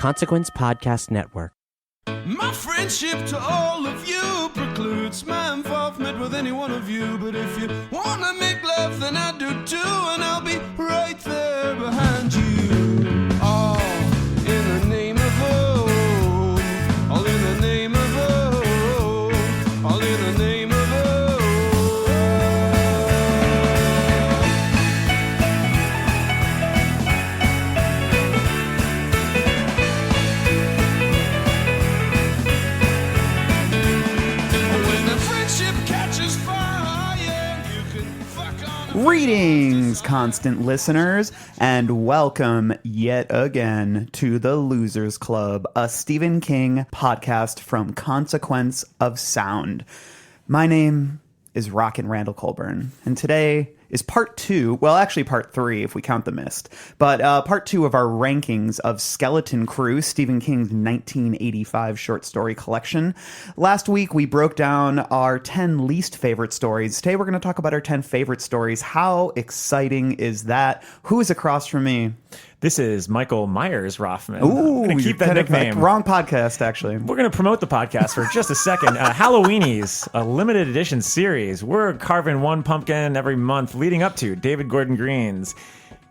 Consequence Podcast Network. My friendship to all of you precludes my involvement with any one of you. But if you wanna make love, then I do too, and I'll be right there behind you. All in the name of oh, all in the name of oh, all in the name of Greetings, constant listeners, and welcome yet again to the Losers Club, a Stephen King podcast from Consequence of Sound. My name is Rockin' Randall Colburn, and today is part 2, well, actually part 3 if we count the mist, but part 2 of our rankings of Skeleton Crew, Stephen King's 1985 short story collection. Last week, we broke down our 10 least favorite stories. Today, we're going to talk about our 10 favorite stories. How exciting is that? Who is across from me? This is Michael Myers Rothman. Ooh, I'm going to keep that nickname. Wrong podcast, actually. We're going to promote the podcast for just a second. Halloweenies, a limited edition series. We're carving one pumpkin every month leading up to David Gordon Green's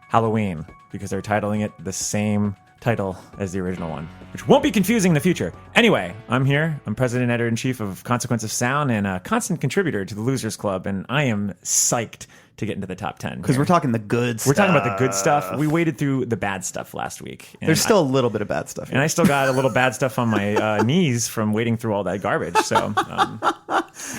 Halloween, because they're titling it the same title as the original one, which won't be confusing in the future. Anyway, I'm here. I'm president, editor-in-chief of Consequence of Sound and a constant contributor to the Losers Club, and I am psyched to get into the top 10. Because we're talking the good stuff. We're talking about the good stuff. We waded through the bad stuff last week. There's still a little bit of bad stuff here. And I still got a little bad stuff on my knees from wading through all that garbage. So,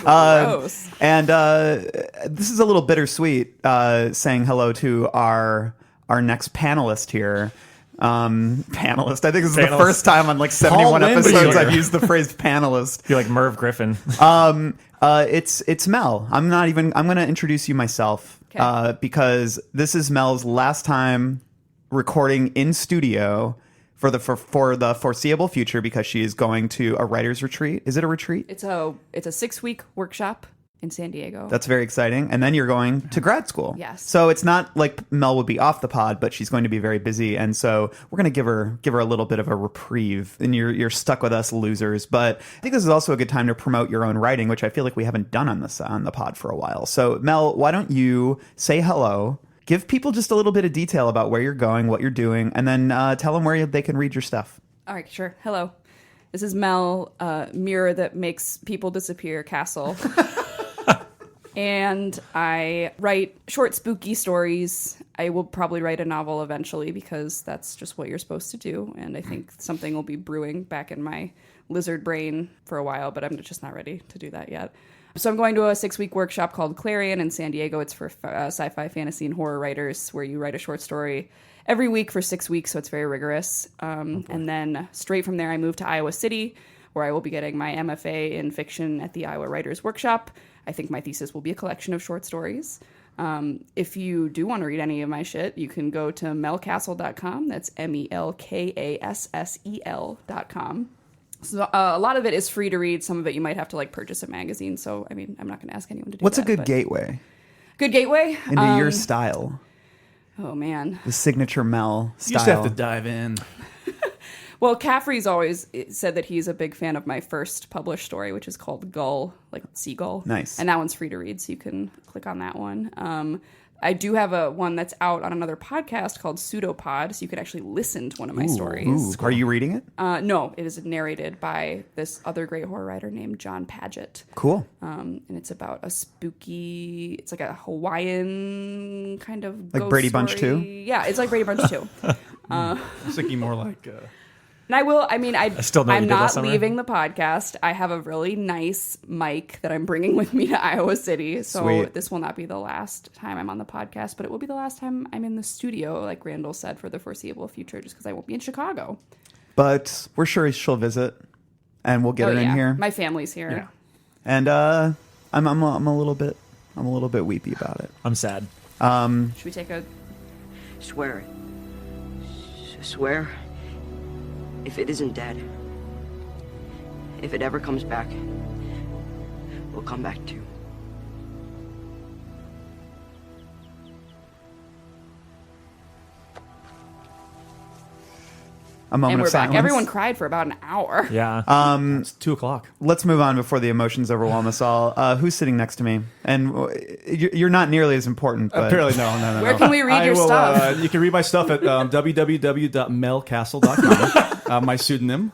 Gross. And this is a little bittersweet, saying hello to our next panelist here. Panelist. I think this is the first time on like 71 episodes I've used the phrase panelist. You're like Merv Griffin. It's Mel. I'm going to introduce you myself, because this is Mel's last time recording in studio for the foreseeable future, because she is going to a writer's retreat. Is it a retreat? It's a 6-week workshop in San Diego. That's very exciting. And then you're going to grad school. Yes. So it's not like Mel would be off the pod, but she's going to be very busy. And so we're going to give her a little bit of a reprieve. And you're stuck with us losers. But I think this is also a good time to promote your own writing, which I feel like we haven't done on the pod for a while. So Mel, why don't you say hello? Give people just a little bit of detail about where you're going, what you're doing, and then tell them where they can read your stuff. All right, sure. Hello. This is Mel, mirror that makes people disappear castle. And I write short, spooky stories. I will probably write a novel eventually, because that's just what you're supposed to do. And I think something will be brewing back in my lizard brain for a while, but I'm just not ready to do that yet. So I'm going to a 6-week workshop called Clarion in San Diego. It's for sci-fi, fantasy, and horror writers, where you write a short story every week for 6 weeks, so it's very rigorous. And then straight from there, I moved to Iowa City, where I will be getting my MFA in fiction at the Iowa Writers Workshop. I think my thesis will be a collection of short stories. If you do want to read any of my shit, you can go to melkassel.com. That's melkassel.com. So a lot of it is free to read. Some of it you might have to like purchase a magazine. So, I mean, I'm not going to ask anyone to do What's that. a good gateway? Good gateway? Into your style. Oh, man. The signature Mel style. You just have to dive in. Well, Caffrey's always said that he's a big fan of my first published story, which is called Gull, like seagull. Nice. And that one's free to read, so you can click on that one. I do have one that's out on another podcast called Pseudopod, so you can actually listen to one of my stories. Ooh. Are you reading it? No, it is narrated by this other great horror writer named John Paget. Cool. And it's about a spooky, it's like a Hawaiian kind of like ghost Brady story. Bunch 2? Yeah, it's like Brady Bunch 2. I was thinking more like... And I still know I'm you did not last summer. leaving the podcast. I have a really nice mic that I'm bringing with me to Iowa City. So Sweet. This will not be the last time I'm on the podcast, but it will be the last time I'm in the studio, like Randall said, for the foreseeable future, just because I won't be in Chicago. But we're sure she'll visit, and we'll get her in here. My family's here. Yeah. And I'm a little bit weepy about it. I'm sad. Should we take a... Swear it. Swear if it isn't dead. If it ever comes back, we'll come back too. A moment and of we're back. silence. Everyone cried for about an hour. Yeah. It's 2:00. Let's move on before the emotions overwhelm us all. Who's sitting next to me? And you're not nearly as important. But Apparently, no. Where can we read your stuff? You can read my stuff at www.melcastle.com. My pseudonym.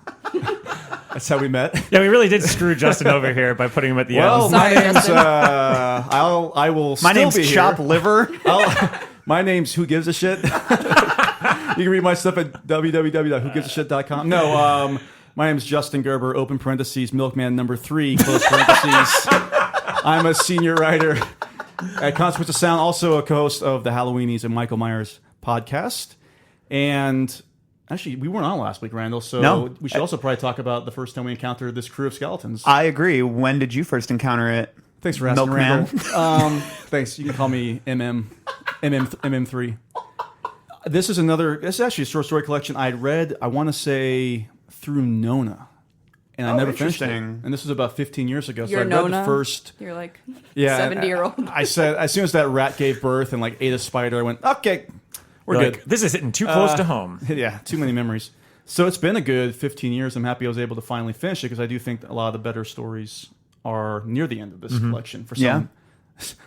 That's how we met. Yeah, we really did screw Justin over here by putting him at the Well, end. my Sorry, name's Justin. I will. My still name's be Chop here. Liver. My name's Who Gives a Shit. You can read my stuff at www.whogivesashit.com. No, my name's Justin Gerber, open parentheses, Milkman number 3, close parentheses. I'm a senior writer at Consequence of Sound, also a co-host of the Halloweenies and Michael Myers podcast. And actually, we weren't on last week, Randall, so No. we should also probably talk about the first time we encountered this crew of skeletons. I agree. When did you first encounter it? Thanks for asking, Milkman. Randall. Thanks. You can call me MM3. This is actually a short story collection I'd read, I want to say, through Nona. And I never finished it. interesting. And this was about 15 years ago. You're so I read Nona? the first. You're like Yeah. 70-year-old. I said, as soon as that rat gave birth and like ate a spider, I went, okay, we're You're good. like, this is hitting too close to home. Yeah, too many memories. So it's been a good 15 years. I'm happy I was able to finally finish it because I do think a lot of the better stories are near the end of this collection. For some, Yeah.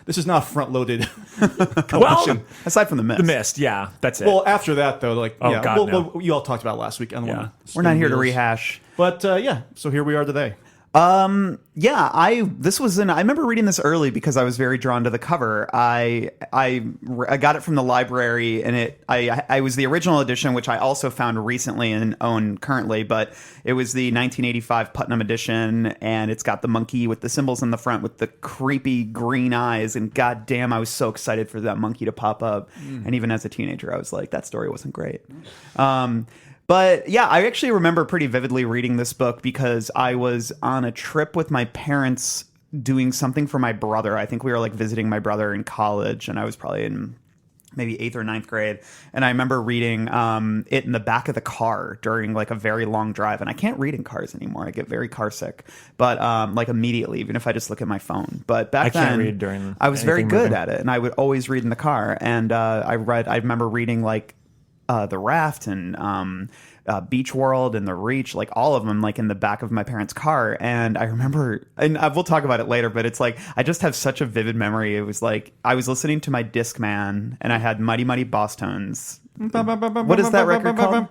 this is not front-loaded Well, collection. Aside from the mist. the mist. Yeah, that's it. Well, after that, though, like, Oh, yeah, God, no. well, you all talked about it last week. I don't Yeah. want to. We're not here to rehash. But yeah, so here we are today. Yeah, I remember reading this early because I was very drawn to the cover. I got it from the library, and I was the original edition, which I also found recently and own currently, but it was the 1985 Putnam edition, and it's got the monkey with the symbols in the front with the creepy green eyes, and goddamn, I was so excited for that monkey to pop up. And even as a teenager, I was like, that story wasn't great. But yeah, I actually remember pretty vividly reading this book because I was on a trip with my parents doing something for my brother. I think we were like visiting my brother in college, and I was probably in maybe 8th or 9th grade. And I remember reading it in the back of the car during like a very long drive. And I can't read in cars anymore. I get very car sick, but like immediately, even if I just look at my phone. But back I then, can't read during I was very anything good moving. at it, and I would always read in the car. And I remember reading like The Raft and Beach World and The Reach, like all of them, like in the back of my parents' car. And I remember, and we'll talk about it later, but it's like I just have such a vivid memory. It was like I was listening to my Discman, and I had Mighty Mighty Boss Tones. What is that record called?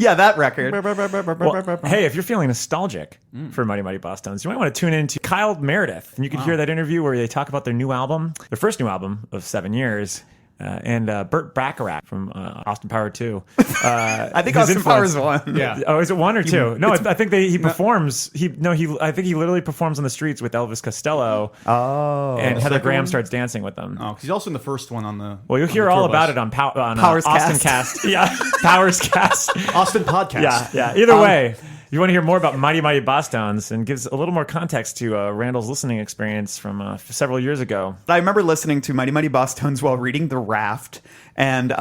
Yeah, that record. Well, hey, if you're feeling nostalgic for Mighty Mighty Boss Tones, you might want to tune in to Kyle Meredith, and you can hear that interview where they talk about their new album, their first new album of 7 years. And Burt Bacharach from Austin Power 2. I think his Austin influence- Powers one. Yeah. Oh, is it 1 or 2? No, I think he performs. I think he literally performs on the streets with Elvis Costello. Oh, And Heather second Graham one? starts dancing with them. Oh, 'cause he's also in the first one on the. Well, you'll on hear the all tour about bus. it on Powers Austin Cast. Cast. Yeah, Powers Cast. Austin podcast. Yeah. Either way, if you want to hear more about Mighty Mighty Boss Tones and gives a little more context to Randall's listening experience from several years ago. I remember listening to Mighty Mighty Boss Tones while reading The Raft and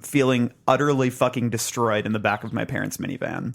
feeling utterly fucking destroyed in the back of my parents' minivan.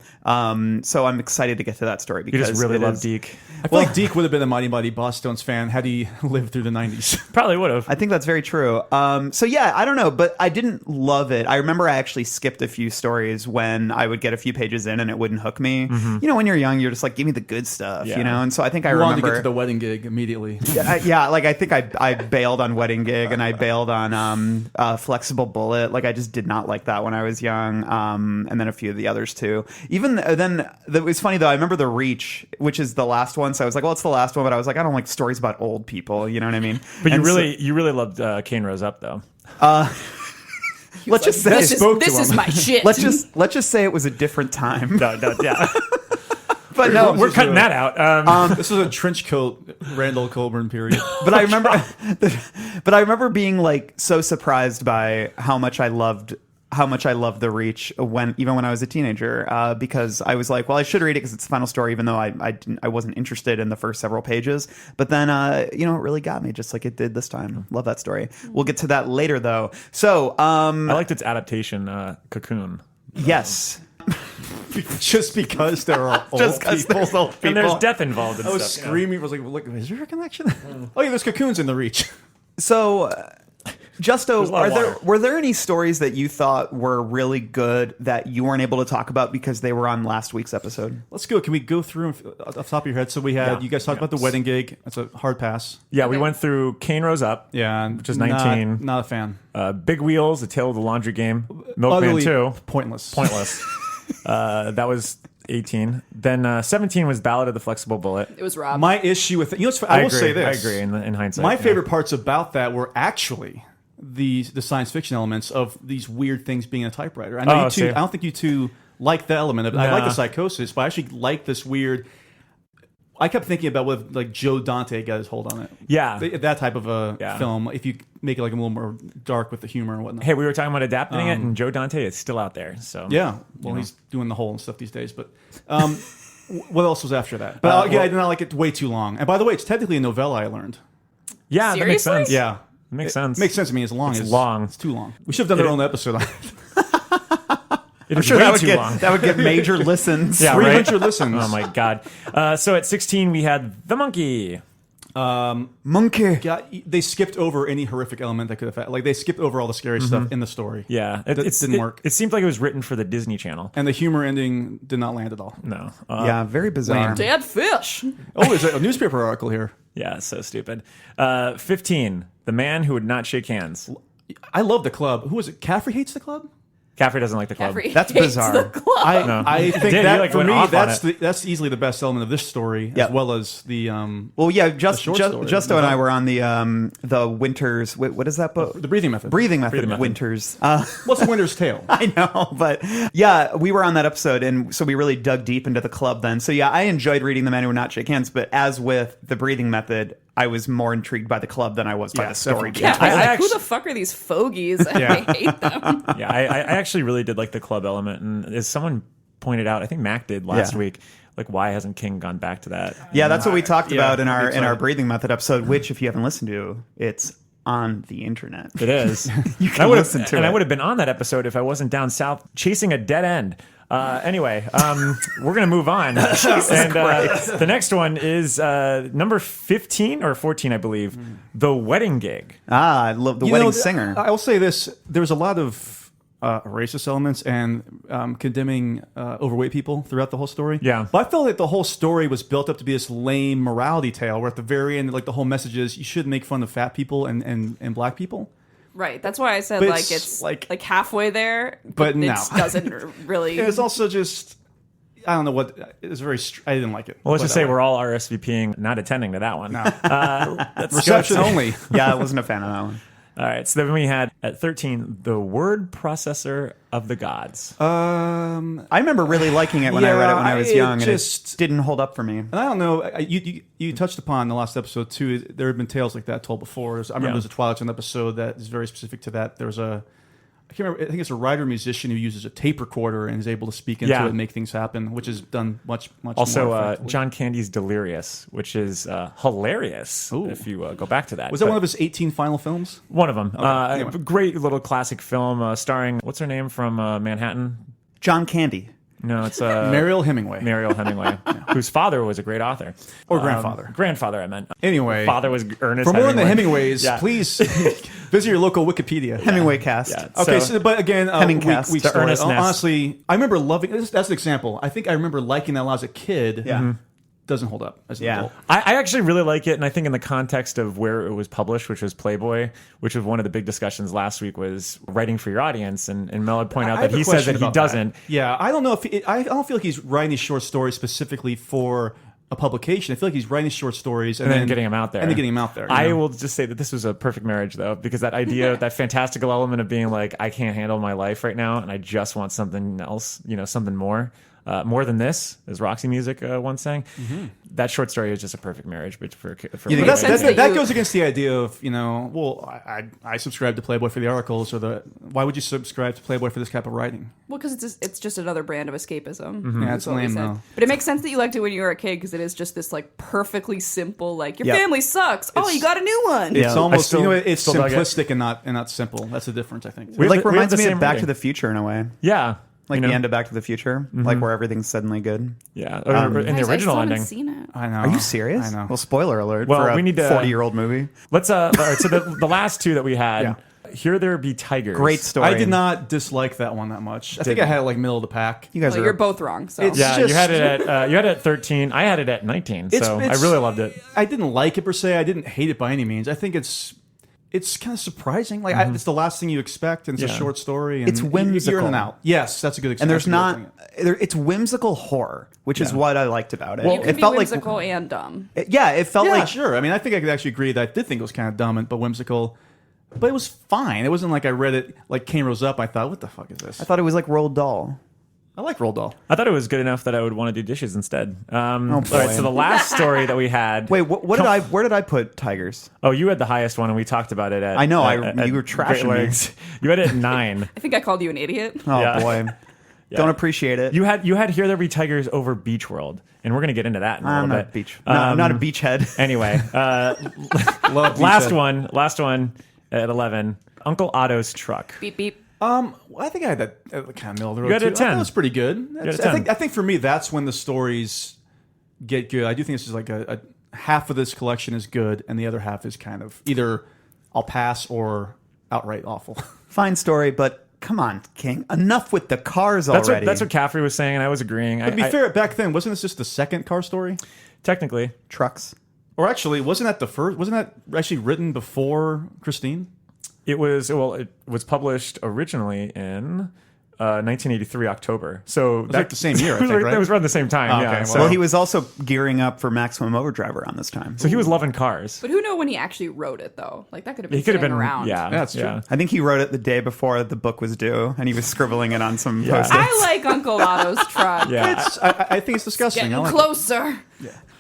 So I'm excited to get to that story You because just really it love is- Deke. I feel like Deke would have been a Mighty Mighty Boss Stones fan had he lived through the 90s. Probably would have. I think that's very true. So yeah, I don't know, but I didn't love it. I remember I actually skipped a few stories when I would get a few pages in and it wouldn't hook me. You know, when you're young, you're just like, give me the good stuff, Yeah. you know? And so I think I I wanted to remember... get to the wedding gig immediately. yeah, like I think I bailed on Wedding Gig and I bailed on Flexible Bullet. Like I just did not like that when I was young, and then a few of the others too. Even then, it was funny though. I remember The Reach, which is the last one. So I was like, well, it's the last one, but I was like, I don't like stories about old people. You know what I mean? But you And really loved Kane Rose Up though. let's just say This is my shit. let's just say it was a different time. No, yeah. But no, We're cutting that out. This was a trench coat Randall Colburn period. but I remember being like so surprised by how much I loved The Reach even when I was a teenager, because I was like, well, I should read it because it's the final story, even though I wasn't interested in the first several pages. But then it really got me, just like it did this time. Love that story. We'll get to that later though. So I liked its adaptation, Cocoon. yes, Just because there are old just because people. there's old people. And there's death involved in I was stuff. screaming. I was like, look, is there a connection? Oh yeah, there's cocoons in the Reach. So Justo, There's a lot of water. were there any stories that you thought were really good that you weren't able to talk about because they were on last week's episode? Let's go. Can we go through off the top of your head? So we had you guys talked about the wedding gig. That's a hard pass. Yeah, we Okay. went through Kane Rose Up. Yeah, Which is 19. Not a fan. Big Wheels, The Tale of the Laundry Game. Milkman Utterly 2. pointless. Pointless. That was 18. Then 17 was Ballad of the Flexible Bullet. It was Rob. My issue with I will agree. say this. I agree in hindsight. My yeah. favorite parts about that were actually the science fiction elements of these weird things being in a typewriter. I know Oh, you two. see. I don't think you two like the element of it. I like Nah. the psychosis, but I actually like this weird. I kept thinking about what like Joe Dante got his hold on it. Yeah. That type of a Yeah. film. If you make it like a little more dark with the humor and whatnot. Hey, we were talking about adapting it, and Joe Dante is still out there. So Yeah, well, he's doing the whole and stuff these days. But what else was after that? But I did not like it way too long. And by the way, it's technically a novella. I learned. yeah, that makes Seriously? sense. Yeah, It makes it sense. makes sense to me. As long It's as long. it's too long. We should have done our own episode on it. It is Sure, way that would too get long. that would get major listens. Yeah, right? 300 listens. Oh my god. So at 16 we had The Monkey. Monkey. Yeah, they skipped over any horrific element that could have like they skipped over all the scary stuff in the story. Mm-hmm. Yeah, It didn't work. It seemed like it was written for the Disney Channel. And the humor ending did not land at all. No. Yeah, very bizarre. lame. Dead fish. Oh, there's a newspaper article here. Yeah, so stupid. 15. The Man Who Would Not Shake Hands. I love the club. Who was it? Caffrey hates the club. Caffrey doesn't like the club. Caffrey That's hates bizarre. the club. I think Did, he, that like, for went me off on that's easily the best element of this story, Yeah. as well as the Well, yeah, short story. Justo and I were on the Winters. What is that book? the breathing method. Breathing Method. Breathing Method. Winters. What's the Winter's Tale? I know, but yeah, we were on that episode, and so we really dug deep into the club then. So yeah, I enjoyed reading The Man Who Would Not Shake Hands, but as with the Breathing Method, I was more intrigued by the club than I was by Yeah, the story. definitely. Yeah, I I was like, actually- who the fuck are these fogies? I hate them. Yeah, I actually really did like the club element, and as someone pointed out, I think Mac did last Yeah. week. Like, why hasn't King gone back to that? Yeah, that's what we talked Yeah, about in I'm our excited. Breathing Method episode, which if you haven't listened to, it's on the internet. It is. You can I would have, listen to and it. I would have been on that episode if I wasn't down south chasing a dead end. Anyway, we're gonna move on, and the next one is number 15 or 14, I believe, The Wedding Gig. I love the You wedding know, singer. I will say this: there's a lot of racist elements and condemning overweight people throughout the whole story. Yeah. But I felt like the whole story was built up to be this lame morality tale, where at the very end, like the whole message is you shouldn't make fun of fat people and black people. Right. That's why I said But like it's, it's like- like halfway there, But it no. doesn't really. It was also just I don't know what it was very. I didn't like it. Well, let's Put it just say that way. we're all RSVPing, not attending to that one. No. Let's Reception go to- only. Yeah, I wasn't a fan of that one. All right, so then we had at 13 The Word Processor of the Gods. I remember really liking it when I read it when I was it young, and it just- didn't hold up for me. And I don't know. You touched upon the last episode too. There have been tales like that told before. I remember Yeah. there's a Twilight Zone episode that is very specific to that. There's I can't remember. I think it's a writer musician who uses a tape recorder and is able to speak into Yeah. it and make things happen, which is done much Also, more effectively. John Candy's Delirious, which is hilarious Ooh. if you go back to that. Was that But one of his 18 final films? one of them? anyway. Great little classic film starring, what's her name from Manhattan? John Candy. No, it's Mariel Hemingway. Mariel Hemingway, whose father was a great author. Or grandfather. Grandfather, I meant. Anyway, Father was Ernest for more on the Hemingway. Hemingways, Yeah. please visit your local Wikipedia. Hemingway cast. Yeah. Okay, so, but again, Hemingcast, weak the story. Ernest Ness. Honestly, I remember loving. That's an example. I think I remember liking that a lot as a kid. Yeah. Mhm. Doesn't hold up as an Yeah. adult. I actually really like it, and I think in the context of where it was published, which was Playboy, which was one of the big discussions last week, was writing for your audience, and Mel had pointed out I that have a he says question that he about doesn't. Yeah, I don't know if I don't feel like he's writing these short stories specifically for a publication. I feel like he's writing these short stories And then getting them out there. and then getting them out there. you I know? will just say that this was a perfect marriage, though, because that idea, that fantastical element of being like, I can't handle my life right now, and I just want something else, something more. More than this, as Roxy Music once sang. That short story is just a perfect marriage, but for You think Makes sense that that you- goes against the idea of well, I subscribe to Playboy for the articles or why would you subscribe to Playboy for this type of writing? Well, because it's just another brand of escapism. Yeah, it's That's what we lame said. though. But it makes sense that you liked it when you were a kid because it is just this like perfectly simple, like your Yep. family sucks. Oh, you got a new one. It's Yeah, almost I still- it's still dug it. simplistic and not simple. That's the difference, I think. It We like have the reminds me same of Back rating. to the Future in a way. Yeah. Like the end of Back to the Future, like where everything's suddenly good. Yeah. in Guys, the I original still haven't ending. seen it. I know. Are you serious? I know. Well, spoiler alert Well, for a we need to- 40-year-old movie. Let's all right, so the last two that we had, Yeah. Here There Be Tigers. Great story. I did not dislike that one that much. I think I had it like middle of the pack. You guys Well, are. you're both wrong. So It's- Yeah, just- you had it at 13. I had it at 19, so I really loved it. I didn't like it per se. I didn't hate it by any means. I think it's kind of surprising. Like it's the last thing you expect, and it's a Yeah. short story. And It's whimsical. You're in and out. Yes, that's a good. and there's that's a good not. way of putting it. It's whimsical horror, which is what I liked about it. you it can be felt whimsical and dumb. yeah, it felt Yeah, like sure. I mean, I think I could actually agree that I did think it was kind of dumb but whimsical. But it was fine. It wasn't like I read it like Kane Rose Up. I thought, what the fuck is this? I thought it was like Roald Dahl. I like Roald Dahl. I thought it was good enough that I would want to do dishes instead. All boy. right, so the last story that we had. Wait, what did I? Where did I put Tigers? Oh, you had the highest one, and we talked about it at. I know, at you were Great trashing me. Lakes. You had it at 9. I think I called you an idiot. Oh Yeah. boy, don't appreciate it. You had Here There Be Tigers over Beach World, and we're gonna get into that in a I'm little not bit. beach. No, I'm not a beachhead. Anyway, Love last Beachhead. one at 11. Uncle Otto's Truck. Beep beep. Well, I think I had that kind of middle of the road. You had it too. at 10. I thought it was pretty good. had it I 10. think for me, that's when the stories get good. I do think this is like a half of this collection is good, and the other half is kind of either I'll pass or outright awful. Fine story, but come on, King. Enough with the cars That's already. what Caffrey was saying, and I was agreeing. To be fair, back then, wasn't this just the second car story? Technically, Trucks. Or actually, wasn't that the first? Wasn't that actually written before Christine? it was published originally in 1983 October. So was like the same year, I think, right? It was around the same time. Oh, yeah. okay, So, Well, he was also gearing up for Maximum Overdrive around this time. so he was loving cars. But who know when he actually wrote it though? Like that could have been He could have sitting been around. Yeah, That's true. yeah. I think he wrote it the day before the book was due, and he was scribbling it on some post-its. I like Uncle Otto's truck. Yeah. I think it's disgusting. Getting I like it. closer.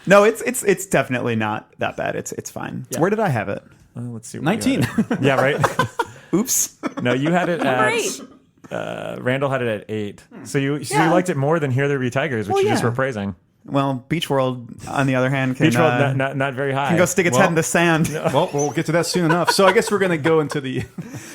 No, it's definitely not that bad. It's fine. Where did I have it? Let's see. what 19. we got. Yeah, right. Oops. No, you had it at. Great. Randall had it at 8. So you Yeah. liked it more than Here There Be Tigers, which Well, you just yeah. were praising. Well, Beach World, on the other hand, can, Beach World not very high. can go stick its head in the sand. Well, we'll get to that soon enough. So I guess we're going to go into the.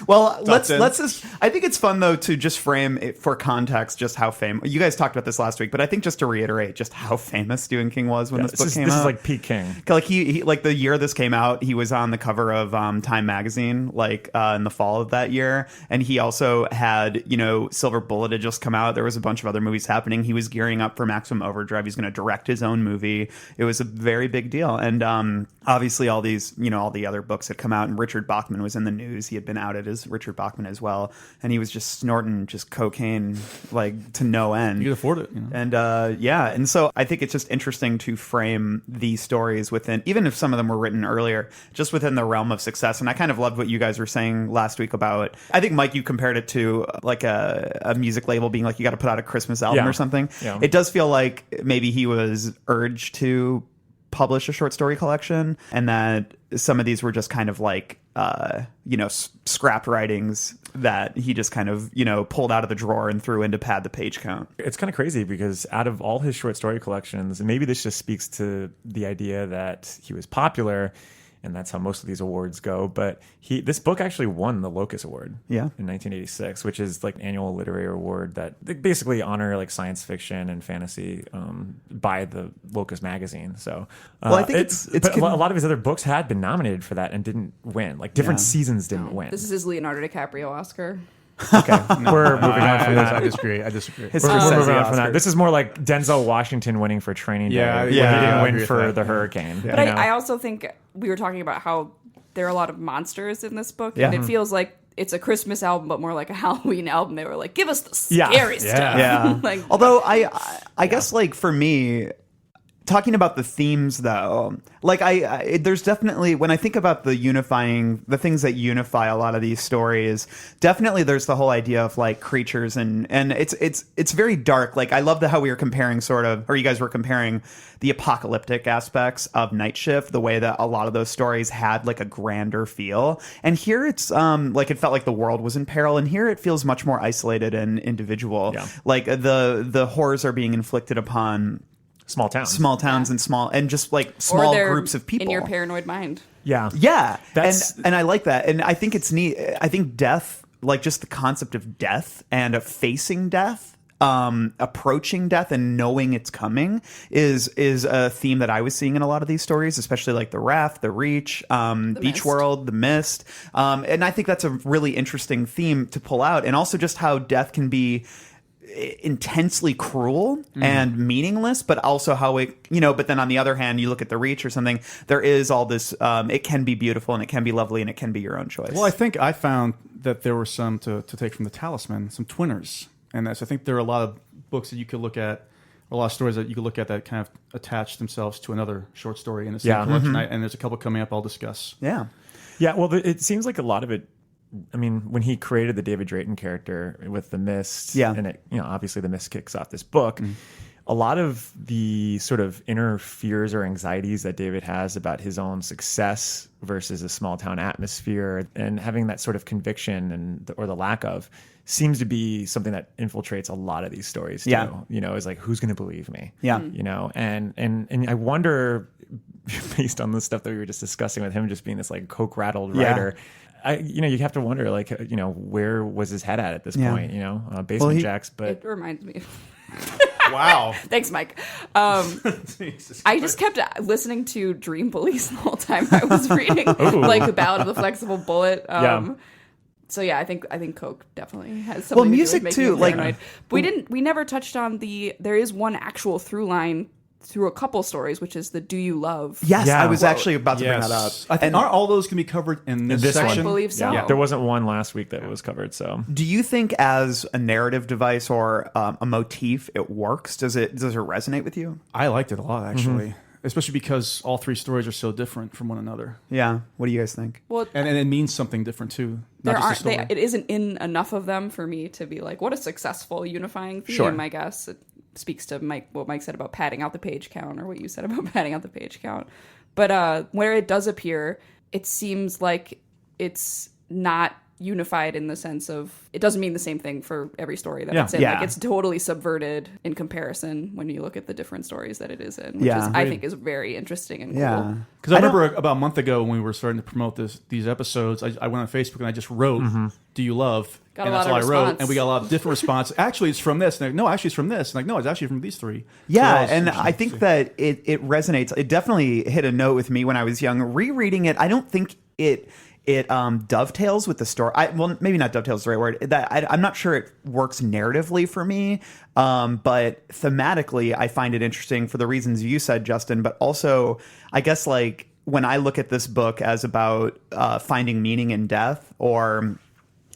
Well, let's 10. just. I think it's fun though to just frame it for context just how famous. You guys talked about this last week, but I think just to reiterate just how famous Stephen King was when this book came this out. is like peak King. Like he like the year this came out, he was on the cover of Time magazine, like in the fall of that year, and he also had Silver Bullet had just come out. There was a bunch of other movies happening. He was gearing up for Maximum Overdrive. He's going to direct his own movie. It was a very big deal, and obviously all these all the other books had come out, and Richard Bachman was in the news. He had been outed as Richard Bachman as well, and he was just snorting just cocaine like to no end. You could afford it. And and so I think it's just interesting to frame these stories within, even if some of them were written earlier, just within the realm of success. And I kind of loved what you guys were saying last week about, I think, Mike, you compared it to like a music label being like, you got to put out a Christmas album Yeah. or something. Yeah. It does feel like maybe he was urged to publish a short story collection, and that some of these were just kind of like scrap writings that he just kind of pulled out of the drawer and threw in to pad the page count. It's kind of crazy because out of all his short story collections, and maybe this just speaks to the idea that he was popular, and that's how most of these awards go. But this book actually won the Locus Award in 1986, which is like an annual literary award that they basically honor like science fiction and fantasy by the Locus magazine. So Well, I think it's but a lot of his other books had been nominated for that and didn't win. Like different seasons didn't win. This is his Leonardo DiCaprio Oscar. Okay, we're moving on from that. I disagree. His We're Scorsese moving on from that. Oscar. This is more like Denzel Washington winning for Training Day. Yeah, when yeah, he didn't I win agree with for that. The Hurricane. But I also think we were talking about how there are a lot of monsters in this book, and Yeah. it feels like it's a Christmas album, but more like a Halloween album. They were like, give us the Yeah. scary Yeah. stuff. Yeah. Like, Although I guess like for me, talking about the themes though, like there's definitely, when I think about the things that unify a lot of these stories, definitely there's the whole idea of like creatures and it's very dark. Like I love how we were comparing or you guys were comparing the apocalyptic aspects of Night Shift, the way that a lot of those stories had like a grander feel. And here it's like it felt like the world was in peril, and here it feels much more isolated and individual. Yeah. Like the horrors are being inflicted upon Small towns. and just like or small they're groups of people in your paranoid mind. Yeah. yeah, That's- and I like that, and I think it's neat. I think death, like just the concept of death and of facing death, approaching death and knowing it's coming is a theme that I was seeing in a lot of these stories, especially like The Raft, The Reach, Beach Mist. World, The Mist. And I think that's a really interesting theme to pull out. And also just how death can be intensely cruel and meaningless, but also how it, but then on the other hand, you look at The Reach or something, there is all this, it can be beautiful and it can be lovely and it can be your own choice. Well, I think I found that there were some to take from The Talisman, some twinners. And I think there are a lot of books that you could look at, a lot of stories that you could look at that kind of attach themselves to another short story in the same collection. And there's a couple coming up I'll discuss. Yeah. Yeah, well, it seems like a lot of it. I mean, when he created the David Drayton character with The Mist, and it, obviously The Mist kicks off this book. A lot of the sort of inner fears or anxieties that David has about his own success versus a small town atmosphere, and having that sort of conviction or the lack of, seems to be something that infiltrates a lot of these stories too. Yeah. Is like, who's going to believe me? Yeah. And I wonder, based on the stuff that we were just discussing with him just being this like coke rattled writer, you have to wonder, like, where was his head at this point? Basement Jacks, but It reminds me. Wow. Thanks, Mike. I just kept listening to Dream Police the whole time I was reading, like The Ballad of the Flexible Bullet. So yeah, I think Coke definitely has something music to do with too, making me like- paranoid. We never touched on there is one actual through line through a couple stories, which is the Do You Love? Yes, Yeah. I was actually about to bring Yes. that up. I think aren't all those can be covered in this section? I believe so. yeah, there wasn't one last week that was covered. So Do you think as a narrative device or a motif, it works? Does it resonate with you? I liked it a lot, actually. Especially because all three stories are so different from one another. Yeah. What do you guys think? Well, And it means something different, too. there Not aren't. just a story. It isn't in enough of them for me to be like, what a successful unifying theme. Sure. I guess it speaks to what Mike said about padding out the page count, or what you said about padding out the page count. But where it does appear, it seems like it's not unified in the sense of it doesn't mean the same thing for every story that it's in. Yeah. Like, it's totally subverted in comparison when you look at the different stories that it is in, which Yeah. is, I think, is very interesting and cool. Yeah. Because I remember about a month ago when we were starting to promote these episodes, I went on Facebook and I just wrote, "Do you love?" Got a and that's lot all of I wrote, response. and we got a lot of different responses. Actually, it's from this. And no, actually, it's from this. And no, it's actually from these three. Yeah, So and I think that it resonates. It definitely hit a note with me when I was young. Rereading it, I don't think it dovetails with the story. Well, maybe not dovetails is the right word. I'm not sure it works narratively for me, but thematically, I find it interesting for the reasons you said, Justin. But also, I guess like when I look at this book as about finding meaning in death, or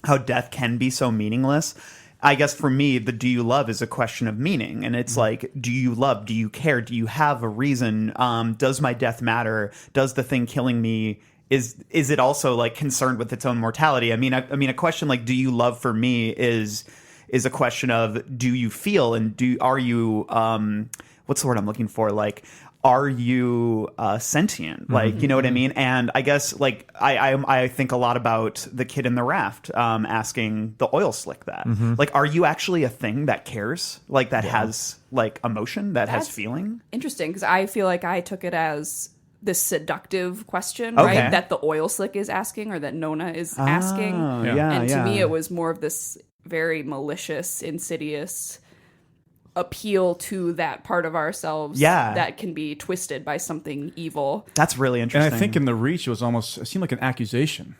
how death can be so meaningless. I guess for me, the do you love is a question of meaning. And it's like, do you love? Do you care? Do you have a reason? Does my death matter? Does the thing killing me, is it also like concerned with its own mortality? I mean, a question like, do you love for me is a question of, do you feel, and are you, what's the word I'm looking for? Like, are you sentient? Like, you know what I mean? And I guess like I think a lot about the kid in the raft asking the oil slick that. Like, are you actually a thing that cares? Like, that has like emotion, that has That's feeling? Interesting, because I feel like I took it as this seductive question, Okay. right? That the oil slick is asking, or that Nona is asking. And to me, it was more of this very malicious, insidious appeal to that part of ourselves that can be twisted by something evil. That's really And interesting. I think in the Reach, it seemed like an accusation.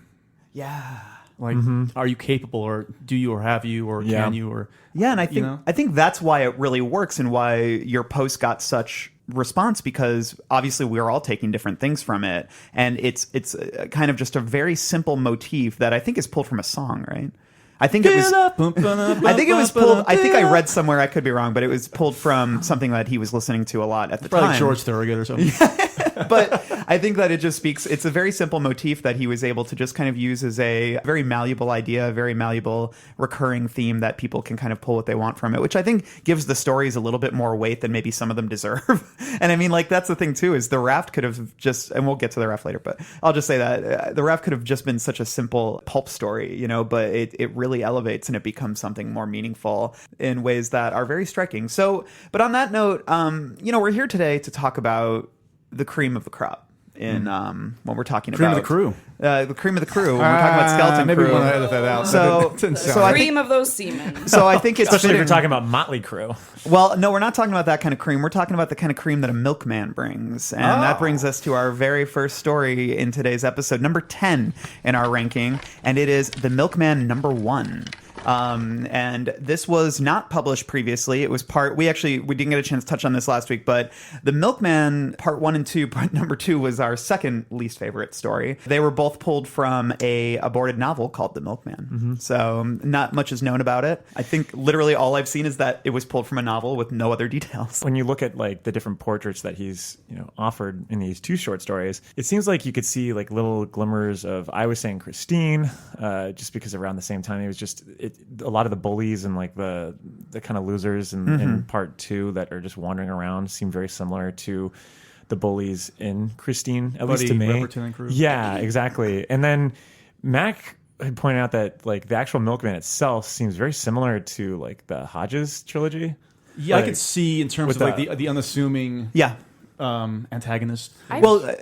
yeah. Like, are you capable, or do you, or have you, or can you, or Yeah, and I you think know? that's why it really works, and why your post got such response, because obviously we are all taking different things from it, and it's kind of just a very simple motif that I think is pulled from a song, right? I think it was. I think it was pulled. I think I read somewhere. I could be wrong, but it was pulled from something that he was listening to a lot at the Probably time. George Thorogood or something. But I think that it just speaks. It's a very simple motif that he was able to just kind of use as a very malleable idea, a very malleable recurring theme that people can kind of pull what they want from it, which I think gives the stories a little bit more weight than maybe some of them deserve. And I mean, like, that's the thing too, is the Raft could have just, and we'll get to the Raft later, but I'll just say that the Raft could have just been such a simple pulp story, you know, but it really elevates and it becomes something more meaningful in ways that are very striking. So, but on that note, you know, we're here today to talk about the cream of the crop in when we're talking Cream about of the crew. The cream of the crew. When we're talking about skeleton maybe crew. we want to edit that out. So- That didn't so sound I right. think- Cream of those seamen. So I think it's Especially if you're fitting- talking about Motley Crue. Well, no, we're not talking about that kind of cream. We're talking about the kind of cream that a milkman brings. And that brings us to our very first story in today's episode, number 10 in our ranking, and it is The Milkman number 1. And this was not published previously. It was we didn't get a chance to touch on this last week, but The Milkman part 1 and 2, part number 2 was our second least favorite story. They were both pulled from a aborted novel called The Milkman. So not much is known about it. I think literally all I've seen is that it was pulled from a novel with no other details. When you look at like the different portraits that he's offered in these 2 short stories, it seems like you could see like little glimmers of, I was saying Christine, just because around the same time it was just a lot of the bullies and like the kind of losers in part 2 that are just wandering around seem very similar to the bullies in Christine, at least to me. Repperton and crew. Yeah, exactly. And then Mac had pointed out that like the actual Milkman itself seems very similar to like the Hodges trilogy. Yeah, I Like, could see in terms with of like the unassuming Yeah. antagonist.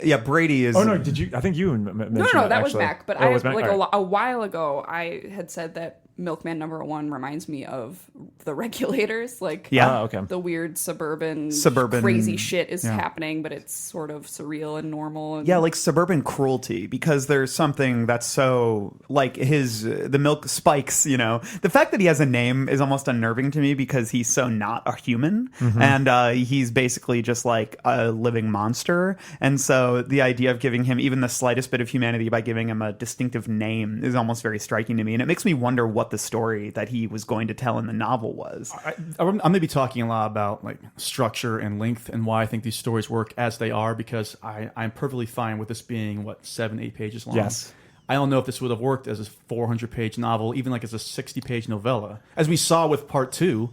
Yeah, Brady is. Oh no! Did you? I think you mentioned No, that was actually. Mac. But Oh, it was Mac? like All right. a while ago, I had said that Milkman number 1 reminds me of The Regulators. Like, Yeah. Oh, okay. the weird suburban crazy crazy shit is happening, but it's sort of surreal and normal. And Yeah, like suburban cruelty, because there's something that's so like the milk spikes, the fact that he has a name is almost unnerving to me because he's so not a human and he's basically just like a living monster. And so the idea of giving him even the slightest bit of humanity by giving him a distinctive name is almost very striking to me. And it makes me wonder what the story that he was going to tell in the novel was. I'm going to be talking a lot about like structure and length and why I think these stories work as they are, because I'm perfectly fine with this being 7-8 pages long. Yes. I don't know if this would have worked as a 400-page novel, even like as a 60-page novella, as we saw with part 2,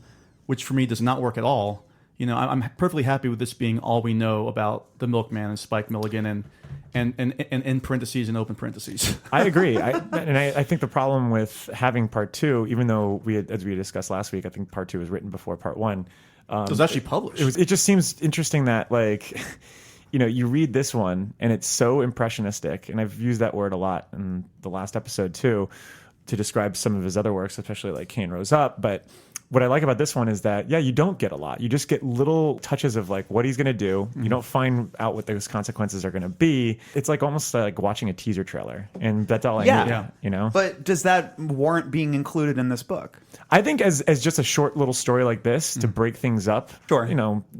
which for me does not work at all. I'm perfectly happy with this being all we know about the Milkman and Spike Milligan and in parentheses and open parentheses. I agree. I think the problem with having part 2, even though as we discussed last week, I think part 2 was written before part 1. It was actually published. It just seems interesting that like, you read this one and it's so impressionistic, and I've used that word a lot in the last episode too, to describe some of his other works, especially like Cain Rose Up. But what I like about this one is that, you don't get a lot. You just get little touches of like what he's going to do. You don't find out what those consequences are going to be. It's like almost like watching a teaser trailer, and that's all I need. But does that warrant being included in this book? I think as just a short little story like this to break things up, Sure.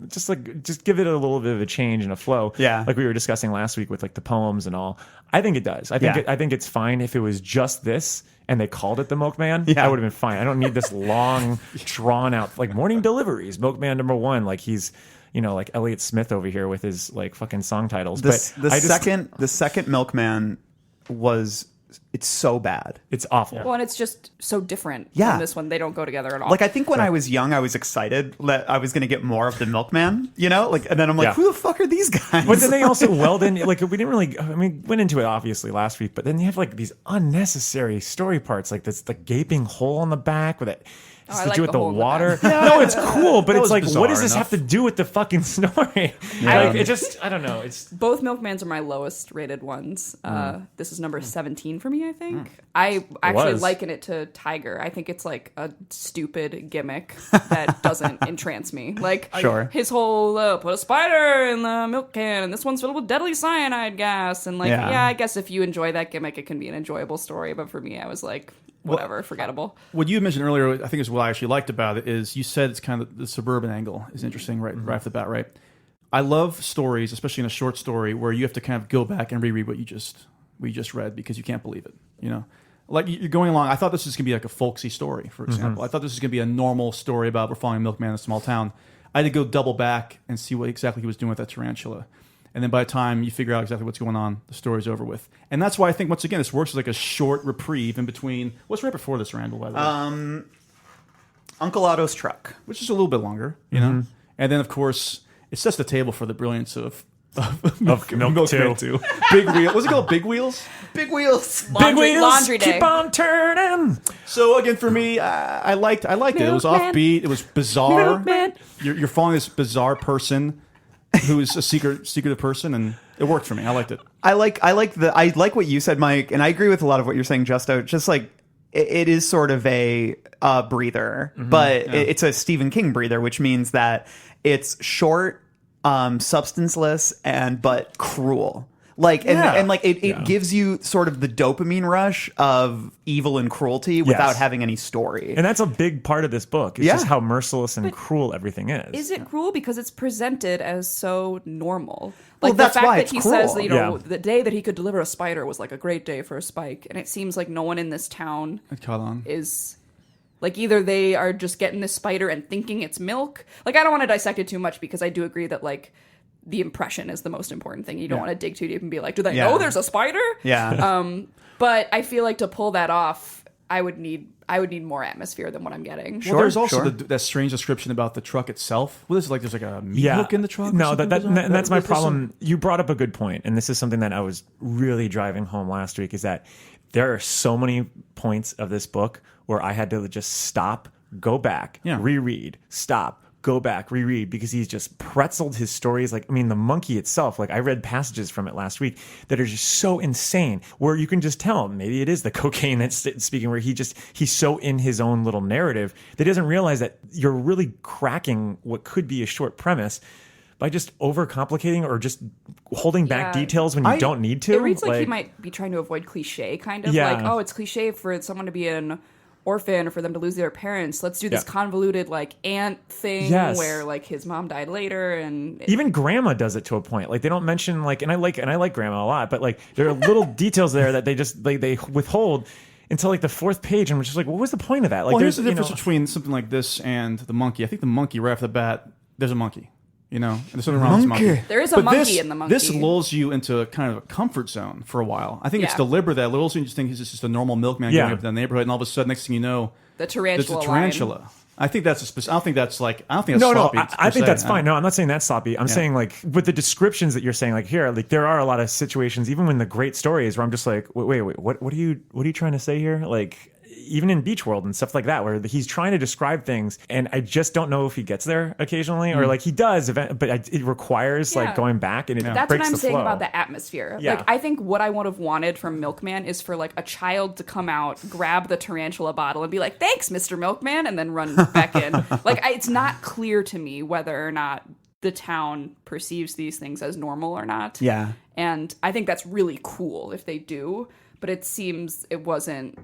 just give it a little bit of a change and a flow. Yeah. Like we were discussing last week with like the poems and all. I think it does. I think it's fine if it was just this and they called it The Milkman. Yeah. I would have been fine. I don't need this long, drawn out like morning deliveries. Milkman number 1, like he's like Elliott Smith over here with his like fucking song titles. The second Milkman it's so bad. it's awful. Well, and it's just so different Yeah. from this one. They don't go together at all. Like, I think when I was young, I was excited that I was going to get more of the Milkman, and then I'm like, Yeah. who the fuck are these guys? But then they also weld in, like, we didn't really, went into it obviously last week, but then you have like these unnecessary story parts, like this, the gaping hole on the back with it. It's I to like do with the the hole in the water. back. No, it's cool, but it's was like, what bizarre does this enough. have to do with the fucking story? Like, it just, I don't know. It's Both Milkmans are my lowest rated ones. This is number 17 for me, I think. I actually was. liken it to Tiger. I think it's like a stupid gimmick that doesn't entrance me. Like, Sure. his whole put a spider in the milk can, and this one's filled with deadly cyanide gas. And like, Yeah. yeah, I guess if you enjoy that gimmick, it can be an enjoyable story. But for me, I was like, whatever, forgettable. What you mentioned earlier, I think is what I actually liked about it, is you said it's kind of the suburban angle is interesting right off the bat, right? I love stories, especially in a short story, where you have to kind of go back and reread what you just read because you can't believe it, Like you're going along. I thought this was going to be like a folksy story, for example. I thought this was going to be a normal story about we're following a milkman in a small town. I had to go double back and see what exactly he was doing with that tarantula. And then by the time you figure out exactly what's going on, the story's over with. And that's why I think, once again, this works as like a short reprieve in between. What's right before this, Randall, by the way? Uncle Otto's Truck. Which is a little bit longer, know? And then, of course, it sets the table for the brilliance of Milk Milkman 2. Big Wheel. What's it called? Big Wheels? Big Wheels. big wheels, Laundry Day. keep on turning. So, again, for me, I liked it. It was Milkman. offbeat. It was bizarre. Milkman. You're following this bizarre person who is a secretive person, and It worked for me. I liked it. I like what you said, Mike, and I agree with a lot of what you're saying, Justo. Just like it is sort of a breather, but it's a Stephen King breather, which means that it's short, substanceless, but cruel. Like and like it gives you sort of the dopamine rush of evil and cruelty without having any story. And that's a big part of this book. It's just how merciless and cruel everything is. Is it cruel because it's presented as so normal? Well, Like that's the fact why that it's he cruel. says that, you know, the day that he could deliver a spider was like a great day for a Spike, and it seems like no one in this town It caught on. is like, either they are just getting this spider and thinking it's milk. Like, I don't want to dissect it too much because I do agree that like the impression is the most important thing. You don't want to dig too deep and be like, do they know there's a spider? Yeah. But I feel like to pull that off, I would need more atmosphere than what I'm getting. Well, there's also that strange description about the truck itself. What is it, like? There's like a meat hook in the truck? No, and that's my There's some- problem. You brought up a good point, and this is something that I was really driving home last week, is that there are so many points of this book where I had to just stop, go back, reread, stop, go back, reread, because he's just pretzeled his stories. Like, I mean, the monkey itself, like I read passages from it last week that are just so insane, where you can just tell maybe it is the cocaine that's speaking, where he's so in his own little narrative that he doesn't realize that you're really cracking what could be a short premise by just overcomplicating or just holding back details when you don't need to. It reads like he might be trying to avoid cliche, kind of like, oh, it's cliche for someone to be an orphan or for them to lose their parents. Let's do this convoluted like aunt thing where like his mom died later, and even grandma does it to a point. Like they don't mention like, and I like grandma a lot, but like there are little details there that they just they withhold until like the fourth page, and we're just like, what was the point of that? Like, Well, here's there's the difference between something like this and the monkey. I think the monkey, right off the bat, there's a monkey. You know, and there's something wrong with this monkey. There is a But monkey in the monkey. This lulls you into kind of a comfort zone for a while. I think it's deliberate that it lulls you and just think he's just a normal milkman going up to the neighborhood, and all of a sudden, next thing you know, the tarantula. there's a tarantula. I think that's I don't think that's sloppy. I think that's fine. No, I'm not saying that's sloppy. I'm saying like with the descriptions that you're saying, like here, like there are a lot of situations, even when the great story is, where I'm just like, wait, what are you trying to say here? Like, even in Beach World and stuff like that, where he's trying to describe things, and I just don't know if he gets there occasionally, or like he does, but it requires like going back, and it That's breaks what I'm the saying flow. about the atmosphere. Yeah. Like, I think what I would have wanted from Milkman is for like a child to come out, grab the tarantula bottle, and be like, "Thanks, Mr. Milkman," and then run back in. Like, it's not clear to me whether or not the town perceives these things as normal or not. Yeah. And I think that's really cool if they do. But it seems it wasn't.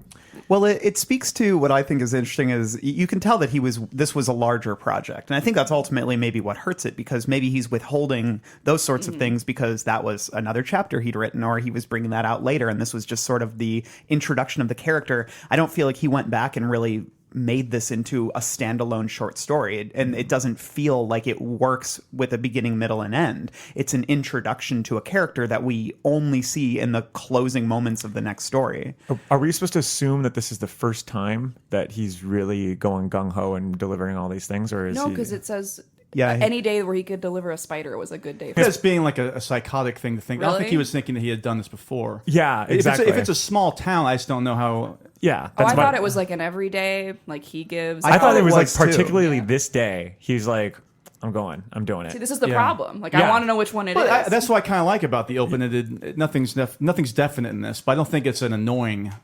Well, it speaks to what I think is interesting is you can tell that this was a larger project. And I think that's ultimately maybe what hurts it, because maybe he's withholding those sorts of things because that was another chapter he'd written, or he was bringing that out later. And this was just sort of the introduction of the character. I don't feel like he went back and really made this into a standalone short story, and it doesn't feel like it works with a beginning, middle, and end. It's an introduction to a character that we only see in the closing moments of the next story. Are we supposed to assume that this is the first time that he's really going gung-ho and delivering all these things, or is No, he... because it says Yeah, any day where he could deliver a spider was a good day. For As being like a psychotic thing to think. I don't think Really? he was thinking that he had done this before. Yeah, exactly. If it's a small town, I just don't know how. Yeah, Oh, I my- thought it was like an everyday, like he gives. I thought it was like was too. particularly this day. He's like, I'm doing it. See, this is the Yeah. problem. Like, Yeah. I want to know which one it is. But that's what I kind of like about the open-ended. Nothing's definite in this, but I don't think it's an annoying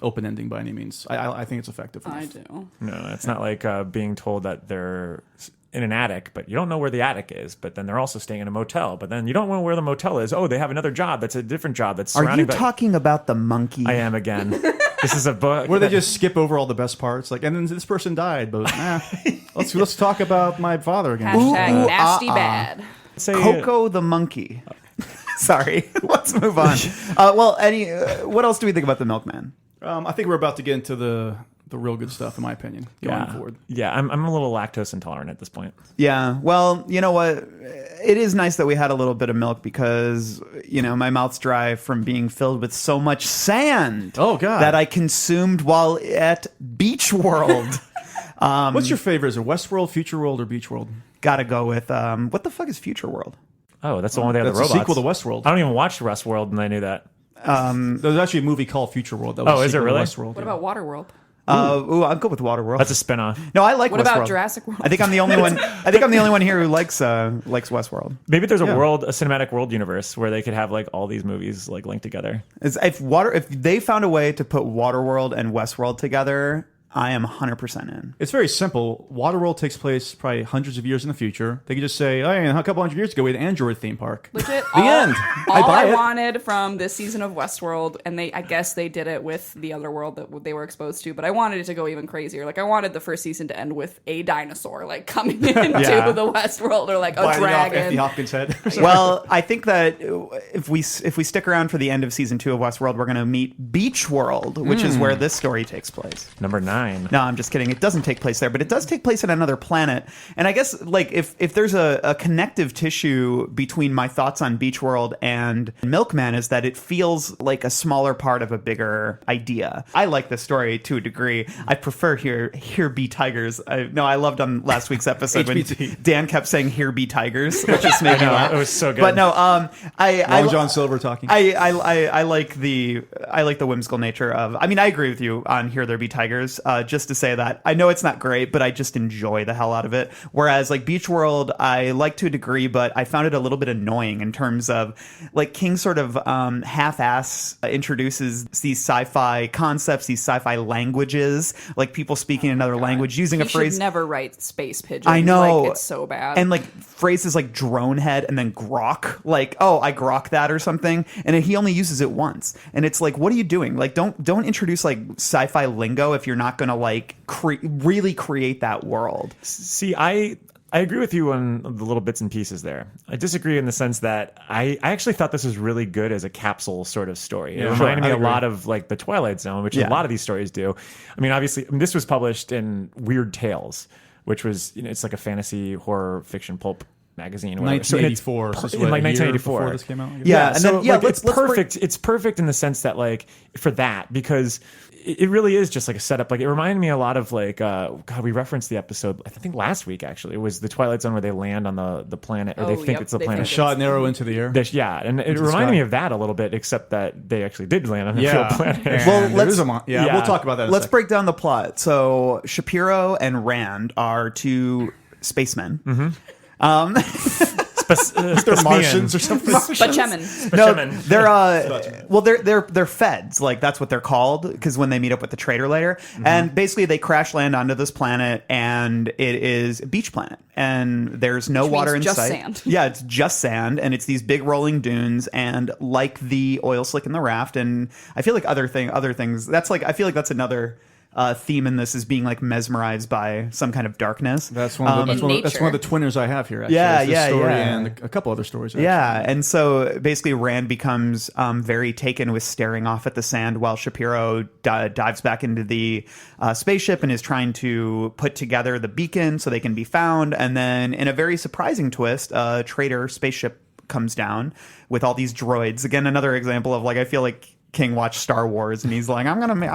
open ending by any means. I think it's effective. I enough. do. No, it's not like being told that they're in an attic, but you don't know where the attic is. But then they're also staying in a motel. But then you don't know where the motel is. Oh, they have another job. That's a different job. That's Are you surrounded by... talking about the monkey? I am again. This is a book. Where they just skip over all the best parts, like, and then this person died, but let's talk about my father again. Hashtag nasty bad. say Coco the monkey. Sorry, let's move on. What else do we think about the Milkman? I think we're about to get into the real good stuff, in my opinion, going forward. Yeah, I'm a little lactose intolerant at this point. Yeah, well, you know what? It is nice that we had a little bit of milk because, my mouth's dry from being filled with so much sand. Oh, God. That I consumed while at Beach World. What's your favorite? Is it Westworld, Future World, or Beach World? Gotta go with, what the fuck is Future World? Oh, that's the one where they have the That's a robots. sequel to Westworld. I don't even watch Westworld, and I knew that. There's actually a movie called Future World. That was Oh, a is it sequel to really? Westworld. What about Waterworld? I'll go with Waterworld. That's a spinoff. No, I like What Westworld. about Jurassic World? I think I'm the only one. I think I'm the only one here who likes Westworld. Maybe there's a Yeah. a cinematic world universe where they could have like all these movies like linked together. If they found a way to put Waterworld and Westworld together, I am 100% in. It's very simple. Waterworld takes place probably hundreds of years in the future. They could just say, "Oh, yeah, a couple hundred years ago, we had an Android theme park." Legit. The end. All buy I it. wanted from this season of Westworld, and I guess they did it with the other world that they were exposed to, but I wanted it to go even crazier. Like I wanted the first season to end with a dinosaur like coming into Yeah. the Westworld, or like a Biting off dragon. Anthony Hopkins' head. Well, I think that if we stick around for the end of season 2 of Westworld, we're going to meet Beach World, which is where this story takes place. Number 9. No, I'm just kidding. It doesn't take place there, but it does take place on another planet. And I guess like if there's a connective tissue between my thoughts on Beach World and Milkman is that it feels like a smaller part of a bigger idea. I like this story to a degree. I prefer Here Be Tigers. I loved on last week's episode when HBT. Dan kept saying Here Be Tigers, which just made me laugh. It was so good. But no, Long John Silver talking. I like the whimsical nature of. I mean, I agree with you on Here There Be Tigers. Just to say that I know it's not great, but I just enjoy the hell out of it. Whereas like Beach World, I like to a degree, but I found it a little bit annoying in terms of like King sort of half-ass introduces these sci-fi concepts, these sci-fi languages, like people speaking another language using He a phrase. should never write space pigeon. I know. Like, it's so bad. And like phrases like drone head and then grok, like, oh, I grok that or something. And he only uses it once. And it's like, what are you doing? Like, don't introduce like sci-fi lingo if you're not going to like really create that world. See, I agree with you on the little bits and pieces there. I disagree in the sense that I actually thought this was really good as a capsule sort of story. It reminded me a lot of like The Twilight Zone, which a lot of these stories do. I mean, obviously, this was published in Weird Tales, which was, it's like a fantasy horror fiction pulp magazine or whatever. 1984. So it's in what, like a year 1984 before this came out. Yeah, and so then yeah, like, let's perfect. It's perfect in the sense that like for that, because it really is just like a setup. Like it reminded me a lot of like God, we referenced the episode I think last week actually. It was the Twilight Zone where they land on the planet, or they think it's the they planet. think Shot an arrow into the air. Yeah, and it the reminded sky. me of that a little bit, except that they actually did land on a real Yeah. planet. And Well, there let's- is a yeah. we'll talk about that in a Let's second. break down the plot. So Shapiro and Rand are two spacemen. They're Martians or something. Bachemin. No, they're feds. Like that's what they're called because when they meet up with the traitor later, and basically they crash land onto this planet, and it is a beach planet, and there's no Which water in means just sight. sand. Yeah, it's just sand, and it's these big rolling dunes, and like the oil slick in the raft, and I feel like other things. That's like I feel like that's another. Theme in this is being like mesmerized by some kind of darkness. That's one of the twinners I have here. Actually. Yeah, It's this yeah, story yeah. and a couple other stories. Actually. Yeah, and so basically Rand becomes very taken with staring off at the sand while Shapiro dives back into the spaceship and is trying to put together the beacon so they can be found. And then in a very surprising twist, a traitor spaceship comes down with all these droids. Again, another example of like I feel like King watched Star Wars and he's like, I'm gonna make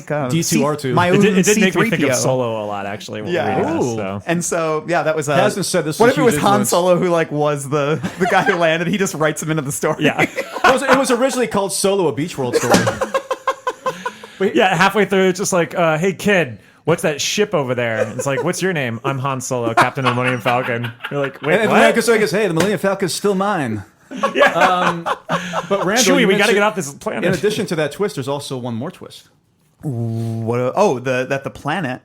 a D2R2. my It own did make me think of C-3PO. Solo a lot actually. When Yeah. reading this, Ooh. so. And so, yeah, that was a. Hasn't said this What was if it was huge Han influence. Solo who like was the guy who landed? He just writes him into the story. Yeah. It was originally called Solo: A Beach World Story. Yeah, halfway through, it's just like, hey, kid, what's that ship over there? It's like, what's your name? I'm Han Solo, Captain of the Millennium Falcon. You're like, wait, and what? so I guess, hey, the Millennium Falcon is still mine. Yeah. But Randall, Chewie, you we got to mentioned- get off this planet. In addition to that twist, there's also one more twist. That the planet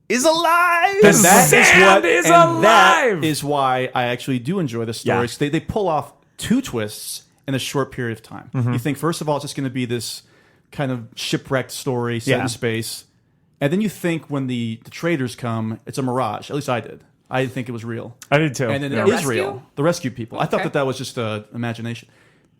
is alive. The And that sand is alive! That is why I actually do enjoy the stories. They pull off two twists in a short period of time. You think, first of all, it's just going to be this kind of shipwrecked story set in space. And then you think when the traders come, it's a mirage. At least I did. I didn't think it was real. I did too. And then The it is rescue? real. The rescue people. I thought Okay. that was just imagination.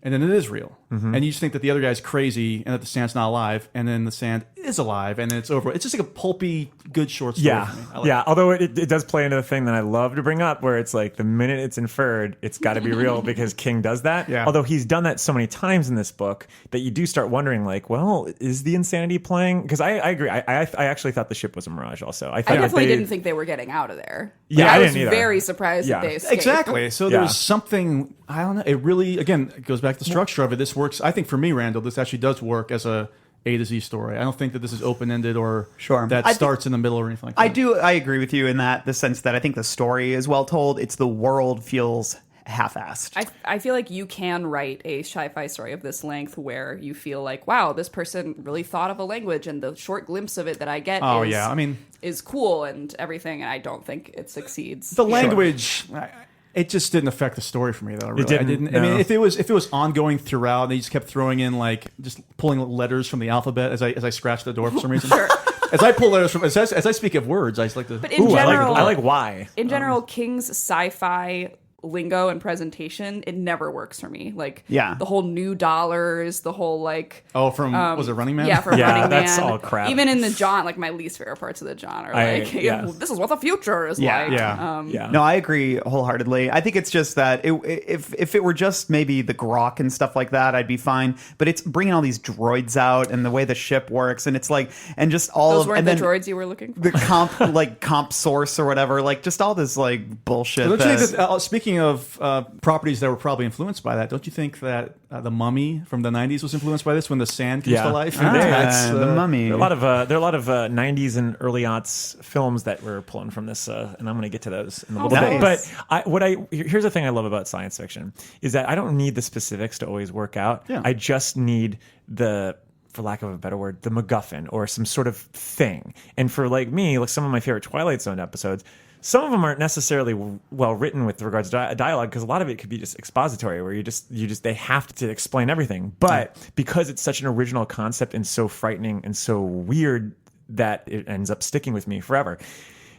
And then it is real. And you just think that the other guy's crazy and that the sand's not alive. And then the sand is alive and then it's over. It's just like a pulpy, good short story Yeah, for me. I like yeah. it. Although it does play into the thing that I love to bring up, where it's like the minute it's inferred, it's got to be real because King does that. Yeah. Although he's done that so many times in this book that you do start wondering, like, well, is the insanity playing? Because I agree. I actually thought the ship was a mirage. Also, I I thought definitely they, didn't think they were getting out of there. Yeah, Like, I I was didn't either. very surprised Yeah. that they escaped. Exactly. So Yeah. there's something, I don't know. It really, again, it goes back to the structure of it. This works, I think for me, Randall, this actually does work as a A to Z story. I don't think that this is open ended or Sure. that starts in the middle or anything like that. I agree with you in the sense that I think the story is well told. It's the world feels half-assed. I feel like you can write a sci-fi story of this length where you feel like, wow, this person really thought of a language, and the short glimpse of it that I get is cool and everything, and I don't think it succeeds. The language, it just didn't affect the story for me, though. Really. didn't, I mean, no. if it was ongoing throughout, they just kept throwing in like just pulling letters from the alphabet as I scratched the door for some reason. Sure. As I pull letters from as I speak of words, I just like to. But in general, I like why. In general, King's sci-fi lingo and presentation, it never works for me. Like, the whole new dollars, the whole like was it Running Man? Yeah, from Running Man. That's all crap. Even in the John, like my least favorite parts of the John are like, this is what the future is like. No, I agree wholeheartedly. I think it's just that if it were just maybe the grok and stuff like that, I'd be fine. But it's bringing all these droids out and the way the ship works, and it's like, and just all those of weren't and the then droids you were looking for. the comp source or whatever, like just all this like bullshit. Don't you think that, speaking of properties that were probably influenced by that, don't you think that the Mummy from the 90s was influenced by this when the sand comes to life? The Mummy. There are a lot of 90s and early aughts films that were pulling from this, and I'm going to get to those in a little bit. But here's the thing I love about science fiction is that I don't need the specifics to always work out. Yeah. I just need for lack of a better word, the MacGuffin or some sort of thing. And for like me, like some of my favorite Twilight Zone episodes, some of them aren't necessarily well written with regards to dialogue, because a lot of it could be just expository, where they have to explain everything. But because it's such an original concept and so frightening and so weird that it ends up sticking with me forever.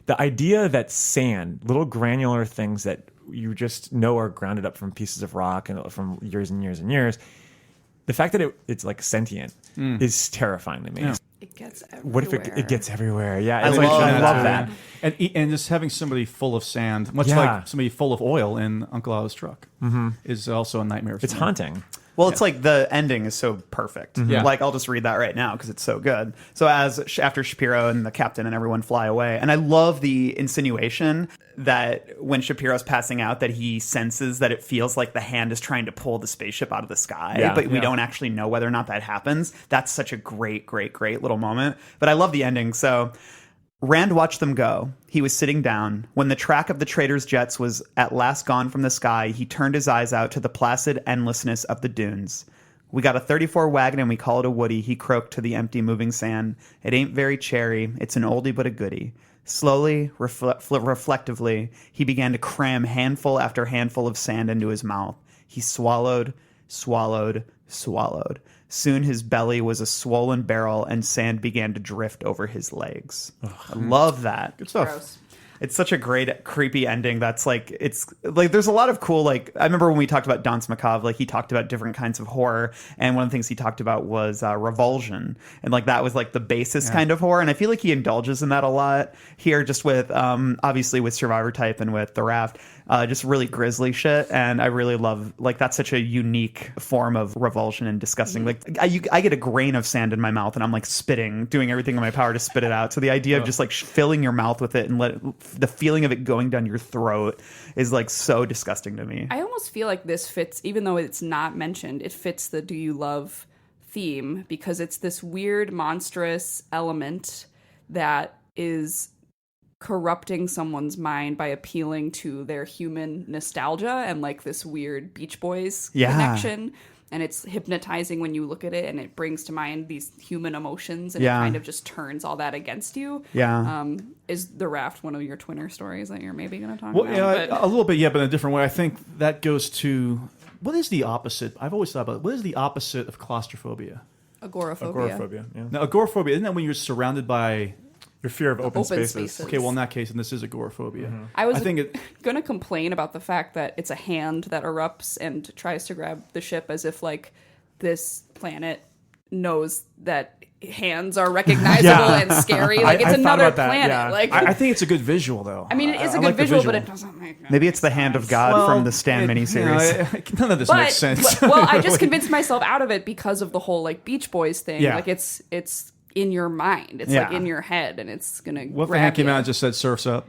The idea that sand, little granular things that you just know are grounded up from pieces of rock and from years and years and years, the fact that it's like sentient is terrifying to me. Yeah. It gets everywhere. What if it gets everywhere? Yeah, I love that. And just having somebody full of sand, much like somebody full of oil in Uncle Otto's truck, is also a nightmare. It's haunting. Well, it's like the ending is so perfect. Yeah. Like, I'll just read that right now because it's so good. So after Shapiro and the captain and everyone fly away, and I love the insinuation that when Shapiro's passing out, that he senses that it feels like the hand is trying to pull the spaceship out of the sky, but we don't actually know whether or not that happens. That's such a great, great, great little moment. But I love the ending. So Rand watched them go. He was sitting down. When the track of the trader's jets was at last gone from the sky, he turned his eyes out to the placid endlessness of the dunes. "We got a 34 wagon and we call it a Woody," he croaked to the empty moving sand. "It ain't very cherry. It's an oldie but a goodie." Slowly, reflectively, he began to cram handful after handful of sand into his mouth. He swallowed, swallowed, swallowed. Soon his belly was a swollen barrel and sand began to drift over his legs. I love that. Good stuff. Gross. It's such a great, creepy ending. That's like, it's like, there's a lot of cool, like, I remember when we talked about Danse Macabre, like, he talked about different kinds of horror. And one of the things he talked about was revulsion. And like, that was like the basis kind of horror. And I feel like he indulges in that a lot here, just with, obviously with Survivor Type and with The Raft, just really grisly shit. And I really love, like, that's such a unique form of revulsion and disgusting. Like, I get a grain of sand in my mouth and I'm like spitting, doing everything in my power to spit it out. So the idea of just like filling your mouth with it and the feeling of it going down your throat is like so disgusting to me. I almost feel like this fits, even though it's not mentioned, it fits the "Do you love" theme, because it's this weird, monstrous element that is corrupting someone's mind by appealing to their human nostalgia and like this weird Beach Boys connection. And it's hypnotizing when you look at it, and it brings to mind these human emotions, and it kind of just turns all that against you. Is The Raft one of your Twinner stories that you're maybe going to talk about? Yeah, a little bit, but in a different way. I think that goes to, what is the opposite? I've always thought about it. What is the opposite of claustrophobia? Agoraphobia. Yeah. Now, agoraphobia, isn't that when you're surrounded by Your fear of open spaces. Okay, well, in that case, and this is agoraphobia. I was going to complain about the fact that it's a hand that erupts and tries to grab the ship, as if like this planet knows that hands are recognizable and scary. Like it's another planet. Yeah. Like I think it's a good visual, though. I mean, it is a good visual, but it doesn't make sense. Maybe it's the hand of God from the Stan miniseries. None of this makes sense. Well, I just convinced myself out of it because of the whole like Beach Boys thing. Yeah. Like it's in your mind. It's like in your head, and it's gonna. What if the hand came out and just said "Surfs Up"?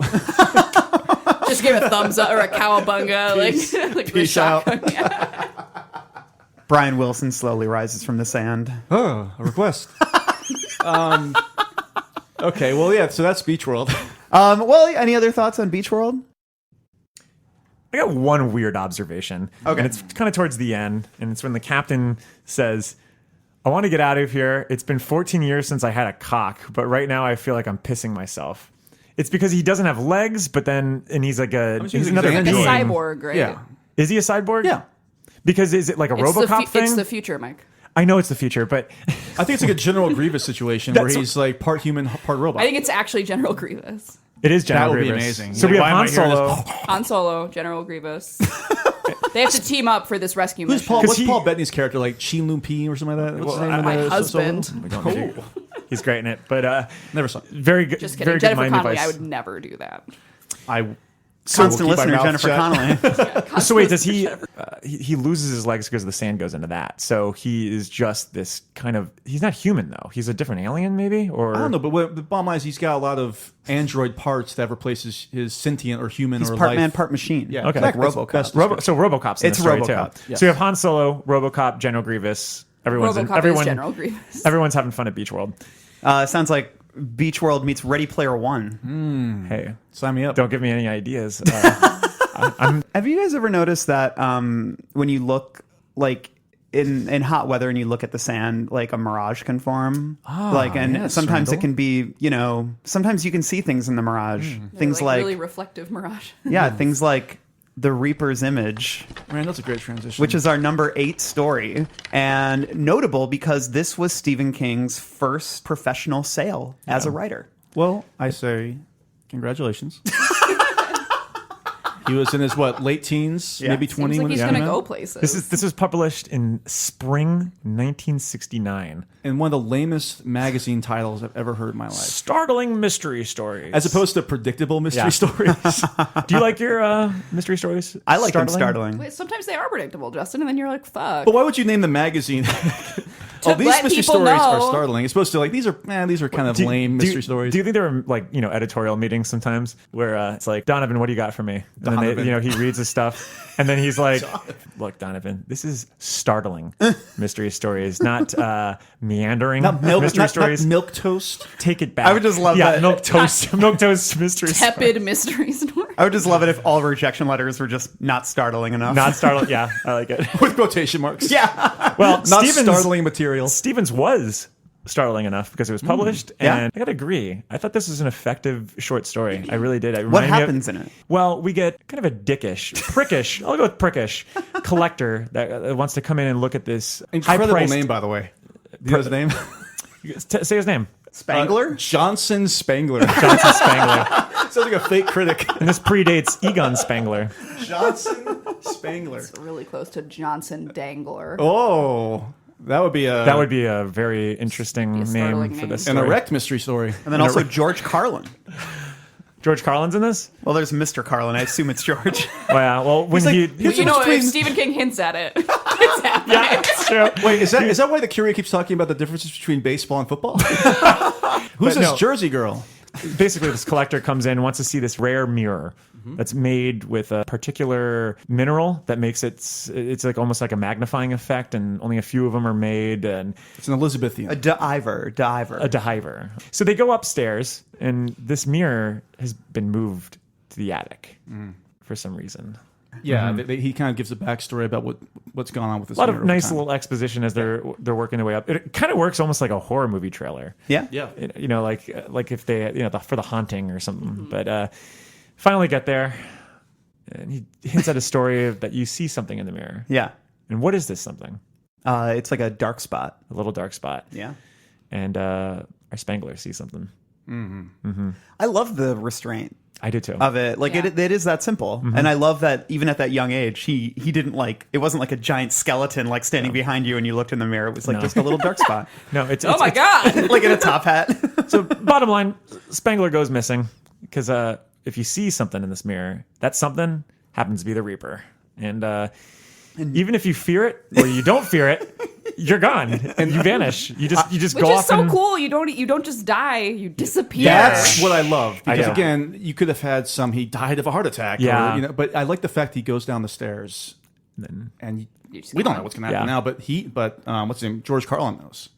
Just give a thumbs up or a cowabunga, like the Peace out. shotgun. Yeah. Brian Wilson slowly rises from the sand. Oh, a request. Okay, well, yeah, so that's Beach World. Well, any other thoughts on Beach World? I got one weird observation. Okay. And it's kind of towards the end. And it's when the captain says, I want to get out of here. It's been 14 years since I had a cock, but right now I feel like I'm pissing myself. It's because he doesn't have legs, but then, and he's like he's another Like a being. cyborg, right? Yeah. Is he a cyborg? Yeah. Because is it like a It's RoboCop thing? It's the future, Mike. I know it's the future, but I think it's like a General Grievous situation where That's- he's like part human, part robot. I think it's actually General Grievous. it is General That would be Grievous. amazing. So Like, we have why am I Han hearing Solo. Han Solo, General Grievous. They have to team up for this rescue Who's mission. Paul? 'Cause What's he- Paul Bettany's character? Like Sheen Loon P or something like that? What's his name? My in, husband. Solo? He's great in it, but Never saw it. very good. Just Very kidding. good Jennifer mind Connelly, device. I would never do that. I Constant will keep my listener mouth Jennifer shut. Connelly. So wait, does he loses his legs because the sand goes into that? So he is just this kind of. He's not human though. He's a different alien, maybe, or I don't know, but the bottom line is he's got a lot of android parts that replaces his sentient or human He's or part life. man, part machine. Yeah, Okay. Like That's RoboCop. best So RoboCop's in It's the story RoboCop, too. yes. So you have Han Solo, RoboCop, General Grievous. RoboCop is General Grievous. Everyone's having fun at Beach World. Sounds like Beach World meets Ready Player One. Hey, Sign me up. don't give me any ideas. Have you guys ever noticed that when you look like in hot weather and you look at the sand, like a mirage can form? yes, sometimes Randall. it can be, sometimes you can see things in the mirage. Things like really reflective mirage. yeah, things like the Reaper's image, Man, that's a great transition. which is our number 8 story, and notable because this was Stephen King's first professional sale as a writer. well, I say congratulations. He was in his late teens, Yeah. maybe Seems 20 like when he's this gonna came go out. places. This was published in spring 1969. And one of the lamest magazine titles I've ever heard in my life. Startling mystery stories. As opposed to predictable mystery Yeah. stories. Do you like your mystery stories? I like them startling. Wait, sometimes they are predictable, Justin, and then you're like, fuck. But why would you name the magazine? Oh, these let mystery people stories are know. startling. It's supposed to these are kind of lame mystery stories. Do you think there are editorial meetings sometimes where it's like, Donovan, what do you got for me? And then Donovan. he reads his stuff, and then he's like, look, Donovan, this is startling mystery stories, not meandering mystery stories. Not milk toast. Take it back. I would just love yeah, that. milk toast mystery story. Tepid mystery story. I would just love it if all rejection letters were just not startling enough. Not startling. Yeah, I like it. With quotation marks. yeah. Well, Not Stevens, startling material. Stevens was startling enough because it was published, Yeah. and I gotta agree. I thought this was an effective short story. I really did. What happens in it? Well, we get kind of a prickish. I'll go with prickish collector that wants to come in and look at this Incredible high-priced- name, by the way. Do you know his name? Say his name. Spangler? Johnson Spangler. Johnson Spangler. Sounds like a fake critic. And this predates Egon Spangler. Johnson Spangler. Really close to Johnson Dangler. Oh, that would be That would be a very interesting startling name for name. this an story. erect mystery story. And then also George Carlin. George Carlin's in this? Well, there's Mr. Carlin. I assume it's George. Oh, yeah. Well, when like, he... here's You know, between- if Stephen King hints at it, it's happening. Yeah, it's true. Wait, is that why the courier keeps talking about the differences between baseball and football? Who's But this no. Jersey girl? Basically, this collector comes in, wants to see this rare mirror that's made with a particular mineral that makes it's like almost like a magnifying effect, and only a few of them are made, and It's an Elizabethan. A diver. a diver. So they go upstairs, and this mirror has been moved to the attic for some reason. Yeah, he kind of gives a backstory about what's gone on with this. A lot of mirror over nice time. little exposition as they're working their way up. It kind of works almost like a horror movie trailer. Yeah. Yeah. Like if they for the haunting or something. But finally get there, and he hints at a story that you see something in the mirror. Yeah. And what is this something? It's like a dark spot. A little dark spot. Yeah. And our Spangler sees something. I love the restraint I do too. of it. Like Yeah. it is that simple. And I love that even at that young age, he didn't it wasn't like a giant skeleton like standing behind you and you looked in the mirror. It was like No. just a little dark spot. No, it's Oh my god! like in a top hat. So bottom line, Spangler goes missing because if you see something in this mirror, that something happens to be the Reaper, and even if you fear it or you don't fear it, you're gone and you vanish. You just Which go is off so and cool. You don't just die. You disappear. That's what I love because know. again, you could have had he died of a heart attack. Yeah. But I like the fact he goes down the stairs and just we don't gone. know what's going to happen Yeah. now. But what's his name? George Carlin knows.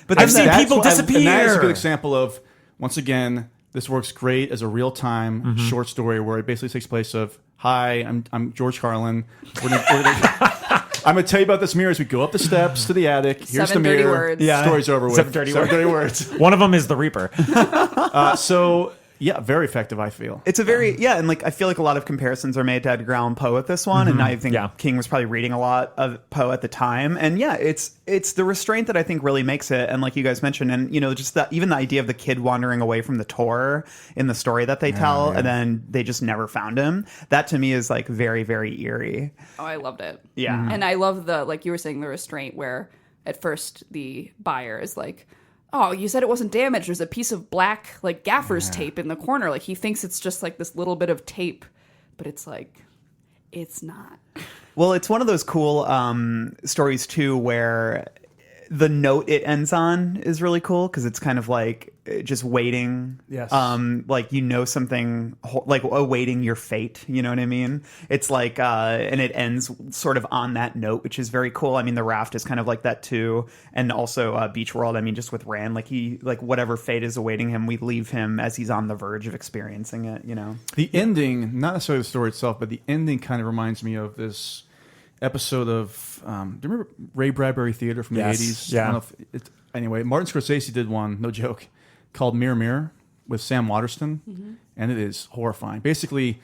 But I've seen that's people what- disappear. And that is a good example of, once again, this works great as a real time short story where it basically takes place of, hi, I'm George Carlin. I'm going to tell you about this mirror as we go up the steps to the attic. Here's the 7 dirty mirror. words. Yeah. Story's over with. 7 dirty words. One of them is the Reaper. So, yeah, very effective, I feel. It's a very and like I feel like a lot of comparisons are made to Edgar Allan Poe with this one, and I think Yeah. King was probably reading a lot of Poe at the time, and yeah, it's the restraint that I think really makes it, and like you guys mentioned, and you know, just that even the idea of the kid wandering away from the tour in the story that they tell, and then they just never found him. That to me is like very, very eerie. Oh, I loved it. Yeah. And I love the, like you were saying, the restraint where at first the buyer is like, oh, you said it wasn't damaged. There's a piece of black, like, gaffer's tape in the corner. Like, he thinks it's just, like, this little bit of tape. But it's like, it's not. Well, it's one of those cool stories too, where the note it ends on is really cool because it's kind of like just waiting. Yes. Like you know something like awaiting your fate. You know what I mean? It's like and it ends sort of on that note, which is very cool. I mean, The Raft is kind of like that too, and also Beach World. I mean, just with Rand, like whatever fate is awaiting him, we leave him as he's on the verge of experiencing it. You know. The ending, not necessarily the story itself, but the ending kind of reminds me of this episode of do you remember Ray Bradbury Theater from the Yes, 80s? yeah. I don't know if anyway, Martin Scorsese did one, no joke, called Mirror Mirror with Sam Waterston, and it is horrifying. Basically,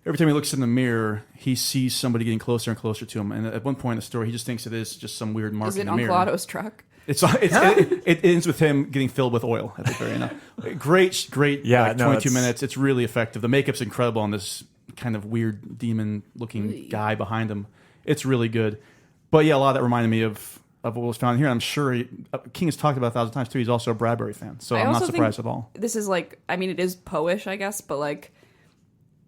every time he looks in the mirror, he sees somebody getting closer and closer to him, and at one point in the story, he just thinks it is just some weird mark Is in it the Uncle mirror. Otto's truck? It ends with him getting filled with oil at the very end. Great, Yeah, like no, 22 it's- minutes. It's really effective. The makeup's incredible on this kind of weird demon-looking guy behind him. It's really good. But yeah, a lot of that reminded me of what was found here. I'm sure King has talked about it 1,000 times too. He's also a Bradbury fan, so I'm not also surprised think at all. This is like, I mean, it is Poe-ish, I guess, but like,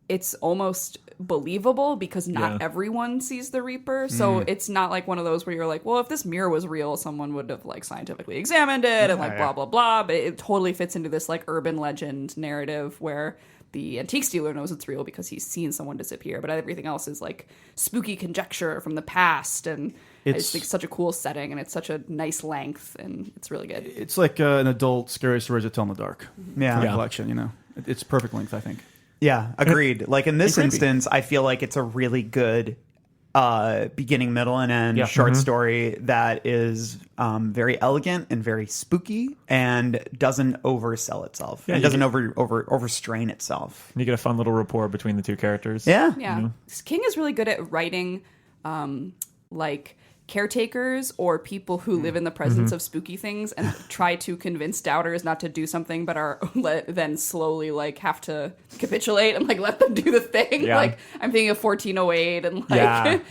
it's almost believable because not Yeah. everyone sees the Reaper. So it's not like one of those where you're like, well, if this mirror was real, someone would have like scientifically examined it and like blah, blah, blah. But it totally fits into this like urban legend narrative where the antique dealer knows it's real because he's seen someone disappear. But everything else is like spooky conjecture from the past. And I It's- just think it's such a cool setting and it's such a nice length and it's really good. It's like an adult scary stories to tell in the dark Yeah. kind of collection. You know, it's perfect length, I think. Yeah, agreed. Like in this creepy. instance, I feel like it's a really good beginning, middle, and end Yeah. short story that is very elegant and very spooky and doesn't oversell itself and you doesn't overstrain itself. You get a fun little rapport between the two characters. Yeah. Yeah. King is really good at writing like caretakers or people who live in the presence of spooky things and try to convince doubters not to do something but are then slowly like have to capitulate and like let them do the thing. Yeah. Like I'm thinking of 1408 and like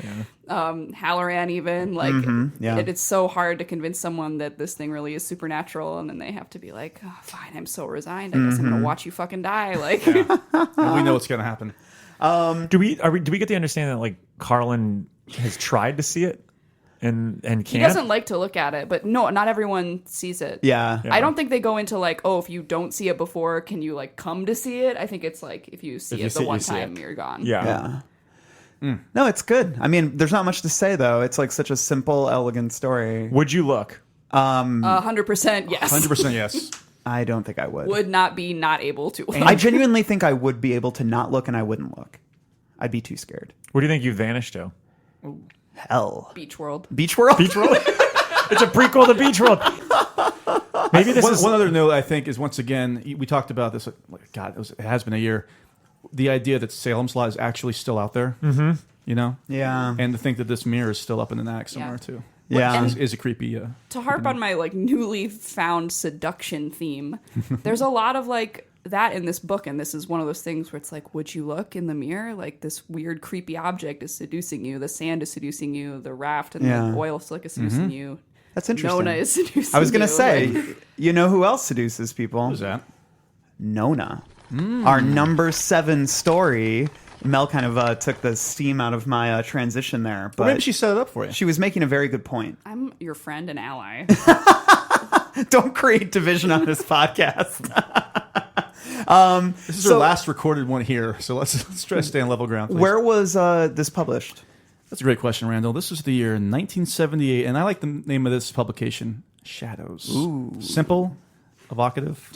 Yeah. Halloran even like yeah. it's so hard to convince someone that this thing really is supernatural and then they have to be like, oh, fine, I'm so resigned, I guess I'm gonna watch you fucking die. Like And we know what's going to happen. Do we get the understanding that like Carlin has tried to see it and can't? he doesn't like to look at it, but no, not everyone sees it. Yeah. I don't think they go into like, oh, if you don't see it before, can you like come to see it? I think it's like if you see If you it see the it, one you see time, it. you're gone. Yeah. Yeah. No, it's good. I mean, there's not much to say though. It's like such a simple, elegant story. Would you look? 100% yes. 100% yes. I don't think I would. Would not be not able to. I genuinely think I would be able to not look and I wouldn't look. I'd be too scared. Where do you think you vanished to? Hell. Beach World. Beach World? Beach World? It's a prequel to Beach World. Maybe this is One other note I think is, once again, we talked about this. God, it has been a year. The idea that Salem's Lot is actually still out there. Mm-hmm. You know, Yeah. and to think that this mirror is still up in the attic somewhere Yeah. too. Yeah. is a creepy. To harp on my like newly found seduction theme, there's a lot of like that in this book, and this is one of those things where it's like, would you look in the mirror? Like this weird creepy object is seducing you, the sand is seducing you, the raft and Yeah. the oil slick is seducing you. That's interesting. Nona is seducing I was going you. to say, Like, you know who else seduces people? Who's that? Nona. Our number 7 story. Mel kind of took the steam out of my transition there. But Well, maybe she set it up for you. she was making a very good point. I'm your friend and ally. Don't create division on this podcast. This is our last recorded one here, so let's try to stay on level ground. Please. Where was this published? That's a great question, Randall. This was the year 1978, and I like the name of this publication, Shadows. Ooh. Simple, evocative,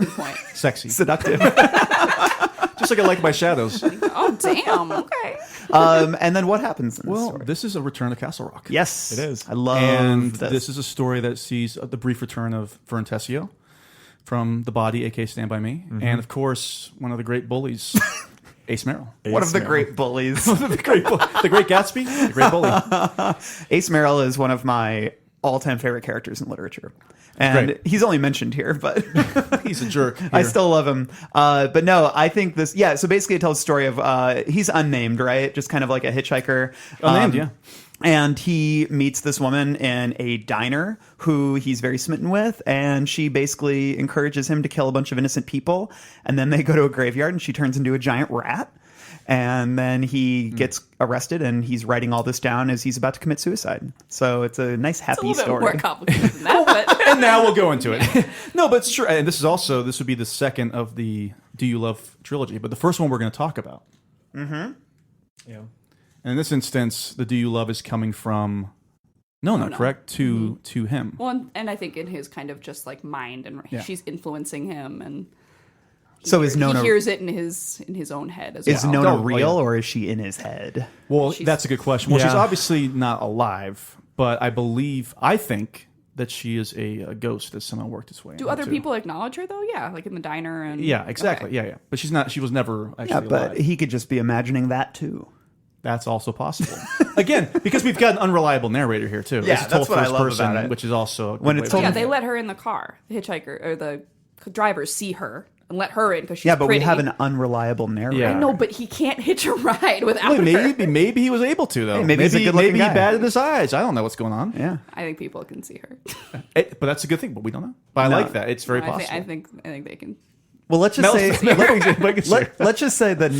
sexy, Seductive. just like I like my shadows. Oh, damn. Okay. And then what happens in this Well, story? this is a return to Castle Rock. Yes, It is. I love And this. this is a story that sees the brief return of Vern Tessio from The Body, aka Stand By Me, and of course, one of the great bullies, Ace Merrill. one of the Merrill. great bullies. The great Gatsby, the great bully. Ace Merrill is one of my all-time favorite characters in literature. And Great. he's only mentioned here, but He's a jerk. I here. still love him. But no, I think this, so basically it tells the story of, he's unnamed, right? Just kind of like a hitchhiker. Unnamed, yeah. And he meets this woman in a diner who he's very smitten with, and she basically encourages him to kill a bunch of innocent people. And then they go to a graveyard, and she turns into a giant rat. And then he gets arrested, and he's writing all this down as he's about to commit suicide. So it's a nice, It's a happy little story. bit more complicated than that, but And now we'll go into it. No, but it's true. And this would be the second of the Do You Love trilogy, but the first one we're going to talk about. Yeah. And in this instance, the Do You Love is coming from Nona, correct? To him. well, and I think in his kind of just like mind, and Yeah. she's influencing him, and So is Nona he hears it in his own head as is well. Nona Oh, real, yeah. or is she in his head? Well, She's- that's a good question. Well, she's Yeah. obviously not alive, but I think that she is a ghost that somehow worked its way Do other into. people acknowledge her though? Yeah, like in the diner and Yeah, exactly. Okay. Yeah. But she's not. She was never actually Yeah, but alive. he could just be imagining that too. That's also possible. Again, because we've got an unreliable narrator here too. Yeah, It's told that's what I first love person, about it. which is also a good When way it's of told- Yeah, doing they it. let her in the car. The hitchhiker or the drivers see her and let her in because she's Yeah, but pretty. we have an unreliable narrator. Yeah. No, but he can't hitch a ride without Well, her. maybe he was able to though. Hey, maybe he's a good-looking maybe he guy. batted his eyes. I don't know what's going on. Yeah. I think people can see her. But that's a good thing. But we don't know. But I No. like that. It's very I possible. think they can. Well, let's just say Mel- let's just say that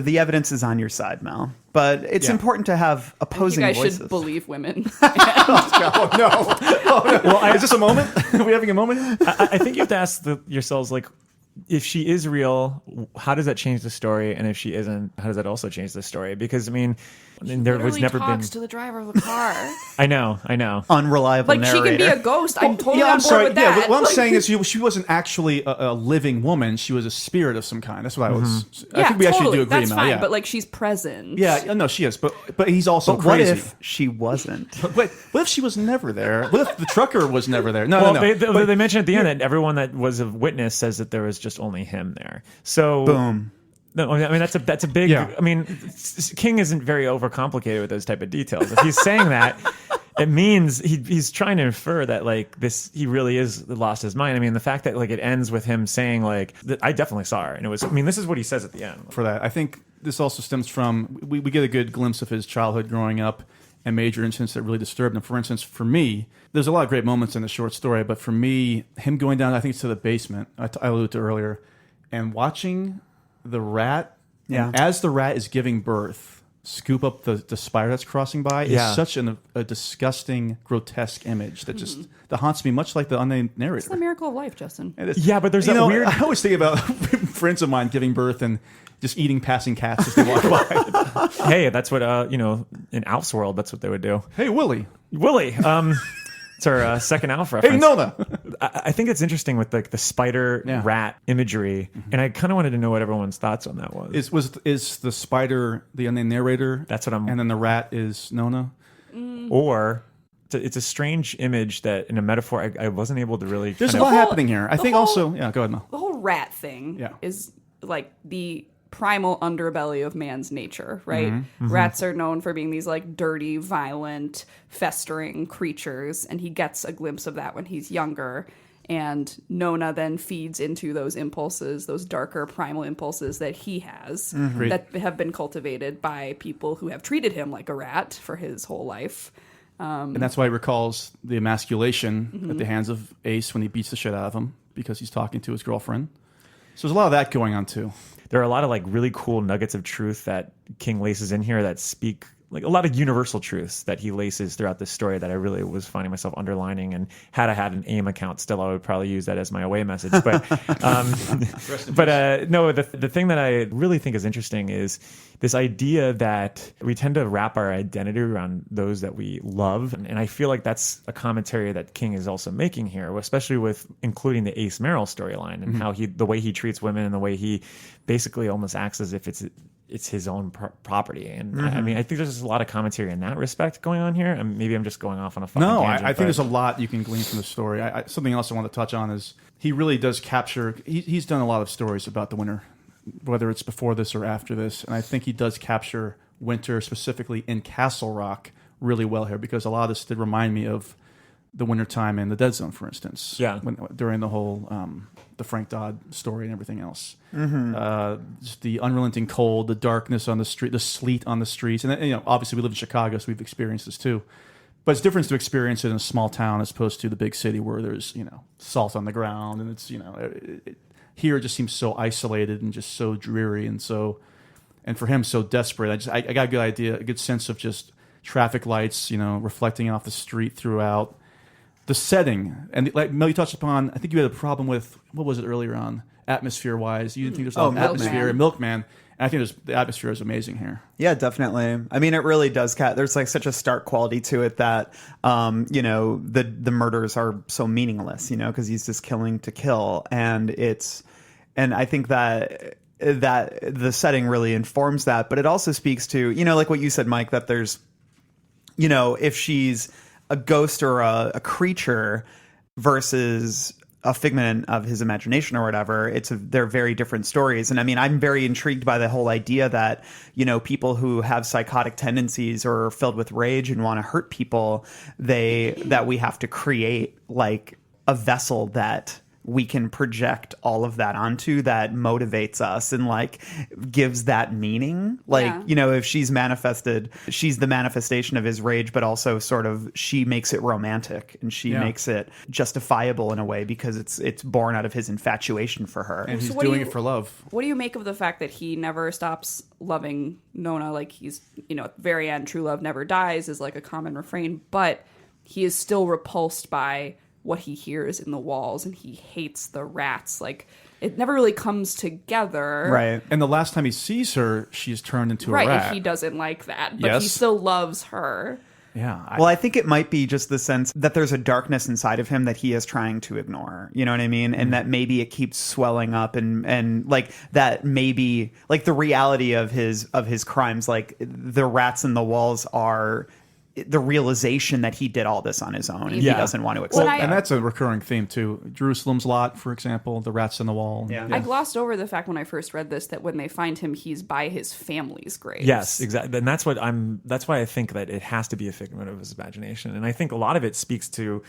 the evidence is on your side, Mel. But it's Yeah. important to have You opposing guys voices. should believe women. Oh no! Well, is this a moment? Are we having a moment? I think you have to ask yourselves, like, if she is real, how does that change the story? And if she isn't, how does that also change the story? Because, I mean there was Literally never been... talks to the driver of the car. I know. Unreliable Like she narrator. can be a ghost. I'm totally yeah, on I'm board sorry. with Yeah, that. what I'm Like- saying is she wasn't actually a living woman. She was a spirit of some kind. That's what I was. I yeah, think we actually totally. do agree, That's Mel. fine, yeah. but like she's present. Yeah, no, she is. But he's also But what crazy. if she wasn't? Wait, what if she was never there? What if the trucker was never there? No, Well, no. they mentioned at the end that everyone that was a witness says that there was just only him there. So Boom. No, I mean that's a big. Yeah. I mean, King isn't very overcomplicated with those type of details. If he's saying that, it means he's trying to infer that like this he really is lost his mind. I mean, the fact that like it ends with him saying like I definitely saw her, and it was. I mean, this is what he says at the end. For that, I think this also stems from we get a good glimpse of his childhood growing up and major incidents that really disturbed him. For instance, for me, there's a lot of great moments in the short story, but for me, him going down, I think it's to the basement. I alluded to earlier, and watching the rat, Yeah. as the rat is giving birth, scoop up the spider that's crossing by Yeah. is such a disgusting, grotesque image that just that haunts me, much like the unnamed narrator. It's the miracle of life, Justin. It is. Yeah, but there's You that know, weird. I always think about friends of mine giving birth and just eating passing cats as they walk by. Hey, that's what in Alf's world, that's what they would do. Hey, Willie. Willie, it's our second Alf reference. Hey, Nona. I think it's interesting with like the spider Yeah. rat imagery, and I kind of wanted to know what everyone's thoughts on that was. Is the spider the unnamed narrator? That's what I'm- And then the rat is Nona. Or it's a strange image that in a metaphor I wasn't able to really. There's a kind lot of, happening here. I the think whole- also. Yeah, go ahead, Mel. The whole rat thing Yeah. is like the primal underbelly of man's nature, right? Mm-hmm. Rats are known for being these like dirty, violent, festering creatures, and he gets a glimpse of that when he's younger. And Nona then feeds into those impulses, those darker primal impulses that he has Great. that have been cultivated by people who have treated him like a rat for his whole life. And that's why he recalls the emasculation Mm-hmm. at the hands of Ace when he beats the shit out of him because he's talking to his girlfriend. So there's a lot of that going on too. there are a lot of like really cool nuggets of truth that King laces in here that speak like a lot of universal truths that he laces throughout this story that I really was finding myself underlining. And had I had an AIM account still, I would probably use that as my away message. But no, the thing that I really think is interesting is this idea that we tend to wrap our identity around those that we love. And I feel like that's a commentary that King is also making here, especially with including the Ace Merrill storyline and how the way he treats women and the way he basically almost acts as if it's his own property. And I mean, I think there's just a lot of commentary in that respect going on here. And maybe I'm just going off on a fucking tangent. I think there's a lot you can glean from the story. Something else I want to touch on is he really does capture. He's done a lot of stories about the winter, whether it's before this or after this, and I think he does capture winter specifically in Castle Rock really well here, because a lot of this did remind me of the wintertime in the Dead Zone, for instance. Yeah. During the whole the Frank Dodd story and everything else. Just the unrelenting cold, the darkness on the street, the sleet on the streets. And obviously we live in Chicago, so we've experienced this too. But it's different to experience it in a small town as opposed to the big city where there's, salt on the ground. And it's, here it just seems so isolated and just so dreary and for him, so desperate. I got a good sense of just traffic lights, reflecting off the street throughout. The setting, and like Mel, you touched upon, I think you had a problem with, what was it earlier on, atmosphere-wise? You didn't think there's a lot of atmosphere in Milkman, and I think the atmosphere is amazing here. Yeah, definitely. I mean, it really does. There's like such a stark quality to it that, the murders are so meaningless, because he's just killing to kill, and I think that the setting really informs that, but it also speaks to, like what you said, Mike, that there's, if she's a ghost or a creature versus a figment of his imagination or whatever, they're very different stories. And I mean, I'm very intrigued by the whole idea that, people who have psychotic tendencies or are filled with rage and want to hurt people, that we have to create like a vessel that we can project all of that onto, that motivates us and like gives that meaning. Like, if she's manifested, she's the manifestation of his rage, but also sort of she makes it romantic and she makes it justifiable in a way because it's born out of his infatuation for her. And he's doing it for love. What do you make of the fact that he never stops loving Nona? Like he's, at the very end, true love never dies is like a common refrain, but he is still repulsed by what he hears in the walls, and he hates the rats. Like, it never really comes together. Right. And the last time he sees her, she's turned into a rat. Right, and he doesn't like that, but he still loves her. Yeah. I think it might be just the sense that there's a darkness inside of him that he is trying to ignore. You know what I mean? And that maybe it keeps swelling up and like that maybe like the reality of his crimes, like the rats in the walls are the realization that he did all this on his own and he doesn't want to accept that. And that's a recurring theme too. Jerusalem's Lot, for example, the rats in the wall. Yeah. I glossed over the fact when I first read this that when they find him, he's by his family's grave. Yes, exactly. And that's why I think that it has to be a figment of his imagination. And I think a lot of it speaks to,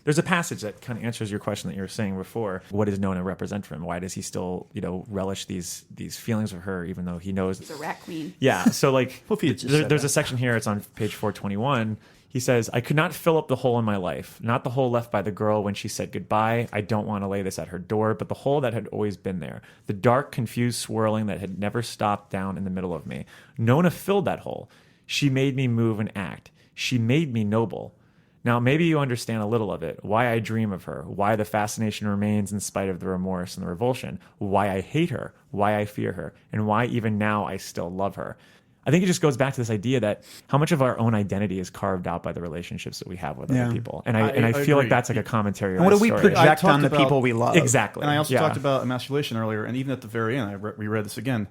there's a passage that kind of answers your question that you were saying before. What does Nona represent for him? Why does he still, relish these feelings of her, even though he knows He's a rat queen. Yeah. So like, Well, if he had just said there's that. a section here. It's on page 421. He says, "I could not fill up the hole in my life, not the hole left by the girl when she said goodbye. I don't want to lay this at her door, but the hole that had always been there, the dark, confused swirling that had never stopped down in the middle of me. Nona filled that hole. She made me move and act. She made me noble. Now, maybe you understand a little of it, why I dream of her, why the fascination remains in spite of the remorse and the revulsion, why I hate her, why I fear her, and why even now I still love her." I think it just goes back to this idea that how much of our own identity is carved out by the relationships that we have with other people. And I feel agree. like that's like a commentary on What do the we story. project I on the talked people about- we love? Exactly. And I also Yeah. talked about emasculation earlier, and even at the very end, I reread this again.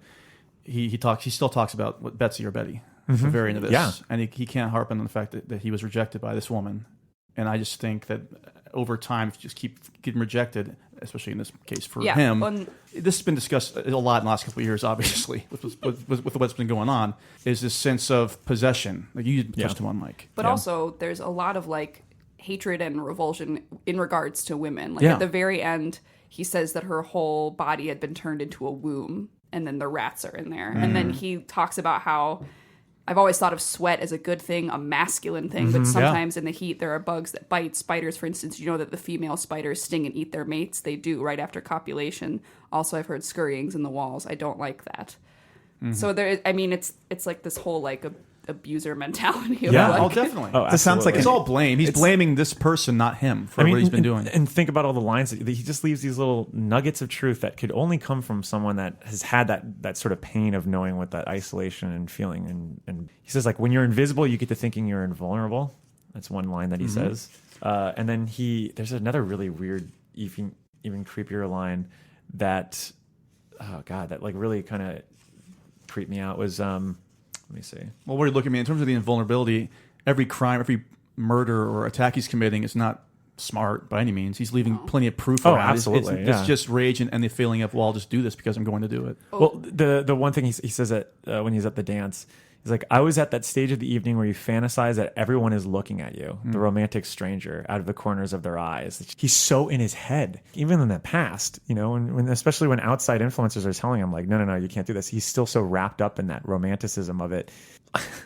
He still talks about what Betsy or Betty at the very end of this. Yeah. And he can't harp on the fact that he was rejected by this woman. And I just think that over time, if you just keep getting rejected, especially in this case for him, this has been discussed a lot in the last couple of years, obviously, with what's been going on, is this sense of possession. Like you touched on, Mike. But also, there's a lot of like hatred and revulsion in regards to women. Like at the very end, he says that her whole body had been turned into a womb, and then the rats are in there. And then he talks about how I've always thought of sweat as a good thing, a masculine thing, but sometimes in the heat there are bugs that bite. Spiders, for instance, that the female spiders sting and eat their mates. They do right after copulation. Also, I've heard scurryings in the walls. I don't like that. So there is, it's like this whole like abuser mentality. Of Yeah. like, Oh, definitely. Oh, This sounds like It's an- all blame. He's blaming this person, not him, for what he's been doing. And think about all the lines that he just leaves these little nuggets of truth that could only come from someone that has had that sort of pain of knowing what that isolation and feeling. And he says, like, when you're invisible, you get to thinking you're invulnerable. That's one line that he says. And then there's another really weird, even creepier line that, oh God, that like really kind of creeped me out was, let me see. Well, what are you looking at me in terms of the invulnerability? Every crime, every murder or attack he's committing is not smart by any means. He's leaving plenty of proof Oh, around. absolutely, It's yeah. just rage and the feeling of, well, I'll just do this because I'm going to do it. Well, the one thing he says that when he's at the dance, he's like, I was at that stage of the evening where you fantasize that everyone is looking at you, the romantic stranger, out of the corners of their eyes. He's so in his head, even in the past, you know, and especially when outside influencers are telling him, like, no, you can't do this. He's still so wrapped up in that romanticism of it.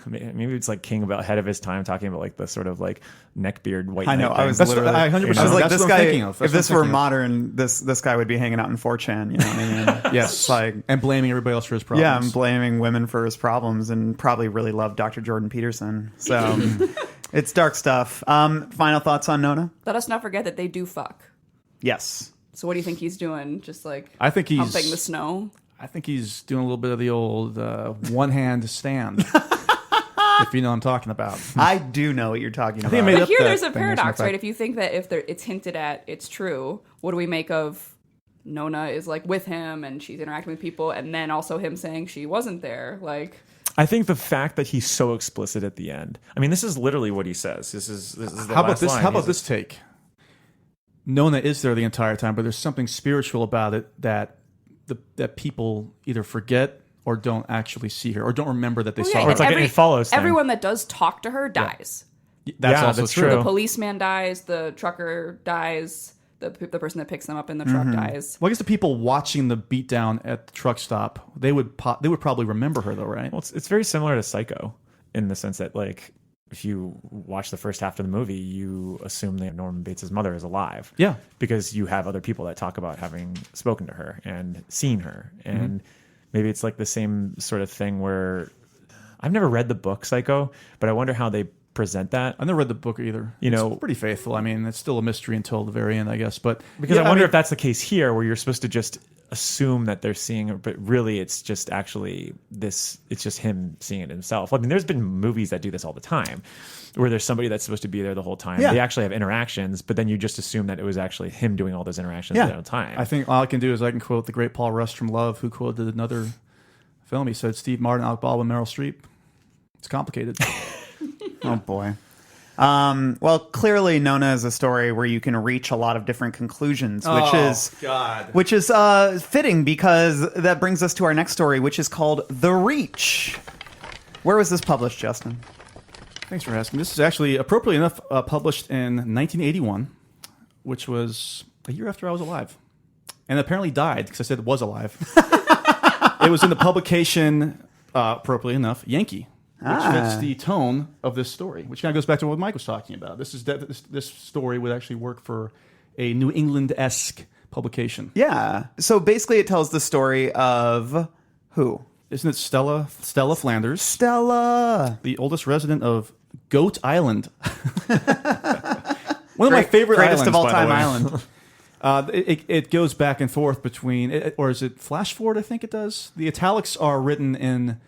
Maybe it's like King about ahead of his time, talking about like the sort of like neckbeard white. I know. knight I thing. was That's literally. what- I 100% I was like, that's this what I'm guy. thinking of. That's If what this I'm were thinking of. modern, this guy would be hanging out in 4chan. You know what I mean? Yes. It's like, and blaming everybody else for his problems. yeah, I'm blaming women for his problems, and probably really love Dr. Jordan Peterson. So it's dark stuff. Final thoughts on Nona? Let us not forget that they do fuck. Yes. So what do you think he's doing? Just like I think he's humping the snow. I think he's doing a little bit of the old one-hand stand. If you know what I'm talking about. I do know what you're talking about. think I made But up here that there's a thing, as a paradox, matter of right? fact. If you think that if it's hinted at, it's true. What do we make of Nona is like with him and she's interacting with people, and then also him saying she wasn't there? Like, I think the fact that he's so explicit at the end. I mean, this is literally what he says. This is the How about last this? line. How about He's- this take? Nona is there the entire time, but there's something spiritual about it that that people either forget or don't actually see her or don't remember that they well, saw yeah, her. it's like every- it follows thing. everyone that does talk to her dies. That's Yeah, also that's true. true. The policeman dies. The trucker dies. The person that picks them up in the truck dies. Well, I guess the people watching the beatdown at the truck stop, they would probably remember her though, right? Well, it's very similar to Psycho in the sense that, like, if you watch the first half of the movie, you assume that Norman Bates' mother is alive. Yeah. Because you have other people that talk about having spoken to her and seen her. And maybe it's like the same sort of thing where I've never read the book Psycho, but I wonder how they present that. I never read the book either. You know- it's pretty faithful. I mean, it's still a mystery until the very end, I guess. But Because yeah, I wonder mean, if that's the case here, where you're supposed to just assume that they're seeing her, but really it's just actually it's just him seeing it himself. I mean, there's been movies that do this all the time, where there's somebody that's supposed to be there the whole time. Yeah. They actually have interactions, but then you just assume that it was actually him doing all those interactions Yeah. the whole time. I think all I can do is I can quote the great Paul Rust from Love, who quoted another film. He said, "Steve Martin, Alec Baldwin, Meryl Streep. It's complicated." Oh boy. Well, clearly Nona is a story where you can reach a lot of different conclusions, which is fitting because that brings us to our next story, which is called The Reach. Where was this published, Justin? Thanks for asking. This is actually, appropriately enough, published in 1981, which was a year after I was alive. And apparently died, because I said it was alive. It was in the publication, appropriately enough, Yankee, which fits the tone of this story, which kind of goes back to what Mike was talking about. This story would actually work for a New England-esque publication. Yeah. So basically it tells the story of who? Isn't it Stella Flanders, Stella. the oldest resident of Goat Island? One of my favorite Greatest islands, of all by the time way. island. It goes back and forth between, or is it flash forward? I think it does. The italics are written in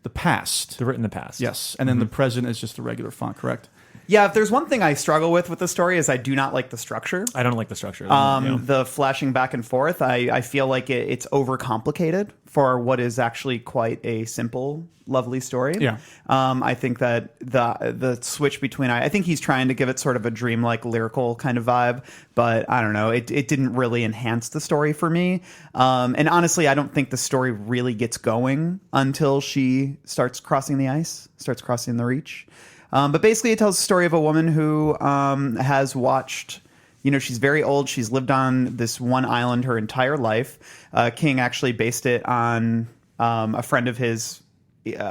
the past. They're written in the past. Yes, and then the present is just the regular font, correct? Yeah, if there's one thing I struggle with the story is I do not like the structure. I don't like the structure. Yeah. The flashing back and forth, I feel like it's overcomplicated for what is actually quite a simple, lovely story. Yeah. I think that the switch between, I think he's trying to give it sort of a dreamlike lyrical kind of vibe, but I don't know, it didn't really enhance the story for me. And honestly, I don't think the story really gets going until she starts crossing the ice, starts crossing the reach. But basically, it tells the story of a woman who has watched, she's very old. She's lived on this one island her entire life. King actually based it on a friend of his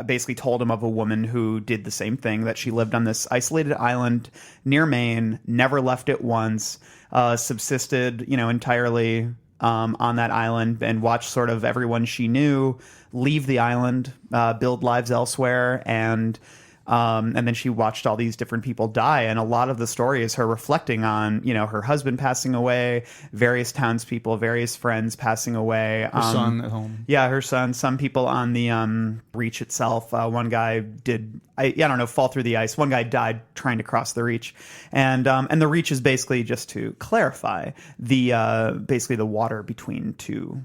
basically told him of a woman who did the same thing, that she lived on this isolated island near Maine, never left it once, subsisted, entirely on that island, and watched sort of everyone she knew leave the island, build lives elsewhere, and And then she watched all these different people die. And a lot of the story is her reflecting on, her husband passing away, various townspeople, various friends passing away. Her son at home. Yeah, her son. Some people on the reach itself. One guy did, I don't know, fall through the ice. One guy died trying to cross the reach. And the reach is basically, just to clarify, basically the water between two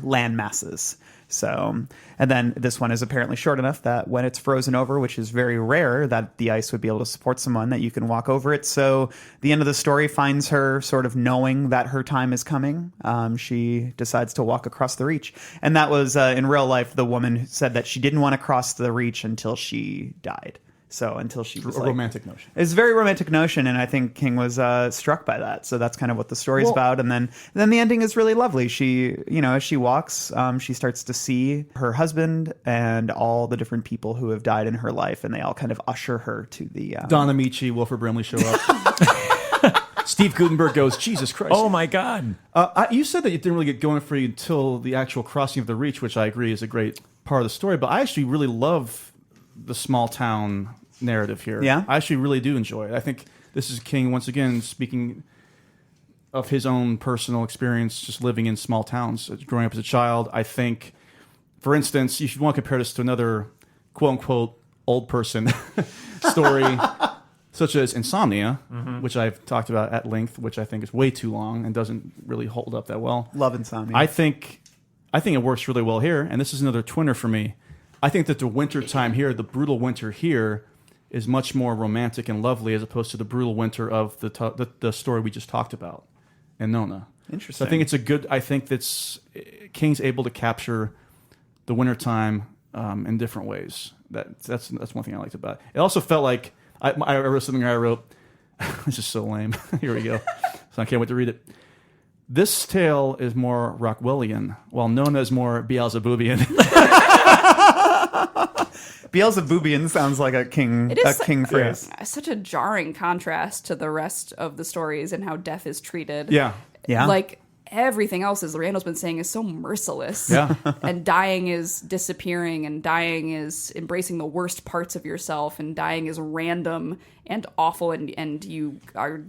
land masses. So, and then this one is apparently short enough that when it's frozen over, which is very rare, that the ice would be able to support someone, that you can walk over it. So the end of the story finds her sort of knowing that her time is coming. She decides to walk across the reach. And that was, in real life, the woman who said that she didn't want to cross the reach until she died. So until she was A romantic notion. It's a very romantic notion, and I think King was struck by that. So that's kind of what the story's about. And then the ending is really lovely. She, as she walks, she starts to see her husband and all the different people who have died in her life, and they all kind of usher her to the... Don Amici, Wilford Brimley show up. Steve Gutenberg goes, Jesus Christ. Oh my God. You said that it didn't really get going for you until the actual crossing of the reach, which I agree is a great part of the story. But I actually really love the small town narrative here. Yeah? I actually really do enjoy it. I think this is King, once again, speaking of his own personal experience just living in small towns, growing up as a child. I think, for instance, if you want to compare this to another quote-unquote old person story, such as Insomnia, which I've talked about at length, which I think is way too long and doesn't really hold up that well. Love Insomnia. I think it works really well here, and this is another twinner for me. I think that the winter time here, the brutal winter here, is much more romantic and lovely as opposed to the brutal winter of the story we just talked about in Nona. Interesting. So I think it's a good. I think that's King's able to capture the winter time in different ways. That's one thing I liked about it. It also felt like I wrote something. I wrote, this is so lame. Here we go. So I can't wait to read it. This tale is more Rockwellian, while Nona is more Beelzebubian. Beelzebubian sounds like a king phrase. Such a jarring contrast to the rest of the stories and how death is treated. Yeah. Yeah. Like everything else, as Randall's been saying, is so merciless. Yeah. And dying is disappearing, and dying is embracing the worst parts of yourself, and dying is random and awful, and you are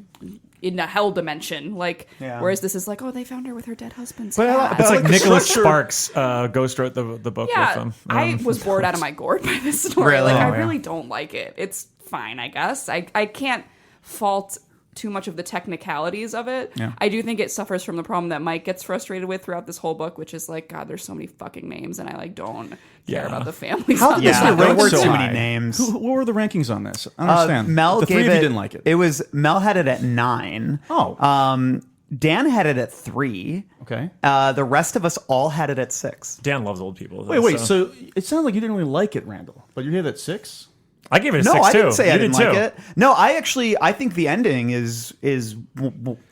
in a hell dimension. Like, whereas this is like, oh, they found her with her dead husband's hat. It's like the Nicholas structure- Sparks ghost wrote the book with Yeah, them. I was bored out of my gourd by this story. Really? Like, I Oh, yeah. really don't like it. It's fine, I guess. I can't fault too much of the technicalities of it. Yeah. I do think it suffers from the problem that Mike gets frustrated with throughout this whole book, which is like, God, there's so many fucking names, and I don't care Yeah. about the families. How on did this this. get there ranked were so too high? many names. What were the rankings on this? I don't understand. Mel the gave three of it. you didn't like it. It was Mel had it at 9. Oh. Dan had it at 3. Okay. The rest of us all had it at 6. Dan loves old people. Wait. So it sounded like you didn't really like it, Randall. But you had it at 6? I gave it a No, 6 I too. didn't say I You didn't did like too. it. No, I think the ending is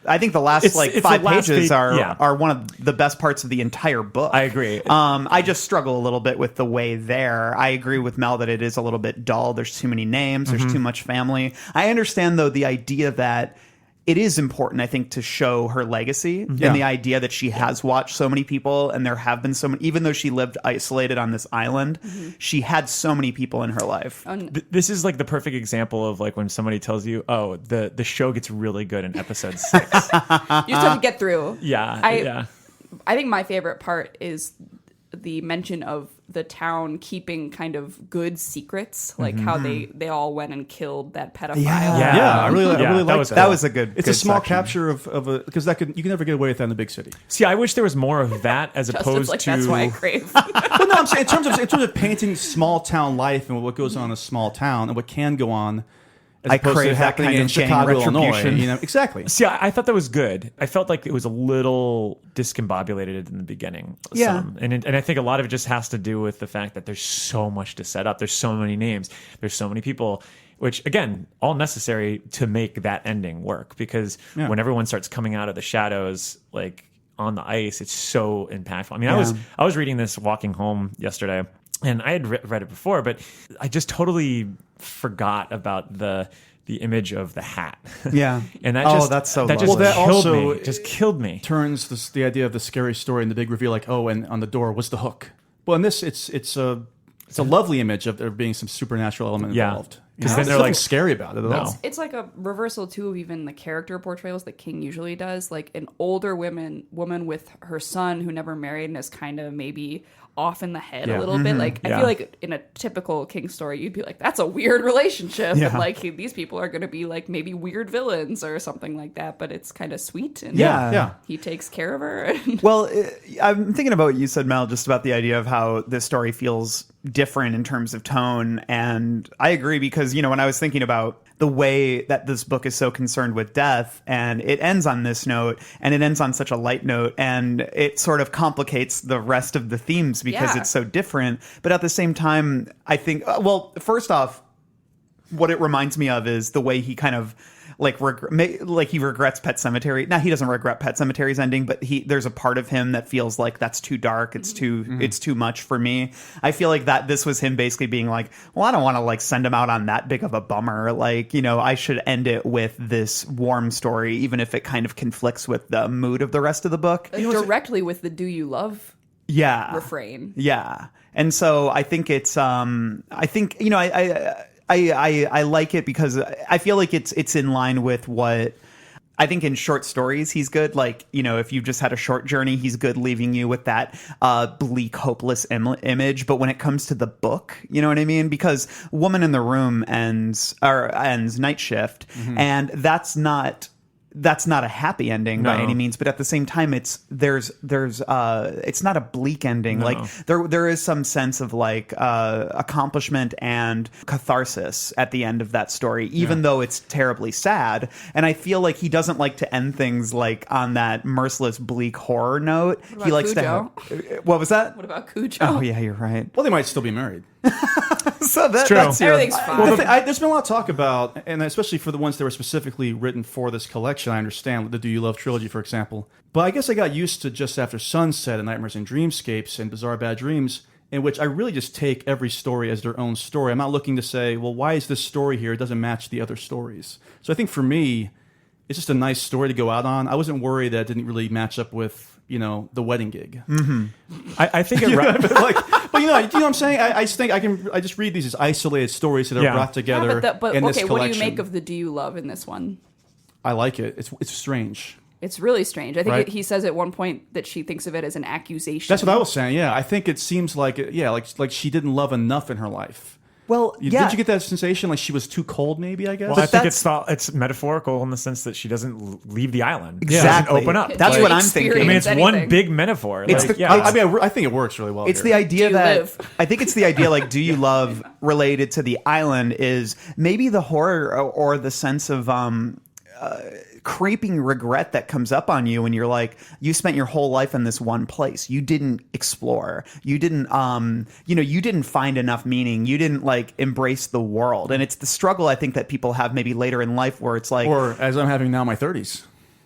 I think the last It's the 5 last pages page- yeah. are one of the best parts of the entire book. I agree. I just struggle a little bit with the way there. I agree with Mel that it is a little bit dull. There's too many names. There's too much family. I understand though the idea that it is important, I think, to show her legacy and the idea that she has watched so many people, and there have been so many, even though she lived isolated on this island, she had so many people in her life. This is like the perfect example of like when somebody tells you, "Oh, the show gets really good in episode 6." You just have to get through. Yeah. I think my favorite part is the mention of the town keeping kind of good secrets, like how they all went and killed that pedophile. Yeah, I really that like was that. That was a good. It's good a small section. capture of a because you can never get away with that in the big city. See, I wish there was more of that as Justin's opposed like, to. that's why I crave. Well, no, I'm saying in terms of painting small town life and what goes on in a small town and what can go on. As I opposed crave to that happening kind in of gang Chicago, Illinois. retribution. You know, exactly. See, I thought that was good. I felt like it was a little discombobulated in the beginning. Yeah. And I think a lot of it just has to do with the fact that there's so much to set up. There's so many names. There's so many people, which, again, all necessary to make that ending work. Because when everyone starts coming out of the shadows, like on the ice, it's so impactful. I mean, I was reading this walking home yesterday, and I had read it before, but I just totally forgot about the image of the hat. Yeah. And that Oh, just that's so that just lovely. Well, that killed also me. It just killed me. Turns the idea of the scary story and the big reveal, like, oh, and on the door was the hook. Well, in this, it's It's a lovely image of there being some supernatural element Yeah. involved. 'Cause then There's they're nothing like- scary about it at all. It's like a reversal too of even the character portrayals that King usually does. Like an older woman with her son who never married and is kind of maybe off in the head Yeah. a little bit. Like I Yeah. feel like in a typical King story, you'd be like, "That's a weird relationship," Yeah. and like these people are going to be like maybe weird villains or something like that. But it's kind of sweet, and Yeah. he takes care of her. And Well, I'm thinking about what you said, Mel, just about the idea of how this story feels different in terms of tone. And I agree because, when I was thinking about the way that this book is so concerned with death, and it ends on this note, and it ends on such a light note, and it sort of complicates the rest of the themes because Yeah. it's so different. But at the same time, I think, first off, what it reminds me of is the way he kind of he regrets Pet Sematary. Now, he doesn't regret Pet Sematary's ending, but there's a part of him that feels like that's too dark. It's too much for me. I feel like that this was him basically being like, well, I don't want to send him out on that big of a bummer. I should end it with this warm story, even if it kind of conflicts with the mood of the rest of the book. directly with the "Do you love" Yeah. refrain. Yeah. And so I think it's I like it because I feel like it's in line with what I think in short stories he's good. If you just had a short journey, he's good leaving you with that bleak, hopeless image. But when it comes to the book, you know what I mean? Because Woman in the Room ends Night Shift, and that's not a happy ending by No. any means, but at the same time, it's not a bleak ending. No. There is some sense of accomplishment and catharsis at the end of that story, even though it's terribly sad. And I feel like he doesn't like to end things on that merciless, bleak horror note. about He likes Cujo? to have. What was that? What about Cujo? Oh yeah, you're right. Well, they might still be married. So that's Everything's fine. There's been a lot of talk about, and especially for the ones that were specifically written for this collection, I understand the Do You Love trilogy, for example. But I guess I got used to Just After Sunset and Nightmares and Dreamscapes and Bizarre Bad Dreams, in which I really just take every story as their own story. I'm not looking to say, well, why is this story here? It doesn't match the other stories. So I think for me, it's just a nice story to go out on. I wasn't worried that it didn't really match up with, The Wedding Gig. I think it. But you know what I'm saying? I just think I just read these as isolated stories that are Yeah. brought together but in this okay, collection. what do you make of the "Do you love" in this one? I like it. It's strange. It's really strange. I think Right. he says at one point that she thinks of it as an accusation. That's what I was saying. Yeah, I think it seems like she didn't love enough in her life. Well, Did you get that sensation? Like she was too cold, maybe? I guess. Well, I think it's metaphorical in the sense that she doesn't leave the island. She Exactly. doesn't open up. That's Do what you I'm thinking. I mean, it's one anything? big metaphor. It's Like, the- yeah, I think it works really well. It's here. the idea Do you that live? I think it's the idea do you love related to the island is maybe the horror or the sense of creeping regret that comes up on you when you're you spent your whole life in this one place. You didn't explore. You didn't you didn't find enough meaning. You didn't embrace the world. And it's the struggle I think that people have maybe later in life where it's or as I'm having now in my 30s.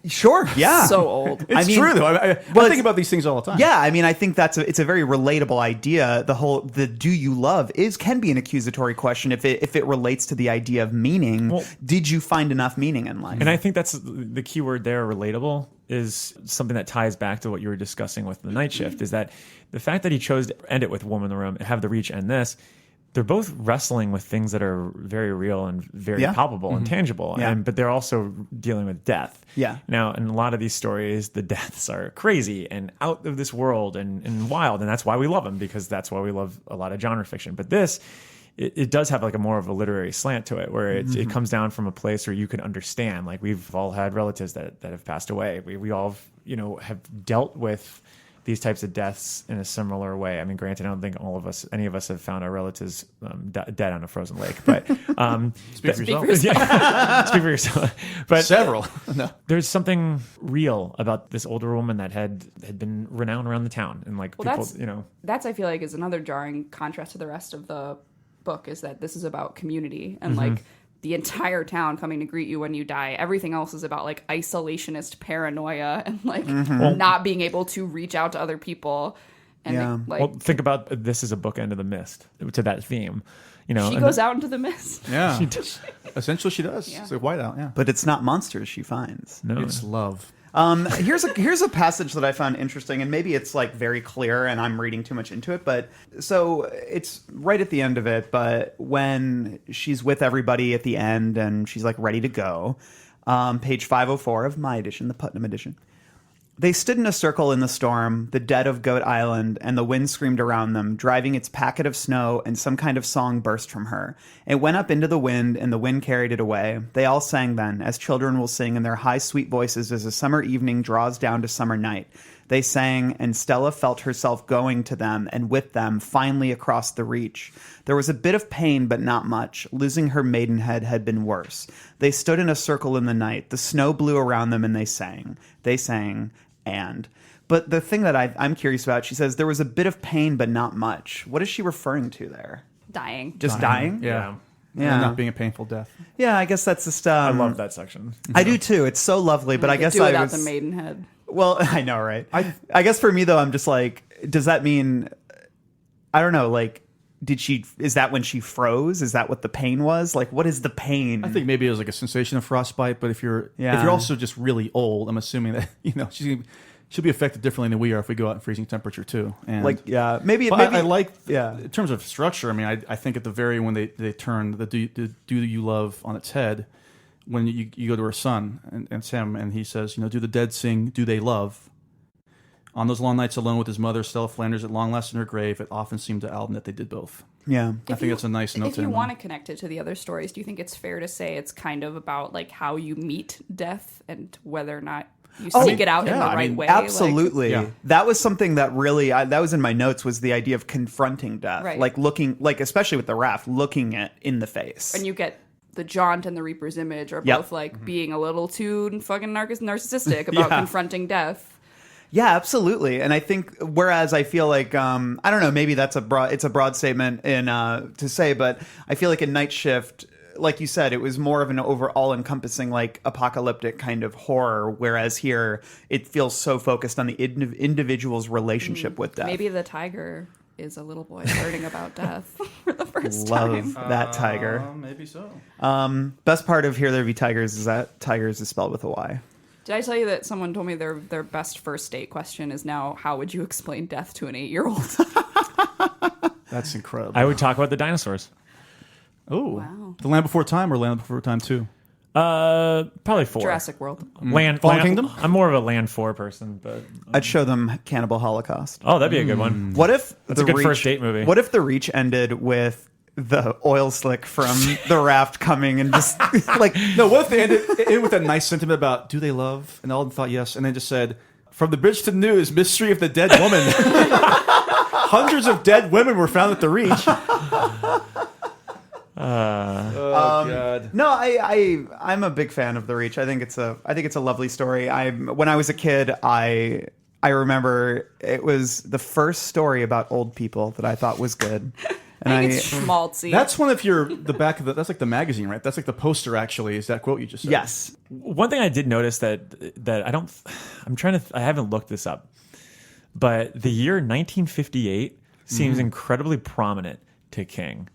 sure, yeah. So old. It's true though. I think about these things all the time. Yeah, I mean, I think it's a very relatable idea. The "Do you love" can be an accusatory question if it relates to the idea of meaning. Well- Did you find enough meaning in life? And I think that's the key word there, relatable, is something that ties back to what you were discussing with the Night Shift, is that the fact that he chose to end it with Woman in the Room and have the Reach end this, they're both wrestling with things that are very real and very Yeah. palpable and tangible, Yeah. but they're also dealing with death. Yeah. Now, in a lot of these stories, the deaths are crazy and out of this world and wild, and that's why we love them, because that's why we love a lot of genre fiction. But this, it does have a more of a literary slant to it, where it comes down from a place where you can understand. We've all had relatives that have passed away. We all have dealt with these types of deaths in a similar way. I mean, granted, I don't think any of us have found our relatives dead on a frozen lake, but Speak for yourself. speak for yourself. But Several. No. there's something real about this older woman that had been renowned around the town, and people, That's I feel like is another jarring contrast to the rest of the book, is that this is about community and the entire town coming to greet you when you die. Everything else is about isolationist paranoia and not being able to reach out to other people. And Yeah. well, think about this as a bookend of The Mist to that theme. she and goes out into the mist. Yeah. Essentially, she does. Yeah. It's like whiteout. Yeah. but it's not monsters she finds. No, It's love. Here's a passage that I found interesting, and maybe it's like very clear, and I'm reading too much into it. But so it's right at the end of it. But when she's with everybody at the end, and she's like ready to go, page 504 of my edition, the Putnam edition. They stood in a circle in the storm, the dead of Goat Island, and the wind screamed around them, driving its packet of snow, and some kind of song burst from her. It went up into the wind, and the wind carried it away. They all sang then, as children will sing in their high, sweet voices as a summer evening draws down to summer night. They sang, and Stella felt herself going to them, and with them, finally across the reach. There was a bit of pain, but not much. Losing her maidenhead had been worse. They stood in a circle in the night. The snow blew around them, and they sang. They sang. But the thing that I'm curious about, she says there was a bit of pain, but not much. What is she referring to there? Dying. Just dying? Yeah. Yeah. And not being a painful death. Yeah, I guess that's just. I love that section. I do too. It's so lovely, but I guess do I without was. the maidenhead. Well, I know, right? I guess for me though, I'm just like, does that mean? I don't know. Like, did she? Is that when she froze? Is that what the pain was? Like, what is the pain? I think maybe it was like a sensation of frostbite, but if you're also just really old, I'm assuming that she'll be affected differently than we are if we go out in freezing temperature too. And maybe. I like yeah. In terms of structure, I mean, I think at the very when they turn the do you love on its head, when you go to her son and Sam and he says, do the dead sing, do they love? On those long nights alone with his mother, Stella Flanders, at long last in her grave, it often seemed to Alden that they did both. Yeah. I think that's a nice note If to you him. want to connect it to the other stories, do you think it's fair to say it's kind of about like how you meet death and whether or not you seek it out in the right way? Absolutely. Yeah. That was something that really, that was in my notes, was the idea of confronting death. Right. Like looking, like especially with the raft, looking it in the face. And you get the Jaunt and the Reaper's Image are both like being a little too fucking narcissistic about confronting death. Yeah, absolutely. And I think, whereas I feel like, I don't know, maybe it's a broad statement to say, but I feel like in Night Shift, like you said, it was more of an overall encompassing, like apocalyptic kind of horror, whereas here it feels so focused on the individual's relationship with death. Maybe the tiger is a little boy learning about death for the first Love time. that tiger. Maybe so. Best part of Here There Be Tigers is that tigers is spelled with a Y. Did I tell you that someone told me their best first date question is now, how would you explain death to an 8-year-old? That's incredible. I would talk about the dinosaurs. Oh, Wow. The Land Before Time or Land Before Time 2? Probably 4. Jurassic World. Fallen Kingdom? I'm more of a Land 4 person, but I'd show them Cannibal Holocaust. oh, that'd be a good one. What if That's a good first date movie. What if The Reach ended with the oil slick from the raft coming and just like No, what if they ended with that nice sentiment about do they love? And Alden thought yes, and then just said, from the bridge to the news, mystery of the dead woman. Hundreds of dead women were found at the Reach. God. No, I'm a big fan of The Reach. I think it's a lovely story. When I was a kid, I remember it was the first story about old people that I thought was good. And I think it's schmaltzy. That's one of that's like the magazine, right? That's like the poster actually, is that quote you just said. yes. One thing I did notice that I haven't looked this up, but the year 1958 seems incredibly prominent to King.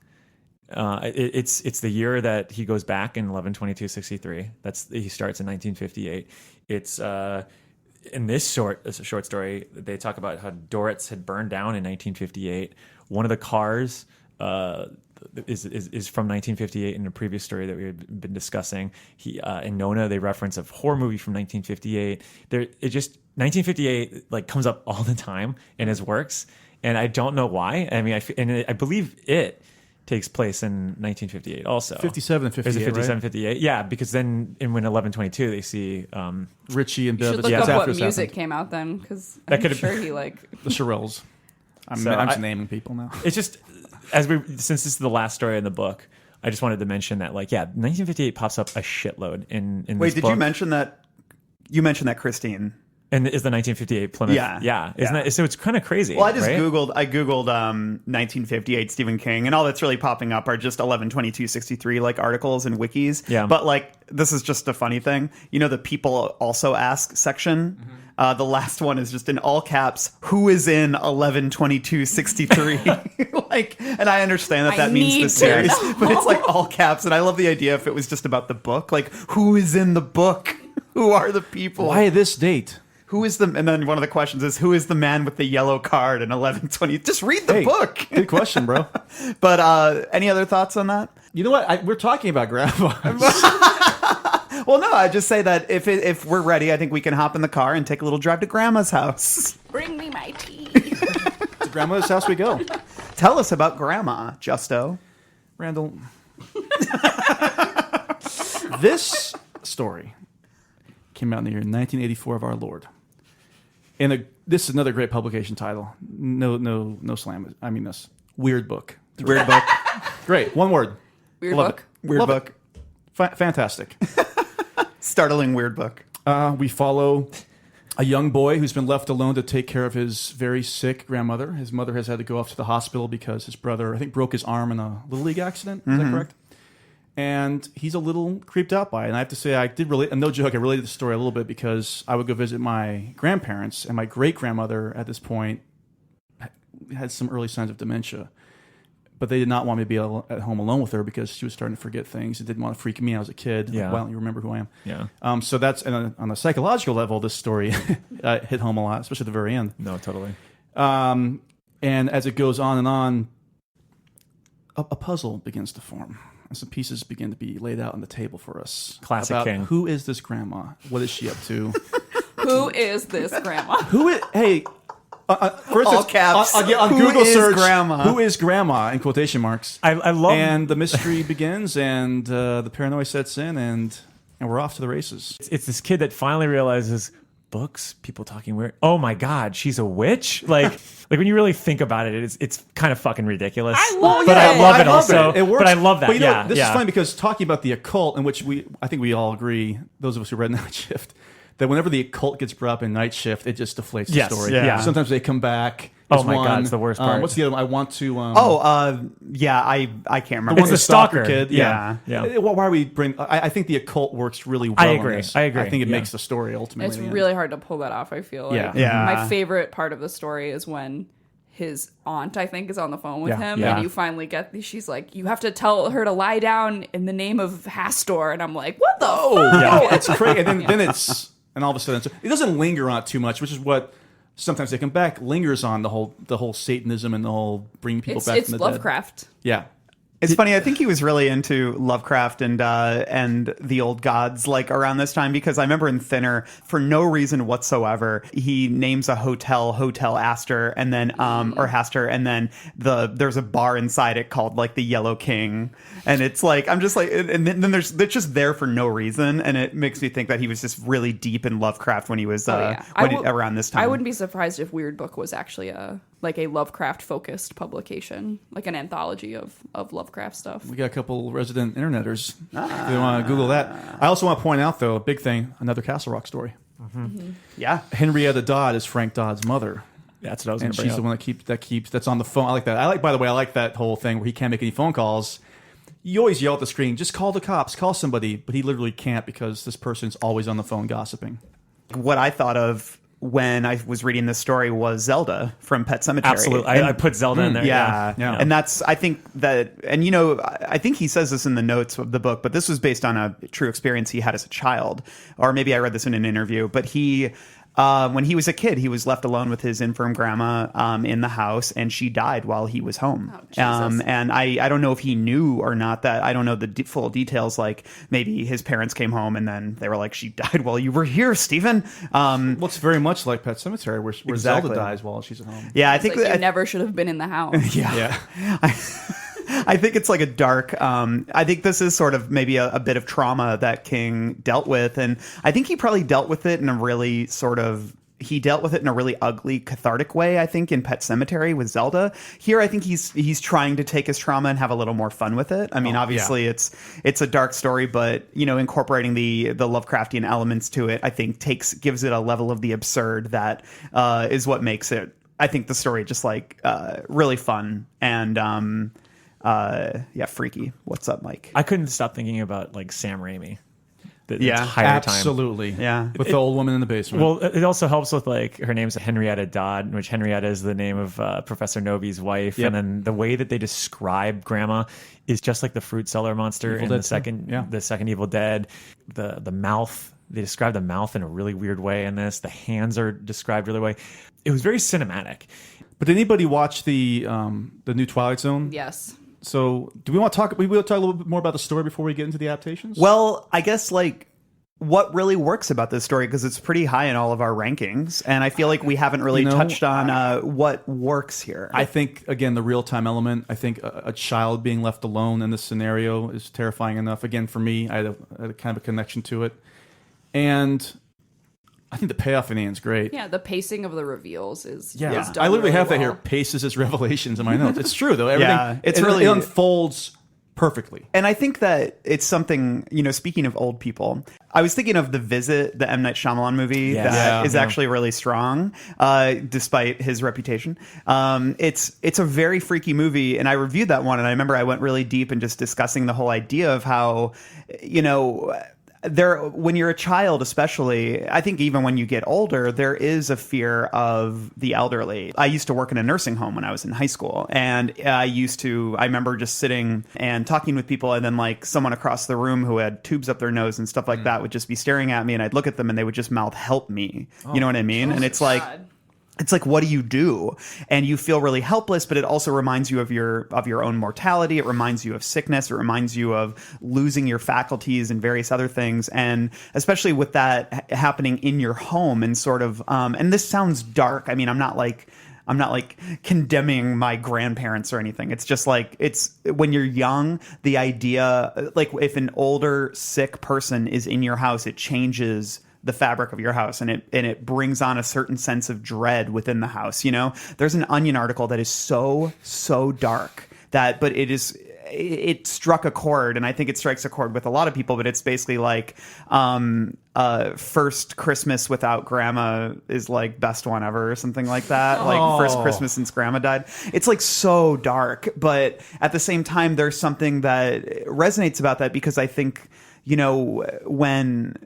It's the year that he goes back in 11/22/63. He starts in 1958. It's in this short story, they talk about how Doritz had burned down in 1958. One of the cars is from 1958 in a previous story that we had been discussing. In Nona, they reference a horror movie from 1958. 1958 like comes up all the time in his works, and I don't know why. I mean, I believe it takes place in 1958 also. 57 and 58, Is it 57, right? 58? Yeah, because then when 11/22 they see Richie and you Bev. should look It's up after what this music happened. came out then, because That I'm could've- sure he The Shirelles. I'm So just I- naming people now. it's just since this is the last story in the book, I just wanted to mention that 1958 pops up a shitload in Wait, this did book. you mention that? You mentioned that Christine. And is the 1958 Plymouth? Yeah. Isn't that so? It's kind of crazy. Well, I just right? googled 1958 Stephen King, and all that's really popping up are just 11/22/63 like articles and wikis. Yeah. But like this is just a funny thing. The people also ask section. The last one is just in all caps. Who is in 11/22/63? And I understand I that means need the to series, know. but it's like all caps. And I love the idea if it was just about the book. Like, who is in the book? Who are the people? Why this date? Who is the? And then one of the questions is, who is the man with the yellow card in 1120? Just read the Hey, book. Good question, bro. But any other thoughts on that? You know what? We're talking about grandmas. Well, no, I just say that if we're ready, I think we can hop in the car and take a little drive to Grandma's house. Bring me my tea. To grandma's house we go. Tell us about Grandma, Justo. Randall. This story came out in the year 1984 of our Lord. And this is another great publication title. No slam. I mean this. Weird book. Weird book. Great. One word. Weird Love book. it. Weird Love book. it. Fantastic. Startling weird book. We follow a young boy who's been left alone to take care of his very sick grandmother. His mother has had to go off to the hospital because his brother, I think, broke his arm in a Little League accident. Is that correct? And he's a little creeped out by it. And I have to say, I did relate, and no joke, I related the story a little bit because I would go visit my grandparents, and my great-grandmother at this point had some early signs of dementia. But they did not want me to be at home alone with her because she was starting to forget things. It didn't want to freak me out as a kid. Yeah. Why don't you remember who I am? Yeah. So that's on a psychological level, this story hit home a lot, especially at the very end. No, totally. And as it goes on and on, a puzzle begins to form. And some pieces begin to be laid out on the table for us. Classic about King. Who is this grandma? What is she up to? Who is this grandma? Who is... Hey... for instance, All caps. on Who Google is search, grandma? who is grandma in quotation marks. I love And the mystery begins, and the paranoia sets in, and we're off to the races. it's this kid that finally realizes books, people talking weird. Oh my God, she's a witch. Like when you really think about it, it's kind of fucking ridiculous. I love but it. I love it I love also. It works. But I love that. But you know, yeah, this yeah. is funny because talking about the occult, in which I think we all agree, those of us who read Night Shift, that whenever the occult gets brought up in Night Shift, it just deflates the Yes, story. yeah. Sometimes they come back. Oh as my one. God, it's the worst part. What's the other one? I want to. Yeah, I can't remember. The one It's the a stalker. kid. Yeah. Yeah. Well, why are we bring? I think the occult works really well. I in agree. this. I agree. I think it Yeah. makes the story ultimately. It's the end. really hard to pull that off, I feel like. Yeah. Yeah. My favorite part of the story is when his aunt, I think, is on the phone with Yeah. him, Yeah. and you finally get, she's like, you have to tell her to lie down in the name of Hastor, and I'm like, what the fuck? Oh, it's crazy. And then it's and all of a sudden it doesn't linger on it too much, which is what sometimes they come back lingers on the whole Satanism and the whole bringing people back It's from the Lovecraft. dead. Yeah. It's funny. I think he was really into Lovecraft and the old gods like around this time because I remember in Thinner, for no reason whatsoever, he names a Hotel Astor and then or Hastor, and then there's a bar inside it called like the Yellow King, and it's like I'm just like, and then it's just there for no reason, and it makes me think that he was just really deep in Lovecraft when he was around this time. I wouldn't be surprised if Weird Book was actually a Lovecraft focused publication, like an anthology of Lovecraft stuff. We got a couple resident interneters. If you want to Google that. I also want to point out, though, a big thing, another Castle Rock story. Yeah. Henrietta Dodd is Frank Dodd's mother. That's what I was going And to bring she's up. the one that's on the phone. I like that. By the way, I like that whole thing where he can't make any phone calls. You always yell at the screen, just call the cops, call somebody. But he literally can't because this person's always on the phone gossiping. What I thought of when I was reading this story was Zelda from Pet Sematary. Absolutely. I put Zelda in there. Yeah. Yeah. And that's, I think that, and you know, I think he says this in the notes of the book, but this was based on a true experience he had as a child. Or maybe I read this in an interview, but when he was a kid, he was left alone with his infirm grandma in the house, and she died while he was home. Oh, Jesus. And I don't know if he knew or not that. I don't know the full details. Like maybe his parents came home and then they were like, "She died while you were here, Stephen." Looks very much like Pet Sematary, where Exactly. Zelda dies while she's at home. Yeah, I It's think like that, you never should have been in the house. Yeah. I think it's like a dark. I think this is sort of maybe a bit of trauma that King dealt with, and I think he probably dealt with it in a really ugly, cathartic way. I think in Pet Sematary with Zelda. Here, I think he's trying to take his trauma and have a little more fun with it. I mean, obviously it's a dark story, but you know, incorporating the Lovecraftian elements to it, I think gives it a level of the absurd that is what makes it. I think the story just like really fun and. Freaky. What's up, Mike? I couldn't stop thinking about like Sam Raimi. The Yeah, entire time. Absolutely. Yeah. With the old woman in the basement. Well, it also helps with like her name's Henrietta Dodd, which Henrietta is the name of Professor Noby's wife, Yep. and then the way that they describe Grandma is just like the fruit cellar monster Evil in Dead the second, too. Yeah. the second Evil Dead. The mouth They describe the mouth in a really weird way in this. The hands are described really way. It was very cinematic. But did anybody watch the new Twilight Zone? Yes. So do we want to talk? We will talk a little bit more about the story before we get into the adaptations. Well, I guess like what really works about this story, because it's pretty high in all of our rankings, and I feel like we haven't really touched on what works here. I think again the real time element. I think a child being left alone in this scenario is terrifying enough. Again, for me, I had a kind of a connection to it, and I think the payoff in the end's great. Yeah, the pacing of the reveals is is done I literally really have that well. here. Paces as revelations in my notes. It's true though. Everything it's it really unfolds perfectly. And I think that it's something, speaking of old people, I was thinking of The Visit, the M. Night Shyamalan movie that is actually really strong, despite his reputation. It's a very freaky movie, and I reviewed that one, and I remember I went really deep in just discussing the whole idea of how, when you're a child, especially, I think even when you get older, there is a fear of the elderly. I used to work in a nursing home when I was in high school, and I remember just sitting and talking with people, and then like someone across the room who had tubes up their nose and stuff like that would just be staring at me, and I'd look at them and they would just mouth, "Help me." You know what I mean? And it's like, what do you do? And you feel really helpless, but it also reminds you of your own mortality. It reminds you of sickness. It reminds you of losing your faculties and various other things. And especially with that happening in your home and sort of, and this sounds dark. I mean, I'm not like condemning my grandparents or anything. It's just like, it's when you're young, the idea, like if an older sick person is in your house, it changes the fabric of your house, and it brings on a certain sense of dread within the house. There's an Onion article that is so dark but it struck a chord, and I think it strikes a chord with a lot of people, but it's basically like first Christmas without grandma is like best one ever or something like that. Like first Christmas since grandma died. It's like so dark, but at the same time there's something that resonates about that, because I think when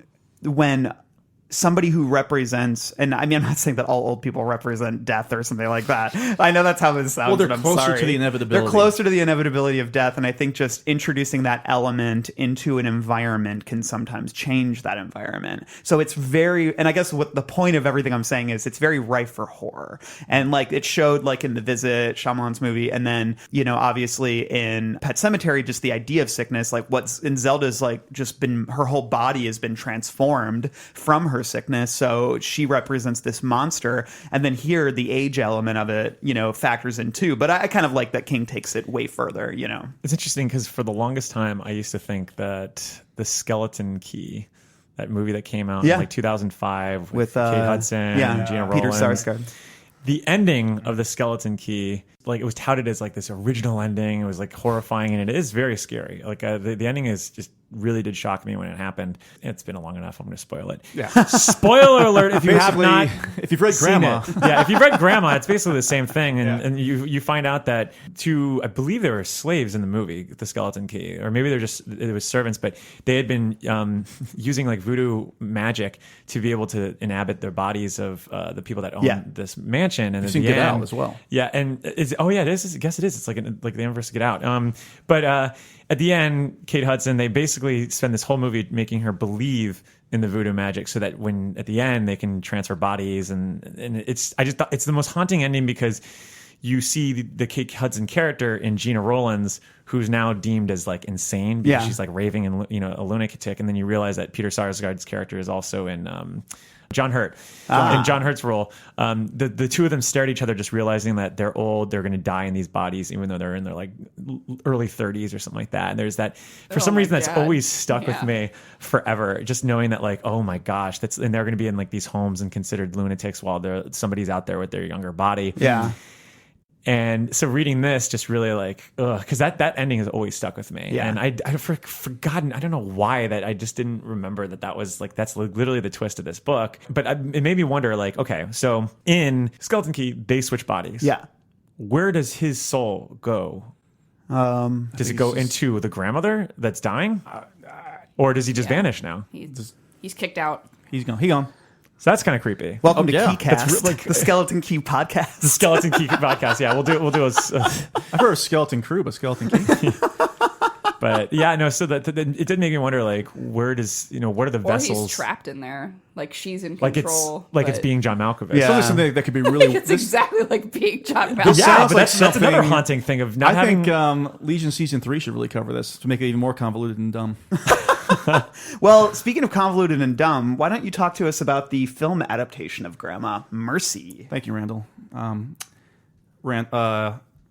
somebody who represents, and I mean, I'm not saying that all old people represent death or something like that. I know that's how this sounds. Well, they're but I'm closer sorry. to the inevitability. They're closer to the inevitability of death, and I think just introducing that element into an environment can sometimes change that environment. So it's and I guess what the point of everything I'm saying is it's very rife for horror. And like it showed like in The Visit, Shyamalan's movie, and then, obviously in Pet Sematary, just the idea of sickness, like what's in Zelda's like just been, her whole body has been transformed from her sickness, so she represents this monster, and then here the age element of it factors in too. But I kind of like that King takes it way further. It's interesting because for the longest time I used to think that The Skeleton Key, that movie that came out in like 2005 with Kate Hudson and Gina Rowland, Peter Sarsgaard, the ending of The Skeleton Key, like it was touted as like this original ending. It was like horrifying, and it is very scary. Like the ending is just really did shock me when it happened. It's been long enough. I'm going to spoil it. Yeah. Spoiler alert! If you have not, if you've read Grandma, if you've read Grandma, it's basically the same thing. And you find out that I believe there were slaves in the movie, The Skeleton Key, or maybe it was servants, but they had been using like voodoo magic to be able to inhabit their bodies of the people that own this mansion. And you've seen Get Out as well. Yeah, and it is. I guess it is. It's like the universe Get Out. But at the end, Kate Hudson, they basically spend this whole movie making her believe in the voodoo magic, so that when at the end they can transfer bodies, and I just thought it's the most haunting ending, because you see the Kate Hudson character in Gina Rowlands, who's now deemed as like insane because she's like raving and a lunatic, and then you realize that Peter Sarsgaard's character is also in John Hurt. In John Hurt's role, the two of them stare at each other, just realizing that they're old, they're going to die in these bodies, even though they're in their like early 30s or something like that. And there's that, for some reason, that's always stuck with me forever. Just knowing that, like, oh my gosh, and they're going to be in like these homes and considered lunatics while somebody's out there with their younger body. Yeah. And so reading this just really like, because that ending has always stuck with me. Yeah. And I've forgotten, I don't know why, that I just didn't remember that was like, that's literally the twist of this book. But it made me wonder, like, okay, so in Skeleton Key, they switch bodies. Yeah. Where does his soul go? Does it go into the grandmother that's dying? Or does he just vanish now? He's kicked out. He's gone. So that's kind of creepy. Welcome to yeah. KeyCast, the Skeleton Key podcast. The Skeleton Key podcast. Yeah, we'll do I've heard of Skeleton Crew, but Skeleton Key. But yeah, no. So that it did make me wonder, like, where does what are the Or vessels? he's trapped in there, like she's in like control. it's being John Malkovich. Yeah. So there's something that could be really. It's exactly like being John This Malkovich. Yeah, sounds but like that's another something- haunting thing of not I having. think Legion season 3 should really cover this to make it even more convoluted and dumb. Well, speaking of convoluted and dumb, why don't you talk to us about the film adaptation of Grandma Mercy? Thank you, Randall.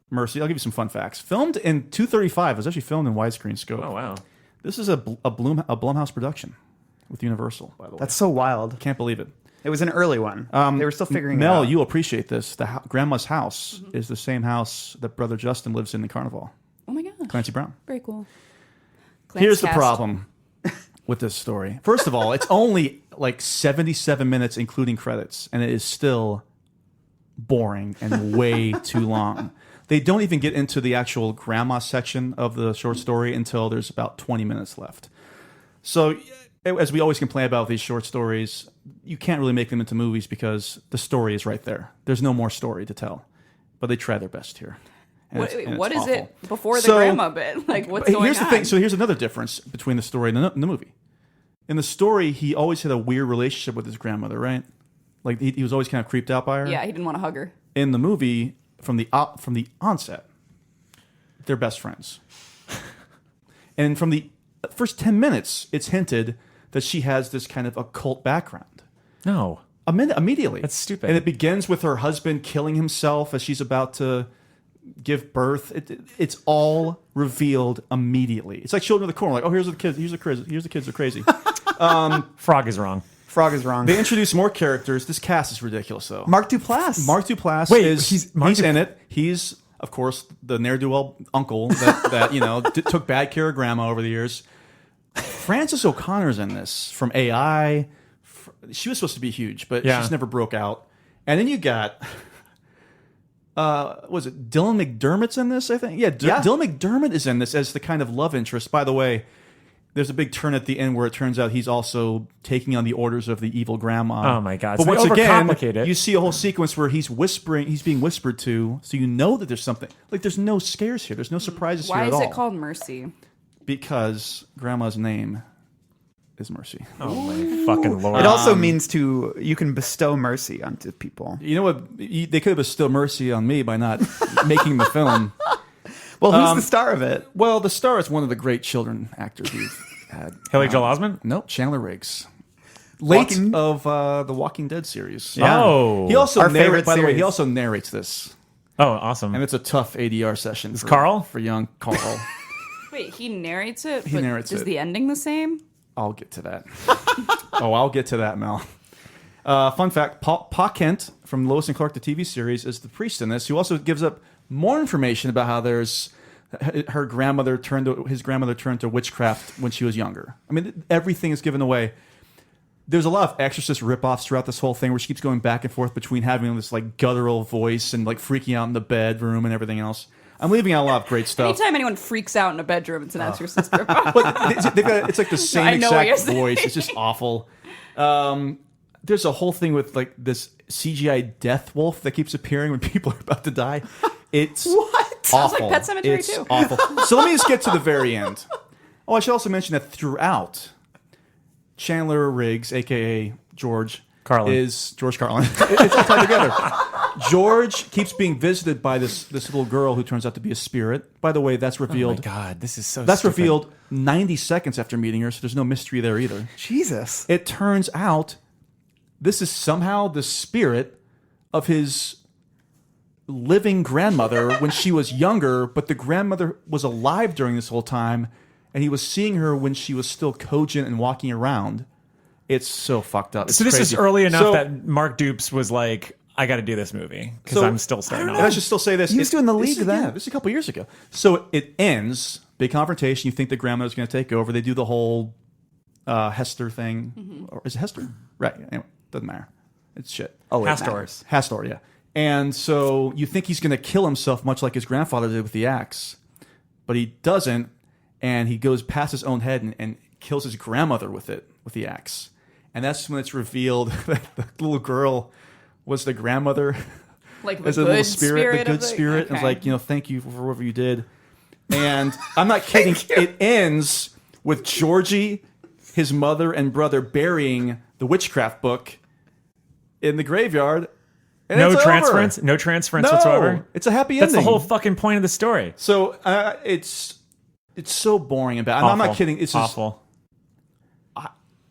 Mercy. I'll give you some fun facts. Filmed in 235. It was actually filmed in widescreen scope. Oh wow. This is a Blumhouse production with Universal, by the way. That's so wild. Can't believe it. It was an early one. They were still figuring it out. Mel, you'll appreciate this. Grandma's house is the same house that Brother Justin lives in Carnival. Oh my gosh. Clancy Brown. Very cool. Here's the Cast. problem with this story. First of all, it's only like 77 minutes, including credits, and it is still boring and way too long. They don't even get into the actual grandma section of the short story until there's about 20 minutes left. So, as we always complain about these short stories, you can't really make them into movies because the story is right there. There's no more story to tell. But they try their best here. And What it's is it awful. before the So- grandma bit? Like, what's going Here's on? the thing. So here's another difference between the story and the movie. In the story, he always had a weird relationship with his grandmother, right? Like he was always kind of creeped out by her. Yeah, he didn't want to hug her. In the movie, from the onset, they're best friends. And from the first 10 minutes, it's hinted that she has this kind of occult background. No. Immediately. That's stupid. And it begins with her husband killing himself as she's about to give birth. It's all revealed immediately. It's like Children of the Corn. Like, oh, here's the kids. Here's the kids are crazy. Frog is wrong. Frog is wrong. They introduce more characters. This cast is ridiculous, though. Mark Duplass. Mark Duplass Wait, is he's in it. He's, of course, the ne'er-do-well uncle that took bad care of grandma over the years. Frances O'Connor's in this from AI. She was supposed to be huge, but Yeah. she's never broke out. And then you got, was it Dylan McDermott's in this, I think? Yeah, Dylan McDermott is in this as the kind of love interest. By the way, there's a big turn at the end where it turns out he's also taking on the orders of the evil grandma. Oh my God. But So they once again, overcomplicate it. you see a whole sequence where he's being whispered to, so you know that there's something. Like, there's no scares here. There's no surprises Why here is at all. it called Mercy? Because grandma's name is Mercy. Oh my fucking lord. It also means you can bestow mercy onto people. You know what? They could have bestowed mercy on me by not making the film. Well, who's the star of it? Well, the star is one of the great children actors we've had. Haley Joel Osment? Nope, Chandler Riggs. Late Walking- of the Walking Dead series. Yeah. Oh. He also Our favorite narrates. By the way, he series. also narrates this, Oh, awesome. and it's a tough ADR session. For Carl? for young Carl. Wait, he narrates it? He but narrates is it. the ending the same? I'll get to that. I'll get to that, Mel. Fun fact: Pa Kent from Lois and Clark, the TV series, is the priest in this, who also gives up more information about how his grandmother turned to witchcraft when she was younger. I mean, everything is given away. There's a lot of Exorcist ripoffs throughout this whole thing, where she keeps going back and forth between having this like guttural voice and like freaking out in the bedroom and everything else. I'm leaving out a lot of great stuff. Anytime anyone freaks out in a bedroom, it's an Exorcist ripoff. But it's like the same I know what you're exact saying. voice. It's just awful. There's a whole thing with like this CGI death wolf that keeps appearing when people are about to die. It's What? Sounds like awful. Pet Sematary It's too. awful. So let me just get to the very end. Oh, I should also mention that throughout, Chandler Riggs, aka George Carlin. is George Carlin. It's all tied together. George keeps being visited by this little girl who turns out to be a spirit. By the way, that's Oh my revealed. God, this is so That's stupid. revealed 90 seconds after meeting her, so there's no mystery there either. Jesus. It turns out this is somehow the spirit of his living grandmother when she was younger, but the grandmother was alive during this whole time, and he was seeing her when she was still cogent and walking around. It's so fucked up. It's So this crazy. is early enough So- that Mark Dupes was like, I got to do this movie because So- I'm still starting And I off. should still say this. He was doing the this League is- then. Yeah, this is a couple years ago. So it ends, big confrontation. You think the grandmother's going to take over. They do the whole Hester thing. Or is it Hester? Right. Anyway, doesn't matter. It's shit. Oh, it Hastor. matters. Hastor, yeah. And so you think he's going to kill himself much like his grandfather did with the axe. But he doesn't, and he goes past his own head and kills his grandmother with the axe. And that's when it's revealed that the little girl was the grandmother. Like the as a little good spirit, the of good spirit. Okay. It's like, thank you for whatever you did. And I'm not kidding. It ends with Georgie, his mother, and brother burying the witchcraft book in the graveyard. And No it's over. transference? No transference No, whatsoever? it's a happy That's ending. the whole fucking point of the story. So it's so boring and bad. And I'm not Awful. kidding. It's just, awful.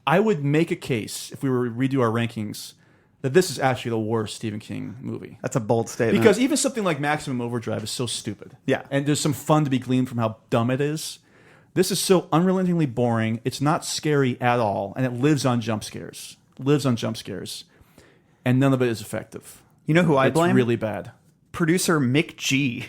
I would make a case if we were to redo our rankings that this is actually the worst Stephen King movie. That's a bold statement. Because even something like Maximum Overdrive is so stupid. Yeah. And there's some fun to be gleaned from how dumb it is. This is so unrelentingly boring. It's not scary at all. And it lives on jump scares. And none of it is effective. you know who I blame? It's really bad. Producer Mick G.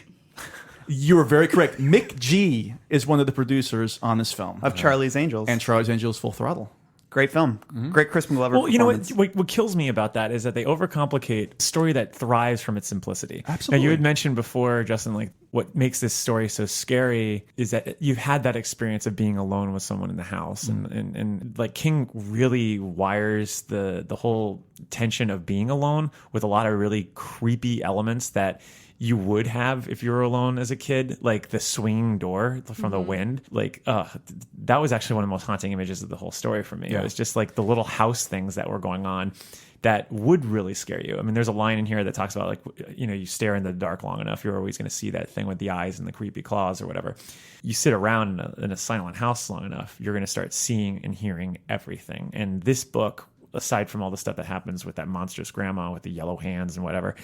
You were very correct. Mick G is one of the producers on this film. of Charlie's Angels. And Charlie's Angels Full Throttle. Great film. Great Crispin Glover Well, you know performance. what kills me about that is that they overcomplicate a story that thrives from its simplicity. Absolutely. Now, you had mentioned before, Justin, like what makes this story so scary is that you've had that experience of being alone with someone in the house, and like King really wires the whole tension of being alone with a lot of really creepy elements that you would have if you were alone as a kid, like the swinging door from the wind. Like, that was actually one of the most haunting images of the whole story for me. Yeah. It was just like the little house things that were going on that would really scare you. I mean, there's a line in here that talks about, like, you know, you stare in the dark long enough, you're always going to see that thing with the eyes and the creepy claws or whatever. You sit around in a silent house long enough, you're going to start seeing and hearing everything. And this book, aside from all the stuff that happens with that monstrous grandma with the yellow hands and whatever,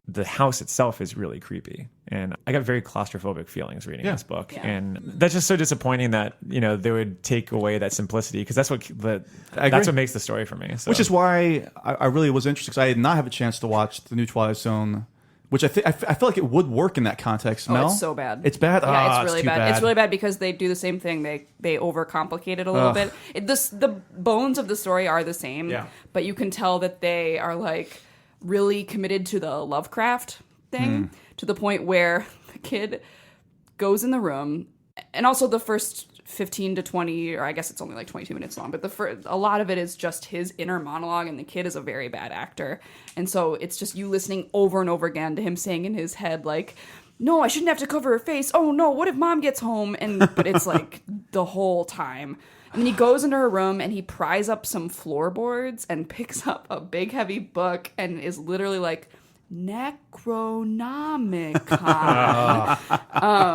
the house itself is really creepy, and I got very claustrophobic feelings reading this book, and that's just so disappointing that, you know, they would take away that simplicity, because that's what makes the story for me. So. Which is why I really was interested, because I did not have a chance to watch the new Twilight Zone, which I feel like it would work in that context. Oh, Mel? it's so bad. It's bad? Yeah, Ah, it's really too bad. It's really bad because they do the same thing. They overcomplicate it a little bit. The bones of the story are the same, but you can tell that they are like really committed to the Lovecraft thing to the point where the kid goes in the room, and also the first 15 to 20, or I guess it's only like 22 minutes long, but a lot of it is just his inner monologue, and the kid is a very bad actor, and so it's just you listening over and over again to him saying in his head, like, no, I shouldn't have to cover her face, oh no, what if mom gets home? But it's like the whole time. And then he goes into her room and he pries up some floorboards and picks up a big heavy book and is literally like, Necronomicon.